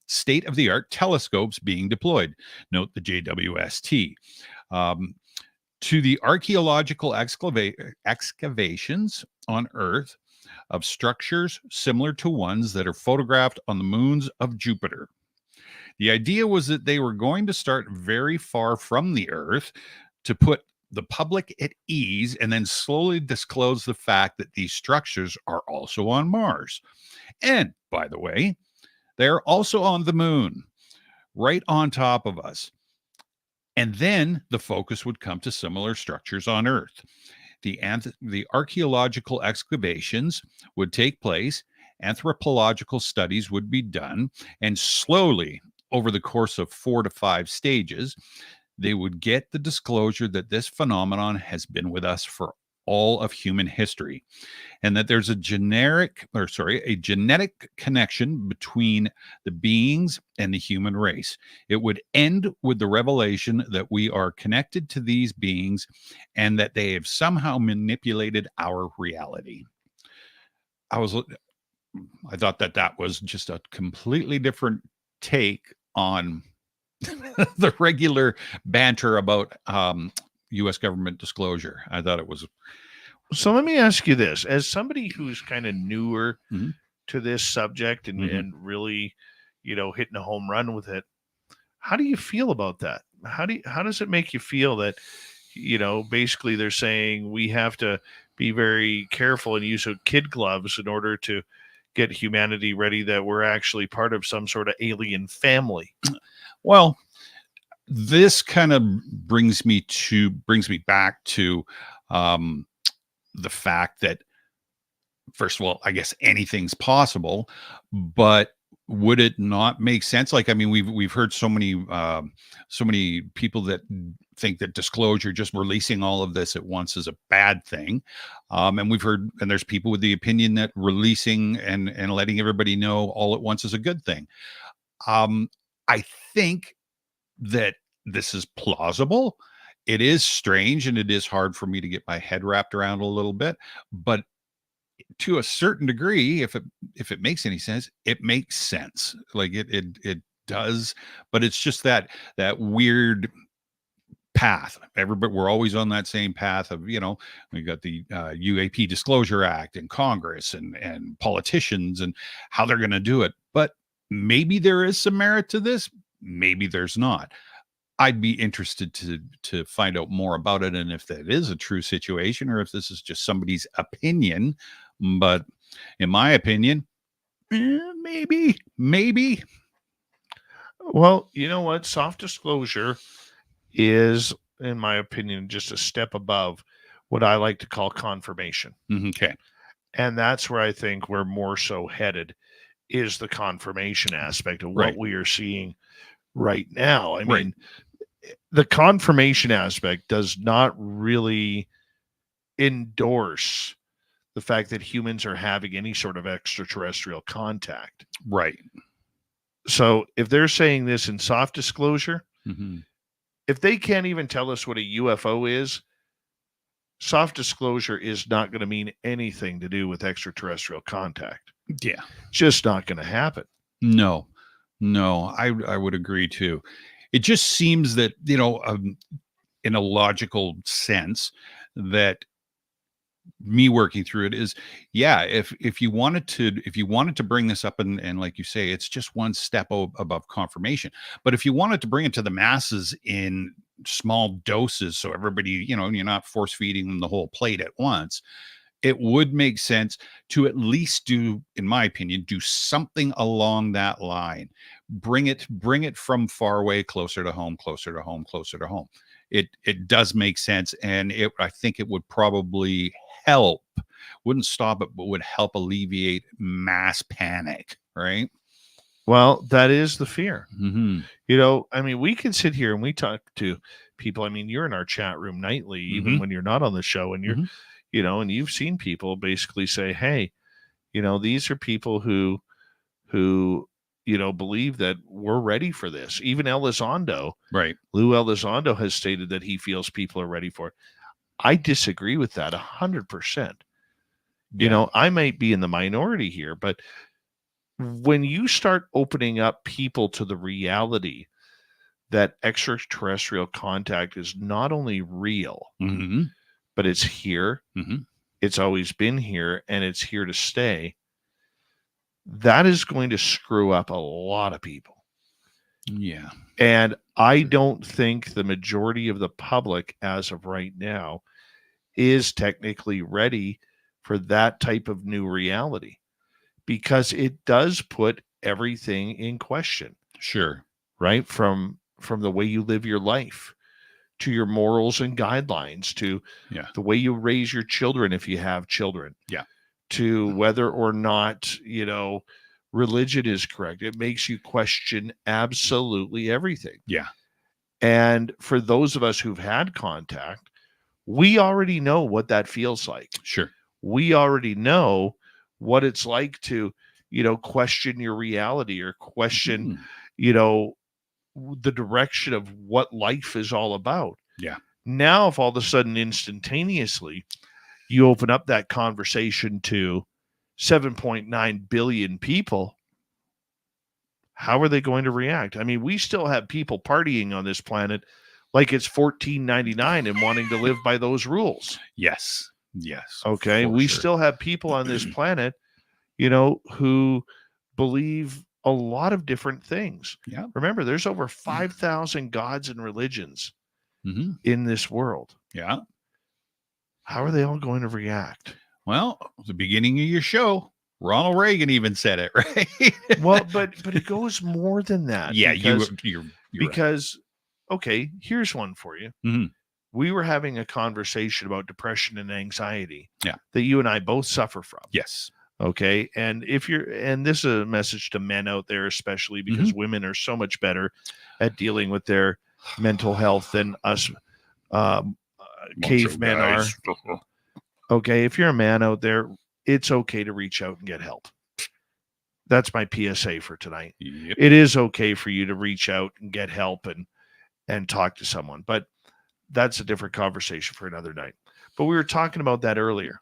state-of-the-art telescopes being deployed. Note the JWST. To the archaeological excavations on Earth of structures similar to ones that are photographed on the moons of Jupiter. The idea was that they were going to start very far from the Earth to put the public at ease and then slowly disclose the fact that these structures are also on Mars. And, by the way, they're also on the moon, right on top of us. And then the focus would come to similar structures on Earth. The archaeological excavations would take place, anthropological studies would be done, and slowly, over the course of 4 to 5 stages, they would get the disclosure that this phenomenon has been with us for all of human history, and that there's a genetic connection between the beings and the human race. It would end with the revelation that we are connected to these beings and that they have somehow manipulated our reality. I thought that was just a completely different take on the regular banter about U.S. government disclosure. I thought it was. So let me ask you this: as somebody who's kind of newer to this subject and really, hitting a home run with it, how do you feel about that? How does it make you feel that, basically they're saying we have to be very careful and use kid gloves in order to get humanity ready, that we're actually part of some sort of alien family? Well, this kind of brings me back to the fact that, first of all, I guess anything's possible, but would it not make sense? Like, I mean, we've heard so many people that think that disclosure, just releasing all of this at once, is a bad thing. And we've heard, and there's people with the opinion that releasing and letting everybody know all at once is a good thing. I think that this is plausible. It is strange, and it is hard for me to get my head wrapped around a little bit, but to a certain degree, if it makes any sense, it makes sense. Like it does, but it's just that weird path. Everybody, we're always on that same path of, we got the UAP Disclosure Act and Congress and politicians and how they're going to do it. But maybe there is some merit to this. Maybe there's not. I'd be interested to find out more about it, and if that is a true situation or if this is just somebody's opinion. But in my opinion, maybe. Well, you know what? Soft disclosure is, in my opinion, just a step above what I like to call confirmation. Okay. And that's where I think we're more so headed, is the confirmation aspect of what Right. we are seeing right now. I Right. mean, the confirmation aspect does not really endorse the fact that humans are having any sort of extraterrestrial contact. Right. So if they're saying this in soft disclosure, Mm-hmm. if they can't even tell us what a UFO is, soft disclosure is not going to mean anything to do with extraterrestrial contact. Yeah. It's just not going to happen. No, I would agree too. It just seems that, in a logical sense, that me working through it is, if you wanted to bring this up and like you say, it's just one step above confirmation. But if you wanted to bring it to the masses in small doses, so everybody, you're not force feeding them the whole plate at once, it would make sense to at least do, in my opinion, do something along that line. Bring it from far away, closer to home. It does make sense, and I think it would probably help. Wouldn't stop it, but would help alleviate mass panic, right? Well, that is the fear. Mm-hmm. I mean, we can sit here and we talk to people. I mean, you're in our chat room nightly, even when you're not on the show, and you're, and you've seen people basically say, hey, these are people who, believe that we're ready for this. Even Elizondo, right? Lou Elizondo has stated that he feels people are ready for it. I disagree with that 100%. I might be in the minority here, but when you start opening up people to the reality that extraterrestrial contact is not only real, but it's here, it's always been here, and it's here to stay, that is going to screw up a lot of people. Yeah. And I don't think the majority of the public, as of right now, is technically ready for that type of new reality, because it does put everything in question. Sure. Right? From the way you live your life, to your morals and guidelines, to the way you raise your children if you have children. Yeah. To whether or not, religion is correct. It makes you question absolutely everything. Yeah. And for those of us who've had contact, we already know what that feels like. Sure. We already know what it's like to, question your reality, or question, the direction of what life is all about. Yeah. Now, if all of a sudden, instantaneously, you open up that conversation to 7.9 billion people, how are they going to react? I mean, we still have people partying on this planet like it's $14.99 and wanting to live by those rules. Yes. Okay. We still have people on this planet, who believe a lot of different things. Yeah. Remember, there's over 5,000 gods and religions in this world. Yeah. How are they all going to react? Well, the beginning of your show, Ronald Reagan even said it, right? Well, but it goes more than that. Yeah, you're because right. Okay, here's one for you. We were having a conversation about depression and anxiety that you and I both suffer from. Yes. Okay. And this is a message to men out there, especially because women are so much better at dealing with their mental health than us cavemen are. Okay. If you're a man out there, it's okay to reach out and get help. That's my PSA for tonight. Yep. It is okay for you to reach out and get help and talk to someone, but that's a different conversation for another night. But we were talking about that earlier.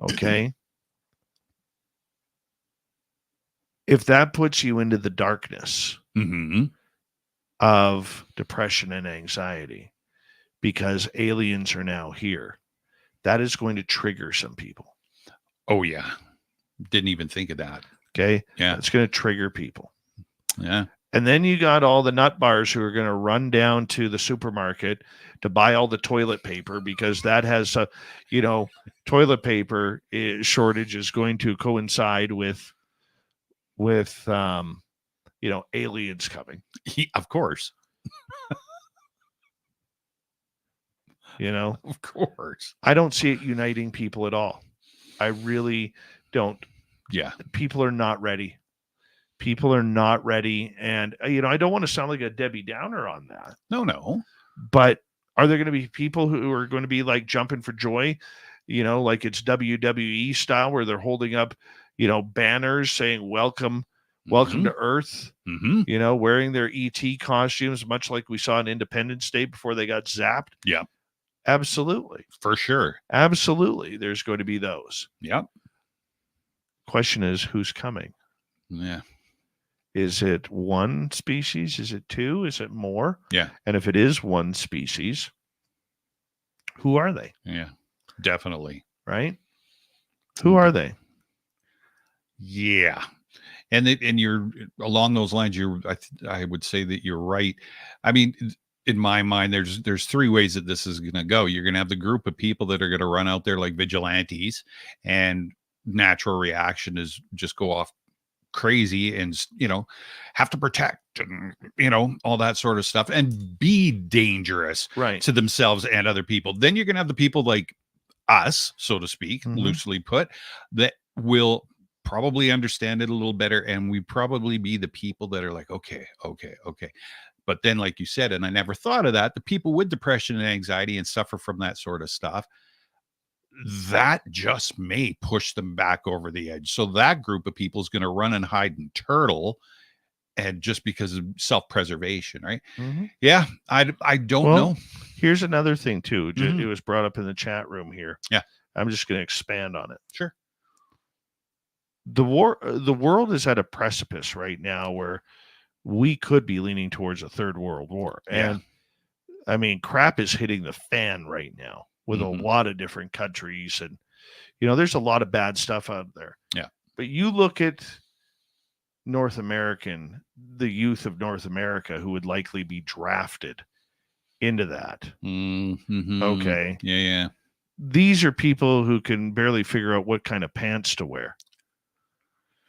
Okay. If that puts you into the darkness of depression and anxiety because aliens are now here, that is going to trigger some people. Oh, yeah. Didn't even think of that. Okay. Yeah. It's going to trigger people. Yeah. And then you got all the nut bars who are going to run down to the supermarket to buy all the toilet paper because that has a, toilet paper shortage is going to coincide with aliens coming. Of course. Of course. I don't see it uniting people at all. I really don't. Yeah. People are not ready. People are not ready. And, I don't want to sound like a Debbie Downer on that. No. But are there going to be people who are going to be like jumping for joy, like it's WWE style where they're holding up, banners saying welcome to Earth, wearing their ET costumes, much like we saw in Independence Day before they got zapped? Yeah. Absolutely. For sure. Absolutely. There's going to be those. Yep. Question is, who's coming? Yeah. Is it one species? Is it two? Is it more? Yeah. And if it is one species, who are they? Yeah, definitely. Right? Who are they? Yeah. And you're along those lines. I would say that you're right. I mean, in my mind, there's three ways that this is going to go. You're going to have the group of people that are going to run out there like vigilantes, and natural reaction is just go off crazy and have to protect and all that sort of stuff and be dangerous to themselves and other people. Then you're going to have the people like us, so to speak, loosely put, that will probably understand it a little better, and we probably be the people that are like, okay. But then, like you said, and I never thought of that, the people with depression and anxiety and suffer from that sort of stuff, that just may push them back over the edge. So that group of people is going to run and hide and turtle, and just because of self-preservation, right? Yeah, I don't know. Here's another thing too. It was brought up in the chat room here. Yeah, I'm just going to expand on it. Sure. The world is at a precipice right now where we could be leaning towards a third world war. And I mean, crap is hitting the fan right now with a lot of different countries. And, there's a lot of bad stuff out there. Yeah. But you look at the youth of North America who would likely be drafted into that. Okay. Yeah. These are people who can barely figure out what kind of pants to wear.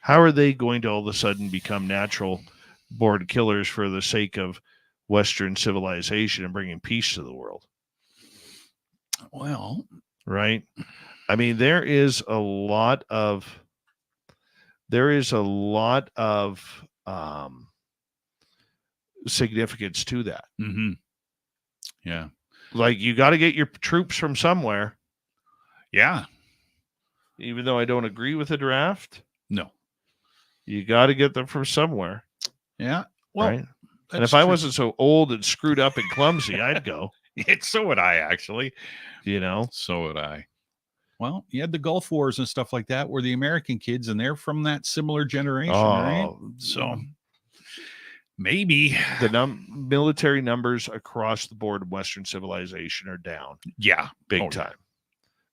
How are they going to all of a sudden become natural born killers for the sake of Western civilization and bringing peace to the world? Well, right. I mean, there is a lot of significance to that. Yeah. Like, you got to get your troops from somewhere. Yeah. Even though I don't agree with the draft. No. You got to get them from somewhere. Yeah. Well, right? And if I wasn't so old and screwed up and clumsy, I'd go. So would I, actually. So would I. Well, you had the Gulf Wars and stuff like that where the American kids, and they're from that similar generation, right? So maybe the military numbers across the board of Western civilization are down. Yeah. Big time.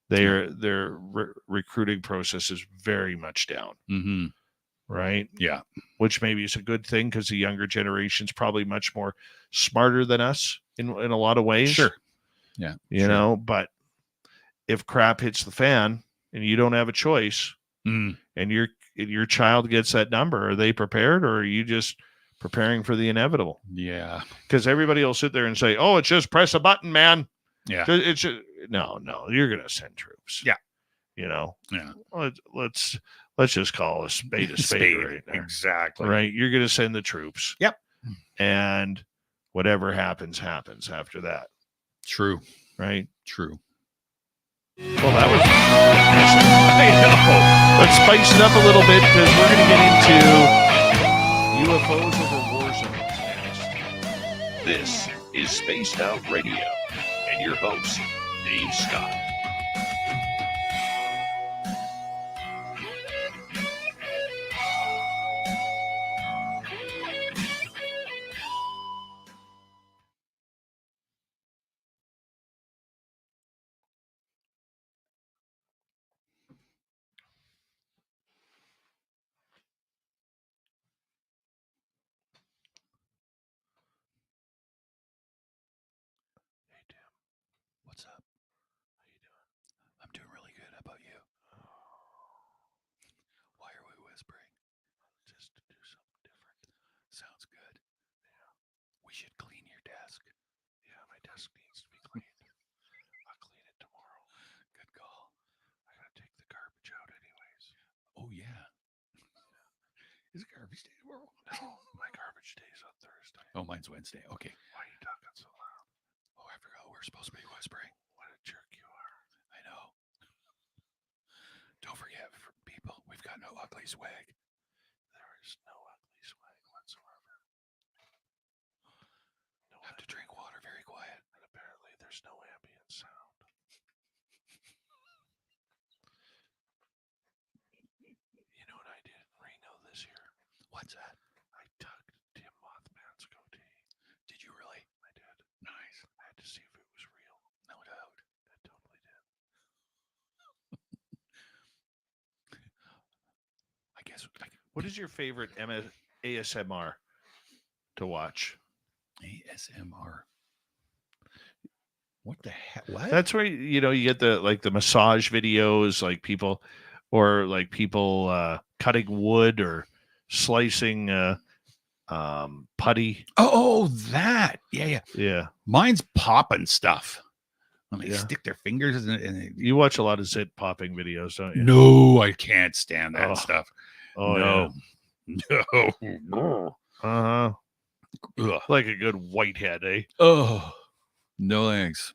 Their recruiting process is very much down. Right? Yeah. Which maybe is a good thing because the younger generation's probably much more smarter than us in a lot of ways. Sure. Yeah. But if crap hits the fan and you don't have a choice and your child gets that number, are they prepared, or are you just preparing for the inevitable? Yeah. Because everybody will sit there and say, oh, it's just press a button, man. Yeah. It's just, no, you're going to send troops. Yeah. Yeah. Let's just call a spade right there. Exactly. Right. You're going to send the troops. Yep. And whatever happens after that. True. Right. True. Well, that was Let's spice it up a little bit because we're going to get into UFOs over war zones. This is Spaced Out Radio and your host, Dave Scott. We should clean your desk. Yeah, my desk needs to be cleaned. I'll clean it tomorrow. Good call. I gotta take the garbage out anyways. Oh yeah. Is it garbage day tomorrow? No, my garbage day is on Thursday. Oh, mine's Wednesday. Okay. Why are you talking so loud? Oh, I forgot we're supposed to be whispering. What a jerk you are. I know. Don't forget, for people, we've got no ugly swag. There is no ugly swag whatsoever. No, Have to drink water very quiet. and apparently there's no ambient sound. You know what I did in Reno this year? What's that? I tugged Tim Mothman's goatee. Did you really? I did. Nice. I had to see if it was real. No doubt. It totally did. I guess. What is your favorite ASMR to watch? ASMR. What the heck? What? That's where you get the massage videos, like people cutting wood or slicing putty. Oh, that. Yeah. Yeah. Mine's popping stuff. When they Yeah. stick their fingers in You watch a lot of zit popping videos, don't you? No, I can't stand that Oh. stuff. Oh No. No. Uh-huh. Ugh. Like a good whitehead, eh? Oh, no thanks.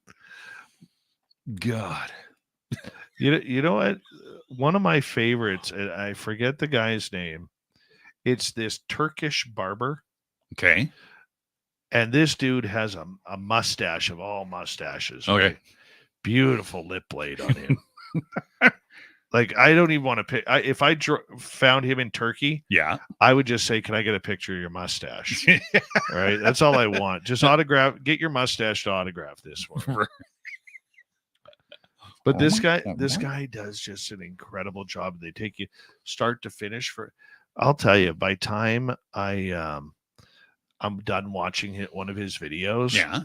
God. You know what? One of my favorites, and I forget the guy's name. It's this Turkish barber. Okay. And this dude has a mustache of all mustaches. Okay. Right? Beautiful lip blade on him. Like, I don't even want to pick. If I found him in Turkey, Yeah. I would just say, "Can I get a picture of your mustache?" All right. That's all I want. Just get your mustache to autograph this for me. But this guy does just an incredible job. They take you start to finish I'll tell you, by time I'm done watching one of his videos, Yeah.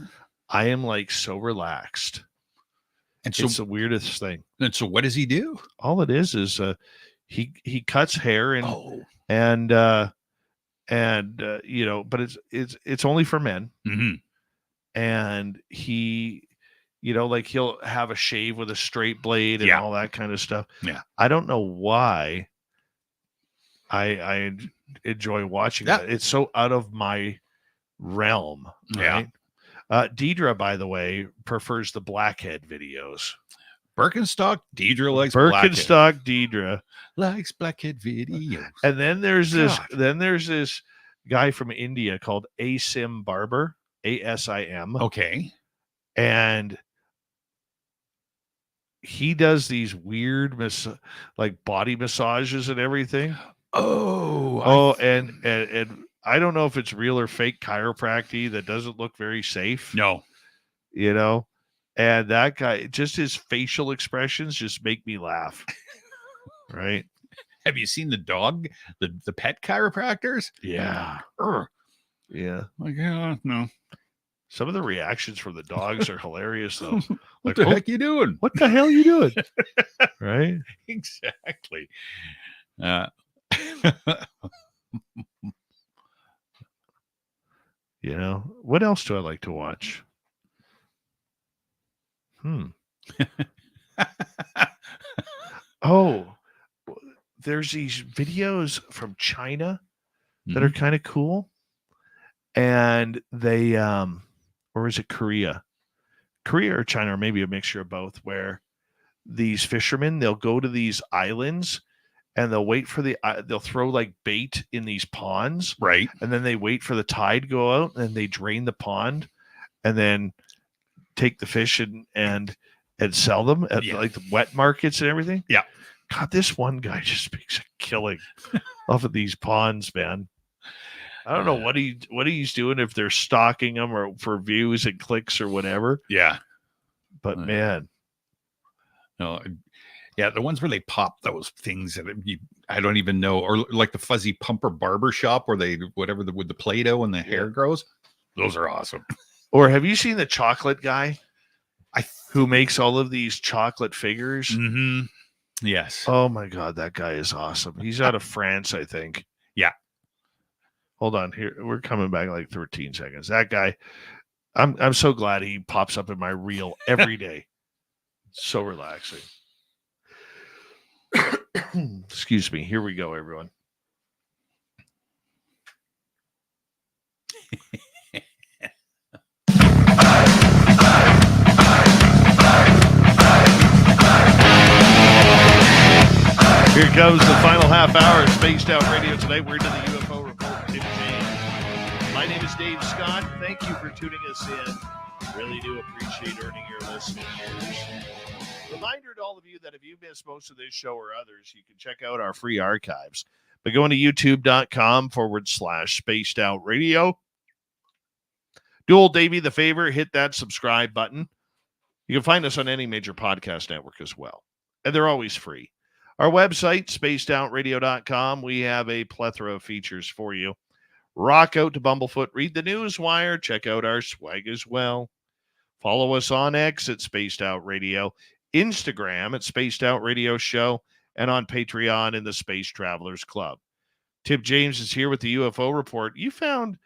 I am like so relaxed. And so, It's the weirdest thing. what does he do? All it is he cuts hair and Oh. but it's only for men. Mm-hmm. And he like he'll have a shave with a straight blade and Yeah. all that kind of stuff. Yeah. I don't know why I enjoy watching Yeah. that. It's so out of my realm. Right? Deidre, by the way, prefers the blackhead videos. Birkenstock Deidre likes Birkenstock Deidre likes blackhead videos. And then there's this God. guy from India called Asim Barber, ASIM. Okay. And he does these weird like body massages and everything. And I don't know if it's real or fake chiropractic that doesn't look very safe. No. And that guy, just his facial expressions just make me laugh. Right? Have you seen the dog, the pet chiropractors? Yeah. Yeah. Like, no. Some of the reactions from the dogs are hilarious, though. What the heck you doing? What the hell you doing? Right? Exactly. What else do I like to watch? Oh, there's these videos from China that are kind of cool. And they, or is it Korea? Korea or China, or maybe a mixture of both, where these fishermen, they'll go to these islands and they'll wait for they'll throw like bait in these ponds. Right. And then they wait for the tide to go out and they drain the pond and then take the fish and sell them at like the wet markets and everything. Yeah. God, this one guy just makes a killing off of these ponds, man. I don't know what he's doing, if they're stalking him or for views and clicks or whatever. Yeah. But man. No. Yeah, the ones where they pop those things that I don't even know, or like the fuzzy pumper barber shop where they with the Play-Doh and the hair grows. Those are awesome. Or have you seen the chocolate guy who makes all of these chocolate figures? Mm-hmm. Yes. Oh my God, that guy is awesome. He's out of France, I think. Yeah. Hold on here. We're coming back like 13 seconds. That guy, I'm so glad he pops up in my reel every day. So relaxing. Excuse me. Here we go, everyone. Here comes the final half hour of Spaced Out Radio today. We're into the UFO report with Tim James. My name is Dave Scott. Thank you for tuning us in. Really do appreciate earning your listening ears. Reminder to all of you that if you missed most of this show or others, you can check out our free archives by going to youtube.com/Spaced Out Radio. Do old Davey the favor, hit that subscribe button. You can find us on any major podcast network as well. And they're always free. Our website, spacedoutradio.com, we have a plethora of features for you. Rock out to Bumblefoot, read the Newswire, check out our swag as well. Follow us on X at Spaced Out Radio, Instagram at Spaced Out Radio Show, and on Patreon in the Space Travelers Club. Tim James is here with the UFO report. You found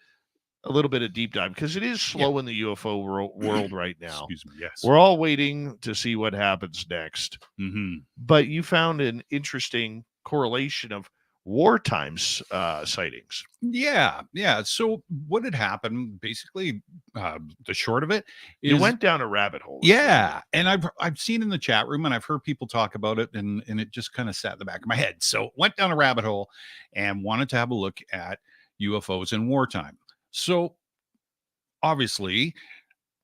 a little bit of deep dive because it is slow in the UFO world right now. Excuse me. Yes. We're all waiting to see what happens next. Mm-hmm. But you found an interesting correlation of wartime sightings. Yeah. So what had happened, basically, the short of it is... You went down a rabbit hole. Yeah. And I've seen in the chat room and I've heard people talk about it and it just kind of sat in the back of my head. So went down a rabbit hole and wanted to have a look at UFOs and wartime. So obviously,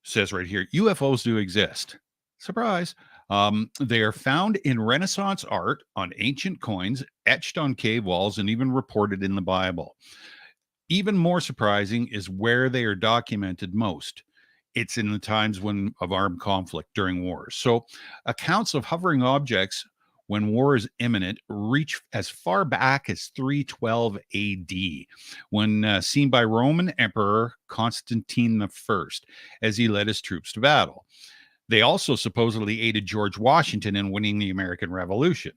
says right here, UFOs do exist. Surprise. They are found in Renaissance art, on ancient coins, etched on cave walls, and even reported in the Bible. Even more surprising is where they are documented most. It's in the times of armed conflict during wars. So accounts of hovering objects when war is imminent reach as far back as 312 AD, when seen by Roman Emperor Constantine I as he led his troops to battle. They also supposedly aided George Washington in winning the American Revolution.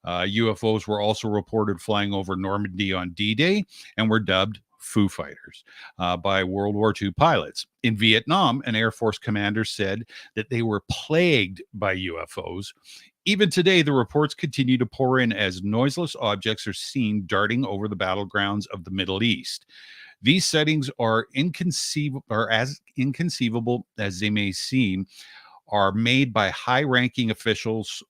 UFOs were also reported flying over Normandy on D-Day and were dubbed Foo Fighters by World War II pilots. In Vietnam, an Air Force commander said that they were plagued by UFOs. Even today, the reports continue to pour in as noiseless objects are seen darting over the battlegrounds of the Middle East. These sightings are as inconceivable as they may seem, are made by high-ranking officials,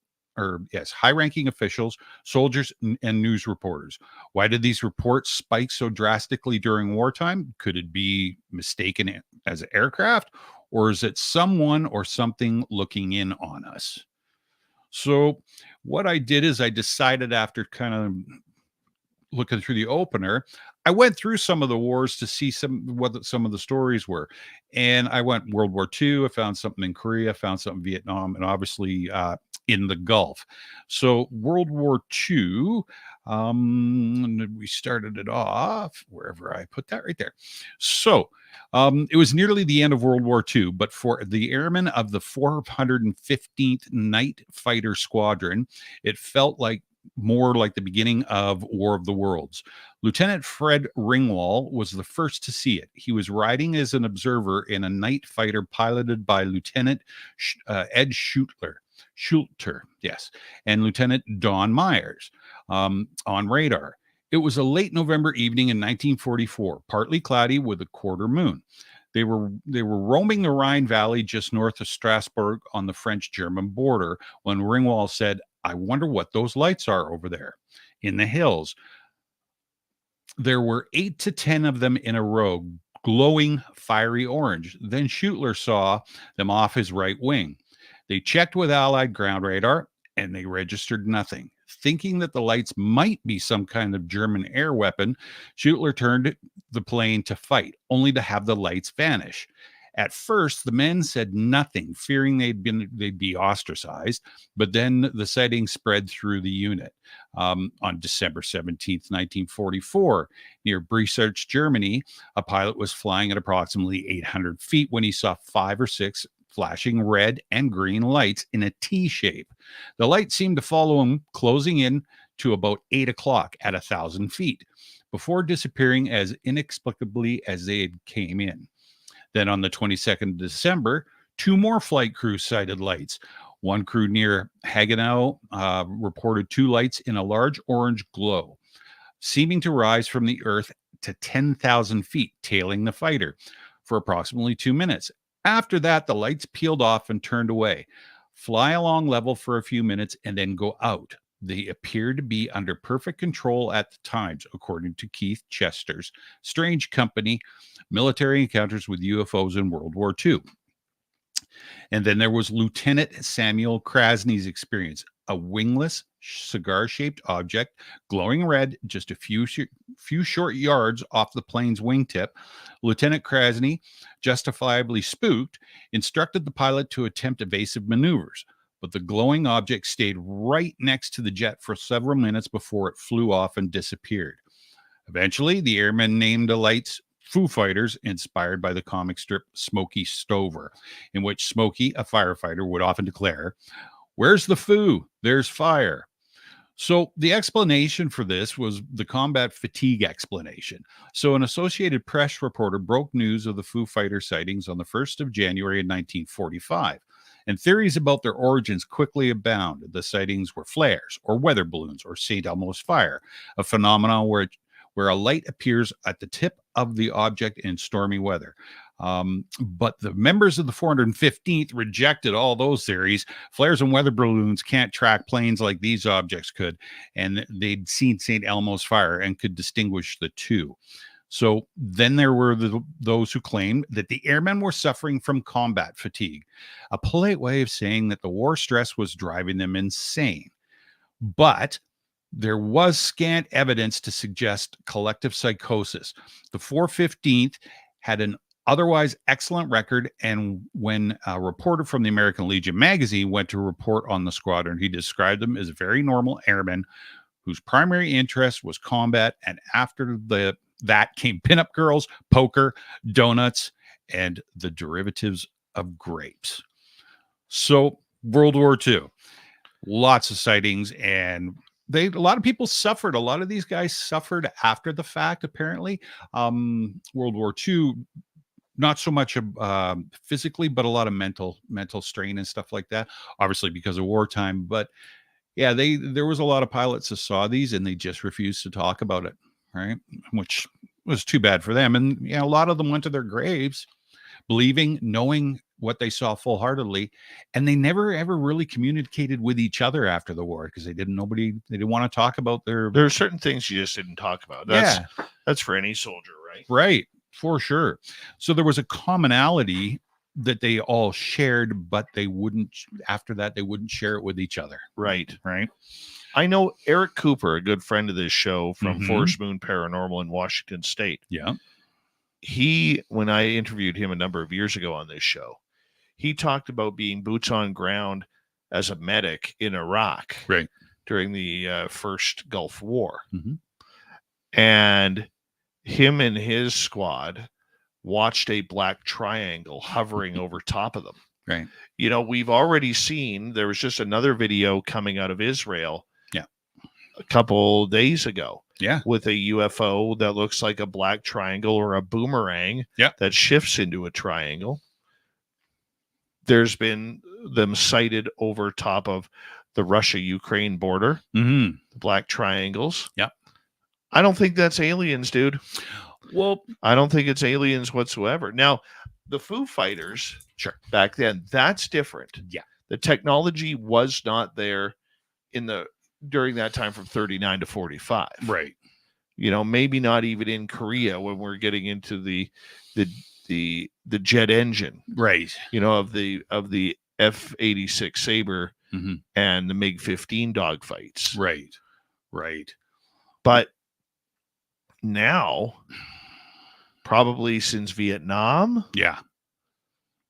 soldiers, and news reporters. Why did these reports spike so drastically during wartime? Could it be mistaken as an aircraft, or is it someone or something looking in on us? So what I did is I decided, after kind of looking through the opener, I went through some of the wars to see what some of the stories were. And I went World War II. I found something in Korea, I found something in Vietnam, and obviously in the Gulf. So World War II, we started it off wherever I put that right there. So it was nearly the end of World War II, but for the airmen of the 415th Night Fighter Squadron, it felt more like the beginning of War of the Worlds. Lieutenant Fred Ringwald was the first to see it. He was riding as an observer in a night fighter piloted by Lieutenant Ed Schulter, yes, and Lieutenant Don Myers on radar. It was a late November evening in 1944, partly cloudy with a quarter moon. They were roaming the Rhine Valley just north of Strasbourg on the French-German border when Ringwald said, "I wonder what those lights are over there in the hills." There were 8 to 10 of them in a row, glowing fiery orange. Then Schutler saw them off his right wing. They checked with Allied ground radar, and they registered nothing. Thinking that the lights might be some kind of German air weapon, Schutler turned the plane to fight, only to have the lights vanish. At first, the men said nothing, fearing they'd be ostracized, but then the sighting spread through the unit. On December 17th, 1944, near Breisach, Germany, a pilot was flying at approximately 800 feet when he saw 5 or 6 flashing red and green lights in a T shape. The light seemed to follow him, closing in to about 8 o'clock at 1,000 feet before disappearing as inexplicably as they had came in. Then on the 22nd of December, 2 more flight crews sighted lights. One crew near Hagenau reported 2 lights in a large orange glow, seeming to rise from the earth to 10,000 feet, tailing the fighter for approximately 2 minutes. After that, the lights peeled off and turned away, fly along level for a few minutes, and then go out. They appear to be under perfect control at the times, according to Keith Chester's Strange Company, Military Encounters with UFOs in World War II. And then there was Lieutenant Samuel Krasny's experience, a wingless, cigar-shaped object, glowing red, just a few short yards off the plane's wingtip. Lieutenant Krasny, justifiably spooked, instructed the pilot to attempt evasive maneuvers, but the glowing object stayed right next to the jet for several minutes before it flew off and disappeared. Eventually, the airmen named the lights Foo Fighters, inspired by the comic strip Smokey Stover, in which Smokey, a firefighter, would often declare, "Where's the Foo? There's fire." So the explanation for this was the combat fatigue explanation. So an Associated Press reporter broke news of the Foo Fighter sightings on the 1st of January in 1945, and theories about their origins quickly abound. The sightings were flares or weather balloons or St. Elmo's fire, a phenomenon where a light appears at the tip of the object in stormy weather. But the members of the 415th rejected all those theories. Flares and weather balloons can't track planes like these objects could, and they'd seen St. Elmo's fire and could distinguish the two. So then there were those who claimed that the airmen were suffering from combat fatigue, a polite way of saying that the war stress was driving them insane. But there was scant evidence to suggest collective psychosis. The 415th had an otherwise excellent record, and when a reporter from the American Legion magazine went to report on the squadron, he described them as very normal airmen whose primary interest was combat, and after that came pinup girls, poker, donuts, and the derivatives of grapes. So World War II, lots of sightings, and a lot of people suffered. A lot of these guys suffered after the fact, apparently. World War II, not so much physically, but a lot of mental strain and stuff like that, obviously because of wartime. But yeah, there was a lot of pilots that saw these and they just refused to talk about it, right? Which was too bad for them. And a lot of them went to their graves believing, knowing what they saw full-heartedly, and they never ever really communicated with each other after the war because they didn't want to talk about there are certain things you just didn't talk about. That's for any soldier, right, for sure. So there was a commonality that they all shared, but they wouldn't share it with each other. Right. I know Eric Cooper, a good friend of this show from Forest Moon Paranormal in Washington State. Yeah. When I interviewed him a number of years ago on this show, he talked about being boots on ground as a medic in Iraq during the first Gulf War. And him and his squad watched a black triangle hovering over top of them. Right. We've already seen, there was just another video coming out of Israel a couple days ago. Yeah. With a UFO that looks like a black triangle or a boomerang that shifts into a triangle. There's been them sighted over top of the Russia-Ukraine border. The black triangles. Yeah. I don't think that's aliens, dude. Well, I don't think it's aliens whatsoever. Now, the Foo Fighters, back then, that's different. Yeah. The technology was not there during that time from 39 to 45. Right. Maybe not even in Korea when we're getting into the jet engine. Right. Of the F-86 Sabre and the MiG-15 dogfights. Right. But now, probably since Vietnam,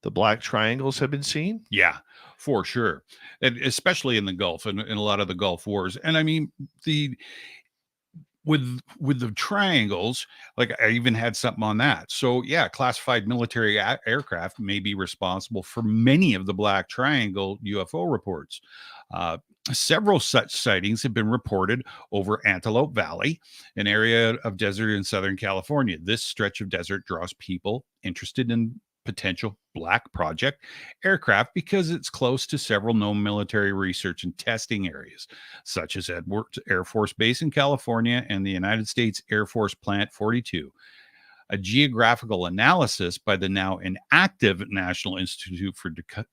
the black triangles have been seen. Yeah, for sure. And especially in the Gulf and in a lot of the Gulf wars. And I mean, with the triangles, like I even had something on that. So yeah, classified military aircraft may be responsible for many of the black triangle UFO reports. Several such sightings have been reported over Antelope Valley, an area of desert in Southern California. This stretch of desert draws people interested in potential Black Project aircraft because it's close to several known military research and testing areas, such as Edwards Air Force Base in California and the United States Air Force Plant 42. A geographical analysis by the now inactive National Institute for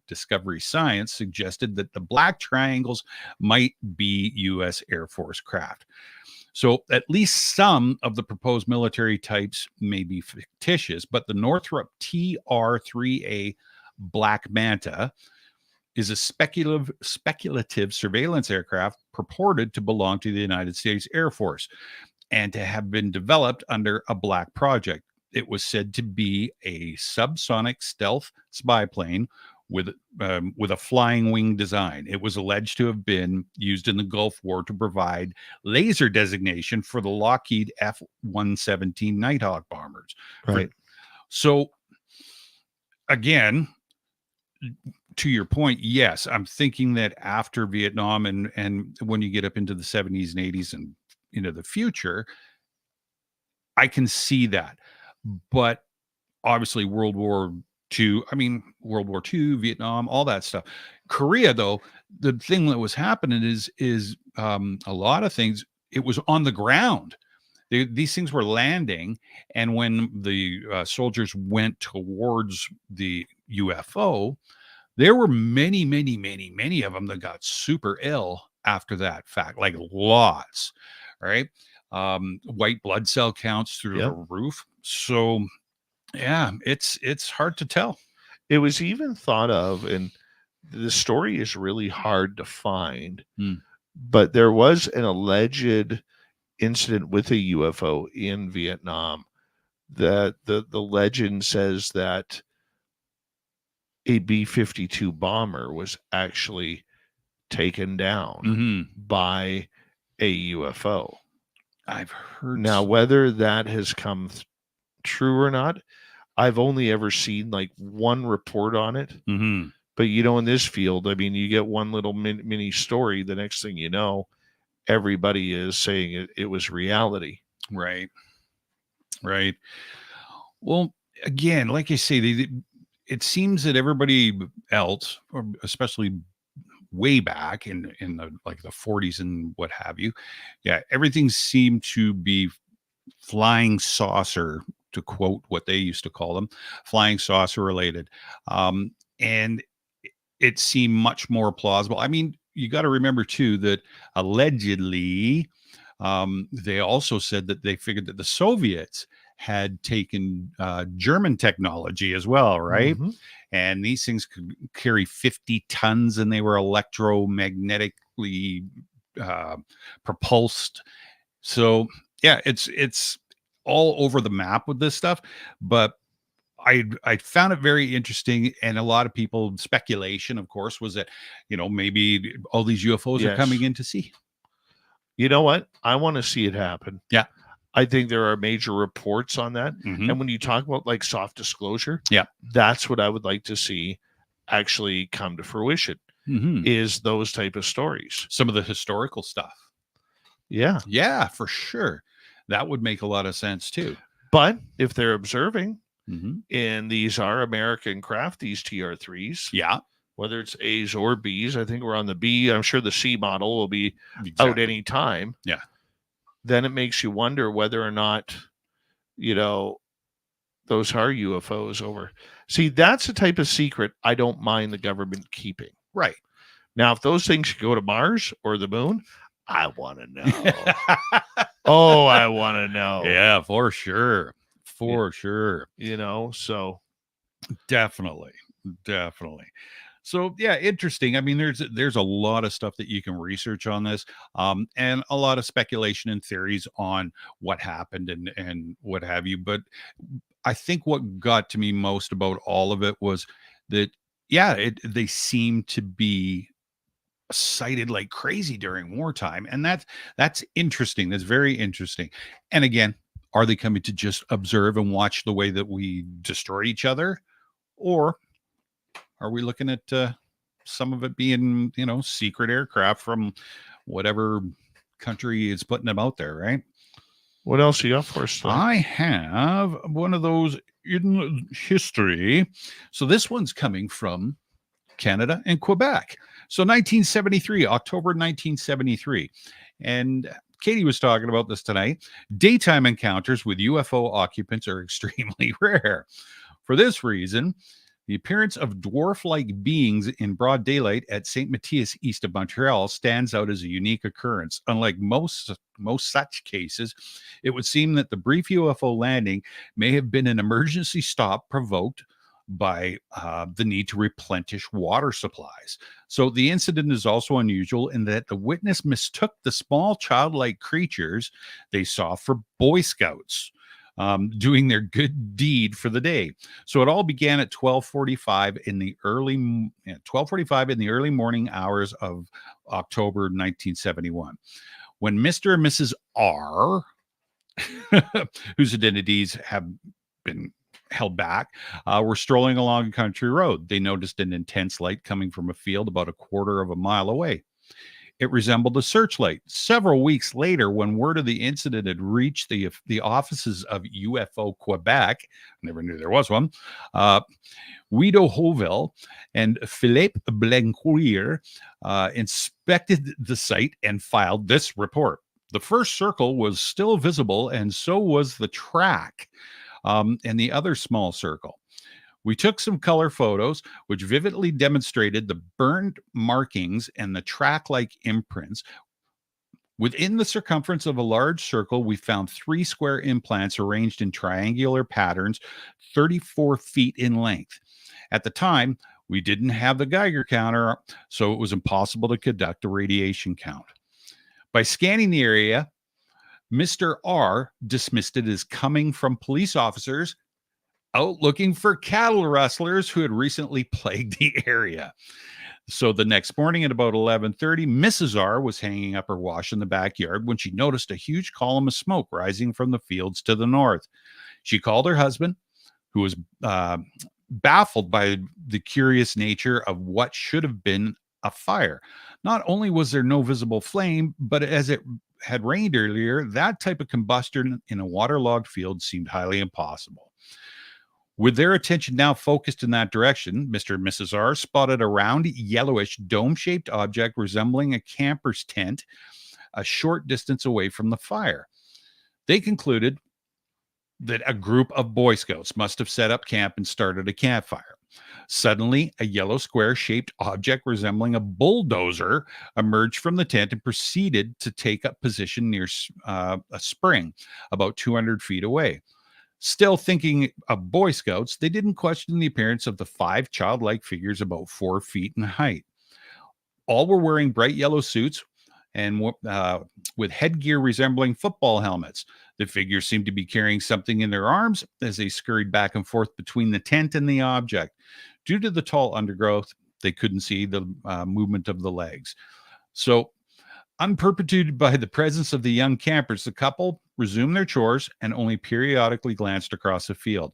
Discovery Science suggested that the black triangles might be U.S. Air Force craft. So at least some of the proposed military types may be fictitious, but the Northrop TR-3A Black Manta is a speculative surveillance aircraft purported to belong to the United States Air Force and to have been developed under a Black Project. It was said to be a subsonic stealth spy plane with a flying wing design. It was alleged to have been used in the Gulf War to provide laser designation for the Lockheed F-117 Nighthawk bombers. Right. So, again, to your point, yes, I'm thinking that after Vietnam and when you get up into the 70s and 80s and into the future, I can see that. But obviously World War II, Vietnam, all that stuff. Korea, though, the thing that was happening is a lot of things, it was on the ground. These things were landing, and when the soldiers went towards the UFO, there were many of them that got super ill after that fact, like lots, right? White blood cell counts through the roof. So, yeah, it's hard to tell. It was even thought of, and the story is really hard to find, but there was an alleged incident with a UFO in Vietnam that the legend says that a B-52 bomber was actually taken down by a UFO. I've heard. Now, whether that has come true or not, I've only ever seen like one report on it. But, in this field, I mean, you get one little mini story. The next thing you know, everybody is saying it was reality. Right. Well, again, like I say, it seems that everybody else, or especially way back in the like the 40s and what have you, everything seemed to be flying saucer, to quote what they used to call them, flying saucer related, and it seemed much more plausible. I mean, you got to remember too that allegedly they also said that they figured that the Soviets had taken German technology as well, right? And these things could carry 50 tons, and they were electromagnetically propulsed. So yeah, it's all over the map with this stuff, but I found it very interesting, and a lot of people speculation, of course, was that maybe all these UFOs are coming in to see. You know what? I want to see it happen. Yeah. I think there are major reports on that. And when you talk about like soft disclosure, that's what I would like to see actually come to fruition, is those type of stories. Some of the historical stuff. Yeah. Yeah, for sure. That would make a lot of sense too. But if they're observing, and these are American craft, these TR-3s. Yeah. Whether it's A's or B's, I think we're on the B. I'm sure the C model will be out any time. Yeah. Then it makes you wonder whether or not, those are UFOs over. See, that's the type of secret I don't mind the government keeping. Right. Now, if those things could go to Mars or the moon, I want to know. Oh, I want to know. Yeah, for sure. For sure. So definitely. So yeah, interesting. I mean, there's a lot of stuff that you can research on this, and a lot of speculation and theories on what happened and what have you. But I think what got to me most about all of it was that, they seem to be cited like crazy during wartime, and that's interesting. That's very interesting. And again, are they coming to just observe and watch the way that we destroy each other, or are we looking at some of it being, secret aircraft from whatever country is putting them out there, right? What else you got for us tonight? I have one of those in history. So this one's coming from Canada and Quebec. So 1973, October 1973. And Katie was talking about this tonight. Daytime encounters with UFO occupants are extremely rare. For this reason, the appearance of dwarf-like beings in broad daylight at St. Matthias, east of Montreal, stands out as a unique occurrence. Unlike most such cases, it would seem that the brief UFO landing may have been an emergency stop provoked by the need to replenish water supplies. So the incident is also unusual in that the witness mistook the small childlike creatures they saw for Boy Scouts doing their good deed for the day. So it all began at 12:45 in the early morning hours of October 1971, when Mr. and Mrs. R, whose identities have been held back, were strolling along a country road. They noticed an intense light coming from a field about a quarter of a mile away. It resembled a searchlight. Several weeks later, when word of the incident had reached the offices of UFO Quebec, never knew there was one, Guido Hovell and Philippe Blanquier inspected the site and filed this report. The first circle was still visible, and so was the track and the other small circle. We took some color photos, which vividly demonstrated the burned markings and the track-like imprints. Within the circumference of a large circle, we found 3 square implants arranged in triangular patterns, 34 feet in length. At the time, we didn't have the Geiger counter, so it was impossible to conduct a radiation count. By scanning the area, Mr. R dismissed it as coming from police officers out looking for cattle rustlers who had recently plagued the area. So the next morning at about 11:30, Mrs. R was hanging up her wash in the backyard when she noticed a huge column of smoke rising from the fields to the north. She called her husband, who was baffled by the curious nature of what should have been a fire. Not only was there no visible flame, but as it had rained earlier, that type of combustion in a waterlogged field seemed highly impossible. With their attention now focused in that direction, Mr. and Mrs. R spotted a round, yellowish, dome-shaped object resembling a camper's tent a short distance away from the fire. They concluded that a group of Boy Scouts must have set up camp and started a campfire. Suddenly, a yellow square-shaped object resembling a bulldozer emerged from the tent and proceeded to take up position near a spring about 200 feet away. Still thinking of Boy Scouts, they didn't question the appearance of the 5 childlike figures about 4 feet in height. All were wearing bright yellow suits and with headgear resembling football helmets. The figures seemed to be carrying something in their arms as they scurried back and forth between the tent and the object. Due to the tall undergrowth, they couldn't see the movement of the legs. So, unperturbed by the presence of the young campers, the couple resumed their chores and only periodically glanced across the field.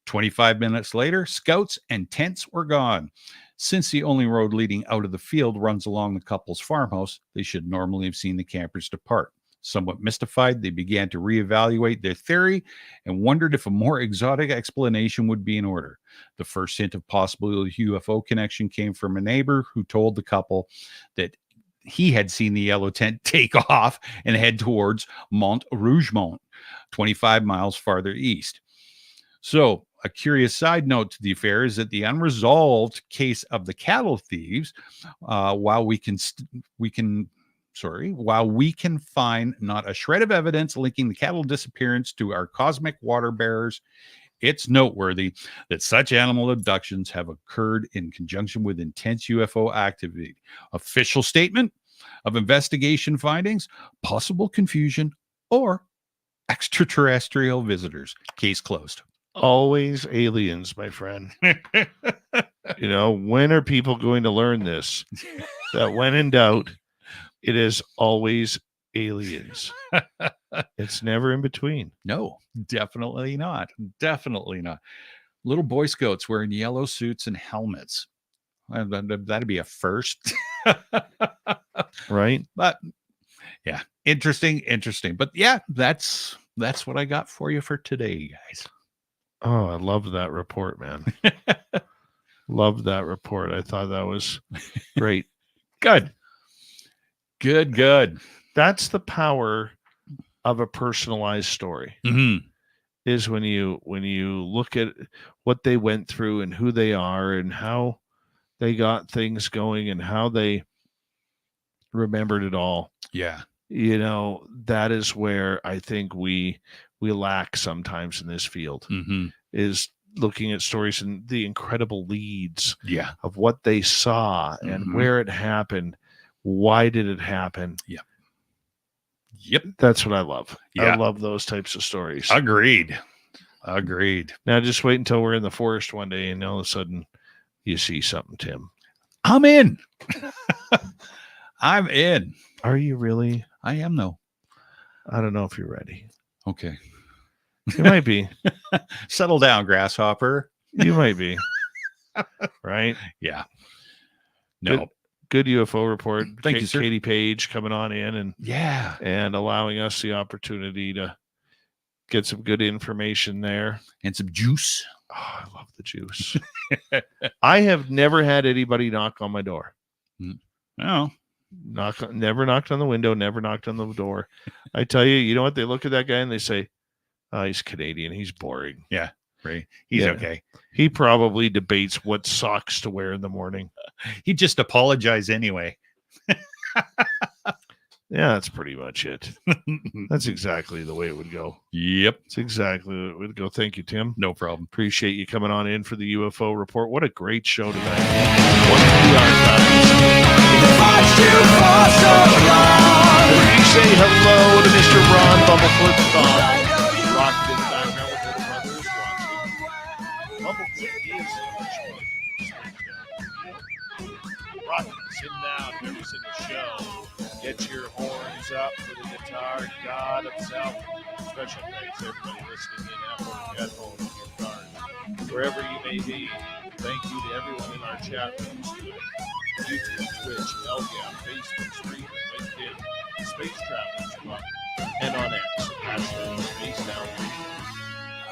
25 minutes later, scouts and tents were gone. Since the only road leading out of the field runs along the couple's farmhouse, they should normally have seen the campers depart. Somewhat mystified, they began to reevaluate their theory and wondered if a more exotic explanation would be in order. The first hint of possible UFO connection came from a neighbor who told the couple that he had seen the yellow tent take off and head towards Mont Rougemont, 25 miles farther east. So, a curious side note to the affair is that the unresolved case of the cattle thieves, while we can find not a shred of evidence linking the cattle disappearance to our cosmic water bearers, it's noteworthy that such animal abductions have occurred in conjunction with intense UFO activity. Official statement of investigation findings, possible confusion, or extraterrestrial visitors. Case closed. Always aliens, my friend. When are people going to learn this? That when in doubt, it is always aliens. It's never in between. No, definitely not. Definitely not. Little Boy Scouts wearing yellow suits and helmets. That'd be a first. Right? But yeah, interesting. But yeah, that's what I got for you for today, guys. Oh, I love that report, man. Love that report. I thought that was great. Good. That's the power of a personalized story. Mm-hmm. Is when you look at what they went through and who they are and how they got things going and how they remembered it all. Yeah. That is where I think we lack sometimes in this field, is looking at stories and the incredible leads of what they saw and where it happened. Why did it happen? Yep. That's what I love. Yeah. I love those types of stories. Agreed. Now just wait until we're in the forest one day and all of a sudden you see something, Tim. I'm in. I'm in. Are you really? I am, though. I don't know if you're ready. Okay. You might be. Settle down, grasshopper. You might be. Right? Yeah. No. Good UFO report. Thank you, sir. Katie Paige coming on in and allowing us the opportunity to get some good information there. And some juice. Oh, I love the juice. I have never had anybody knock on my door. Oh. Never knocked on the window, never knocked on the door. I tell you, you know what? They look at that guy and they say, oh, he's Canadian. He's boring. Yeah. Right. He's okay. He probably debates what socks to wear in the morning. He just apologized anyway. Yeah, that's pretty much it. That's exactly the way it would go. Yep. It's exactly the way it would go. Thank you, Tim. No problem. Appreciate you coming on in for the UFO report. What a great show tonight. What PR times. We say hello to Mr. Ron Bumblefoot Thon. Rocked in the background with little brothers watching. Bumblefoot is much more. Rocking, sitting down every single show. Get your horns up for the guitar god himself. Special thanks to everybody listening in at home, headphones, in your cars, wherever you may be. Thank you to everyone in our chat rooms today. YouTube, Twitch, LGAP, Facebook, Stream, LinkedIn, Space Travelers Club, and on X, hashtag Space Down Radio.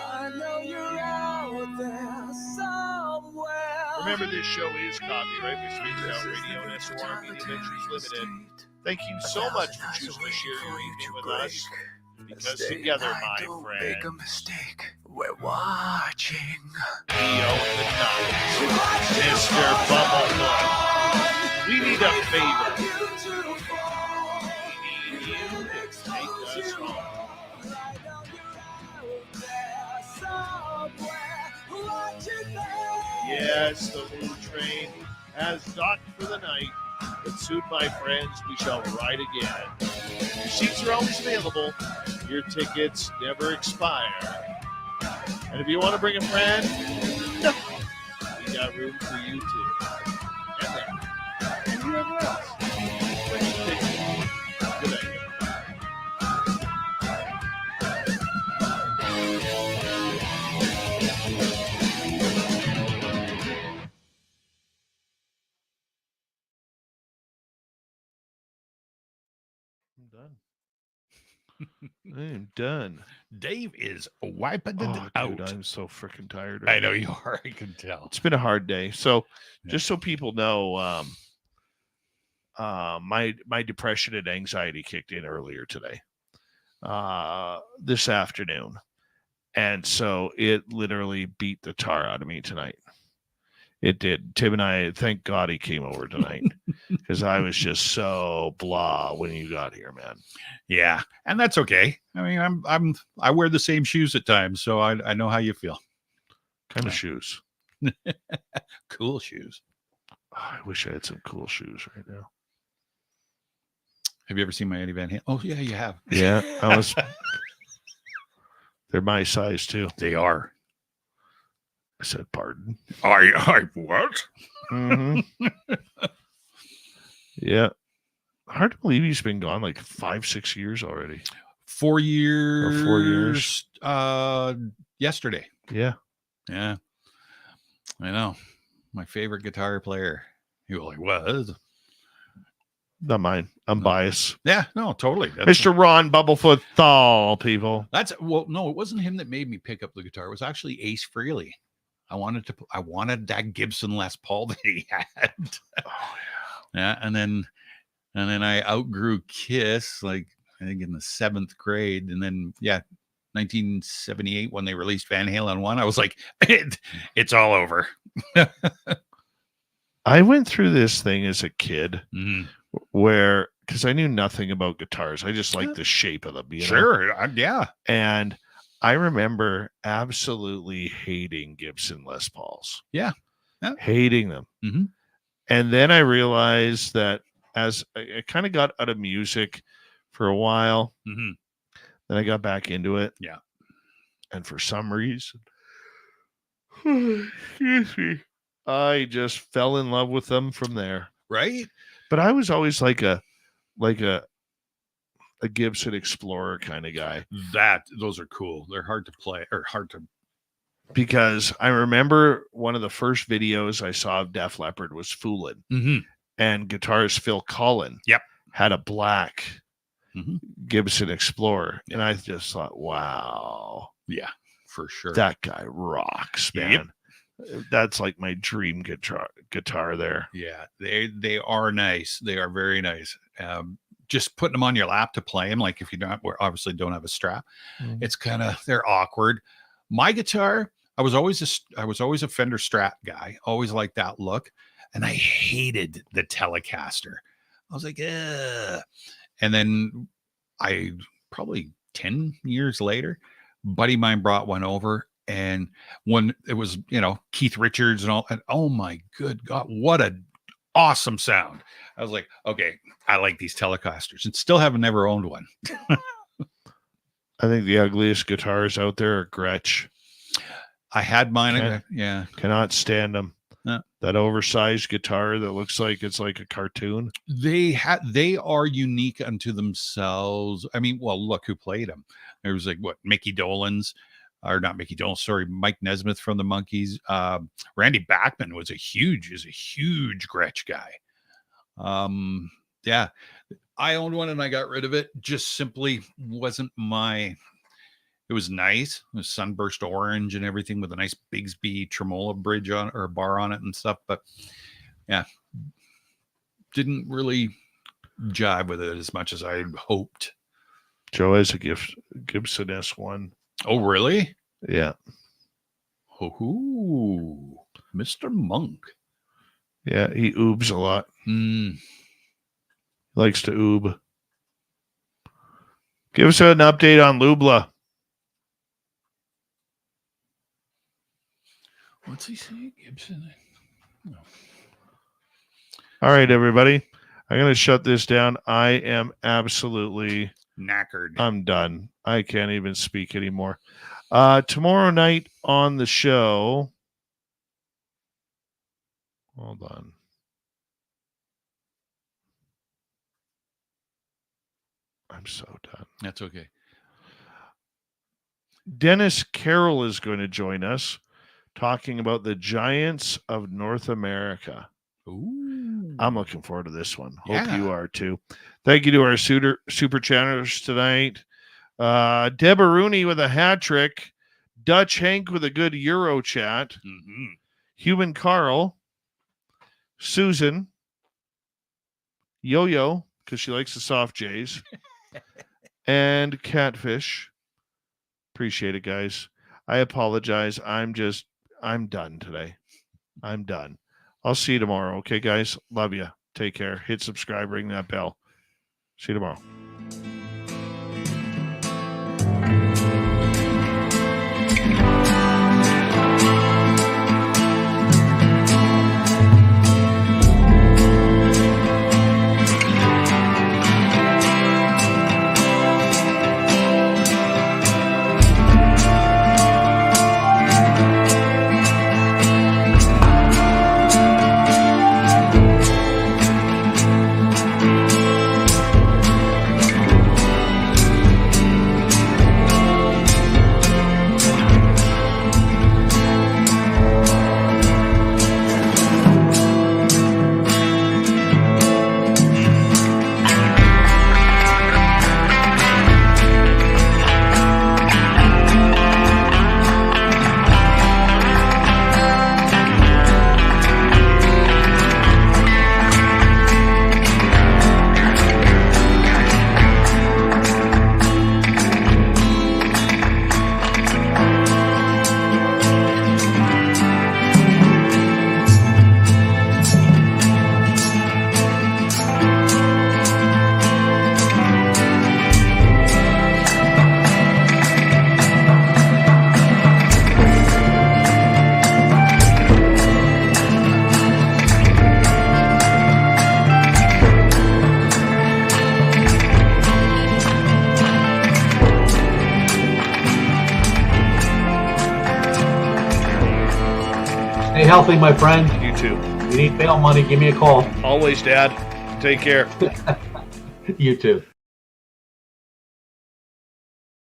I know you're out there somewhere. Remember, this show is copyright by Space Down Radio and SOR Media Ventures Limited. Thank you so much for choosing to share your evening with us. Because together, my friend, make a mistake. We're watching. We own the night. Mr. Bumblefoot. We need a favor. We need you to take us home. Yes, the moon train has docked for the night. But soon, my friends, we shall ride again. Your seats are always available. Your tickets never expire. And if you want to bring a friend, we got room for you too. And then, and whoever else. Good night. I am done. Dave is wiping it out. Dude, I'm so freaking tired. I know you are. I can tell. It's been a hard day. So, just so people know, my depression and anxiety kicked in earlier today, this afternoon, and so it literally beat the tar out of me tonight. It did. Tim and I, thank God he came over tonight because I was just so blah when you got here, man. Yeah, and that's okay. I mean, I wear the same shoes at times, so I know how you feel. Kind of shoes. Cool shoes. Oh, I wish I had some cool shoes right now. Have you ever seen my Eddie Van Halen? Oh yeah, you have. Yeah, they're my size too. They are. I said, pardon. I what? Mm-hmm. Yeah. Hard to believe he's been gone like 5-6 years already. 4 years. Or 4 years. Yesterday. Yeah. Yeah. I know. my favorite guitar player. You were like, what? Not mine. I'm biased. Yeah, no, totally. Mr. Ron Bubblefoot Thal, people. No, it wasn't him that made me pick up the guitar. It was actually Ace Frehley. I wanted that Gibson Les Paul that he had. Oh yeah. And then I outgrew Kiss, like I think in the 7th grade. And then 1978 when they released Van Halen 1, I was like, it's all over. I went through this thing as a kid Mm-hmm. because I knew nothing about guitars. I just liked the shape of them. Sure. Yeah. And I remember absolutely hating Gibson Les Pauls. Yeah. Hating them. Mm-hmm. And then I realized that as I kind of got out of music for a while, Mm-hmm. then I got back into it. Yeah. And for some reason, excuse me, I just fell in love with them from there. Right. But I was always like a Gibson Explorer kind of guy. Those are cool. They're hard to play or hard to. Because I remember one of the first videos I saw of Def Leppard was Foolin'. Mm-hmm. And guitarist Phil Collin had a black Gibson Explorer. Yep. And I just thought, wow. Yeah, for sure. That guy rocks, man. Yep. That's like my dream guitar there. Yeah, they are nice. They are very nice. Just putting them on your lap to play them, like if you obviously don't have a strap, it's they're awkward. My guitar, I was always a Fender Strat guy. Always liked that look, and I hated the Telecaster. I was like, ugh. And then I probably 10 years later, buddy of mine brought one over. And when it was, Keith Richards and all, and oh my good God, what an awesome sound. I was like, okay, I like these Telecasters and still have never owned one. I think the ugliest guitars out there are Gretsch. I had mine. Cannot stand them. No. That oversized guitar that looks like it's like a cartoon. They are unique unto themselves. I mean, well, look who played them. There was Mickey Dolenz. Or not Mickey Dolenz, sorry, Mike Nesmith from the Monkees. Randy Bachman is a huge Gretsch guy. Yeah, I owned one and I got rid of it. Just simply wasn't my. It was nice. It was sunburst orange and everything with a nice Bigsby tremolo bridge on or bar on it and stuff. But yeah, didn't really jive with it as much as I hoped. Joe has a Gibson S1. Oh, really? Yeah. Oh, Mr. Monk. Yeah, he oobs a lot. Mm. He likes to oob. Give us an update on Lubla. What's he saying, Gibson? No. All right, everybody. I'm going to shut this down. I am absolutely knackered. I'm done. I can't even speak anymore. Tomorrow night on the show. Hold on. I'm so done. That's okay. Dennis Carroll is going to join us talking about the giants of North America. Ooh. I'm looking forward to this one. Hope Yeah. you are too. Thank you to our super channelers tonight. Deborah Rooney with a hat trick. Dutch Hank with a good Euro chat. Mm-hmm. Human Carl. Susan. Yo-Yo, because she likes the soft J's. And Catfish. Appreciate it, guys. I apologize. I'm done today. I'm done. I'll see you tomorrow. Okay, guys? Love you. Take care. Hit subscribe. Ring that bell. See you tomorrow. Stay healthy, my friend. You too. If you need bail money, give me a call. Always, Dad. Take care. You too.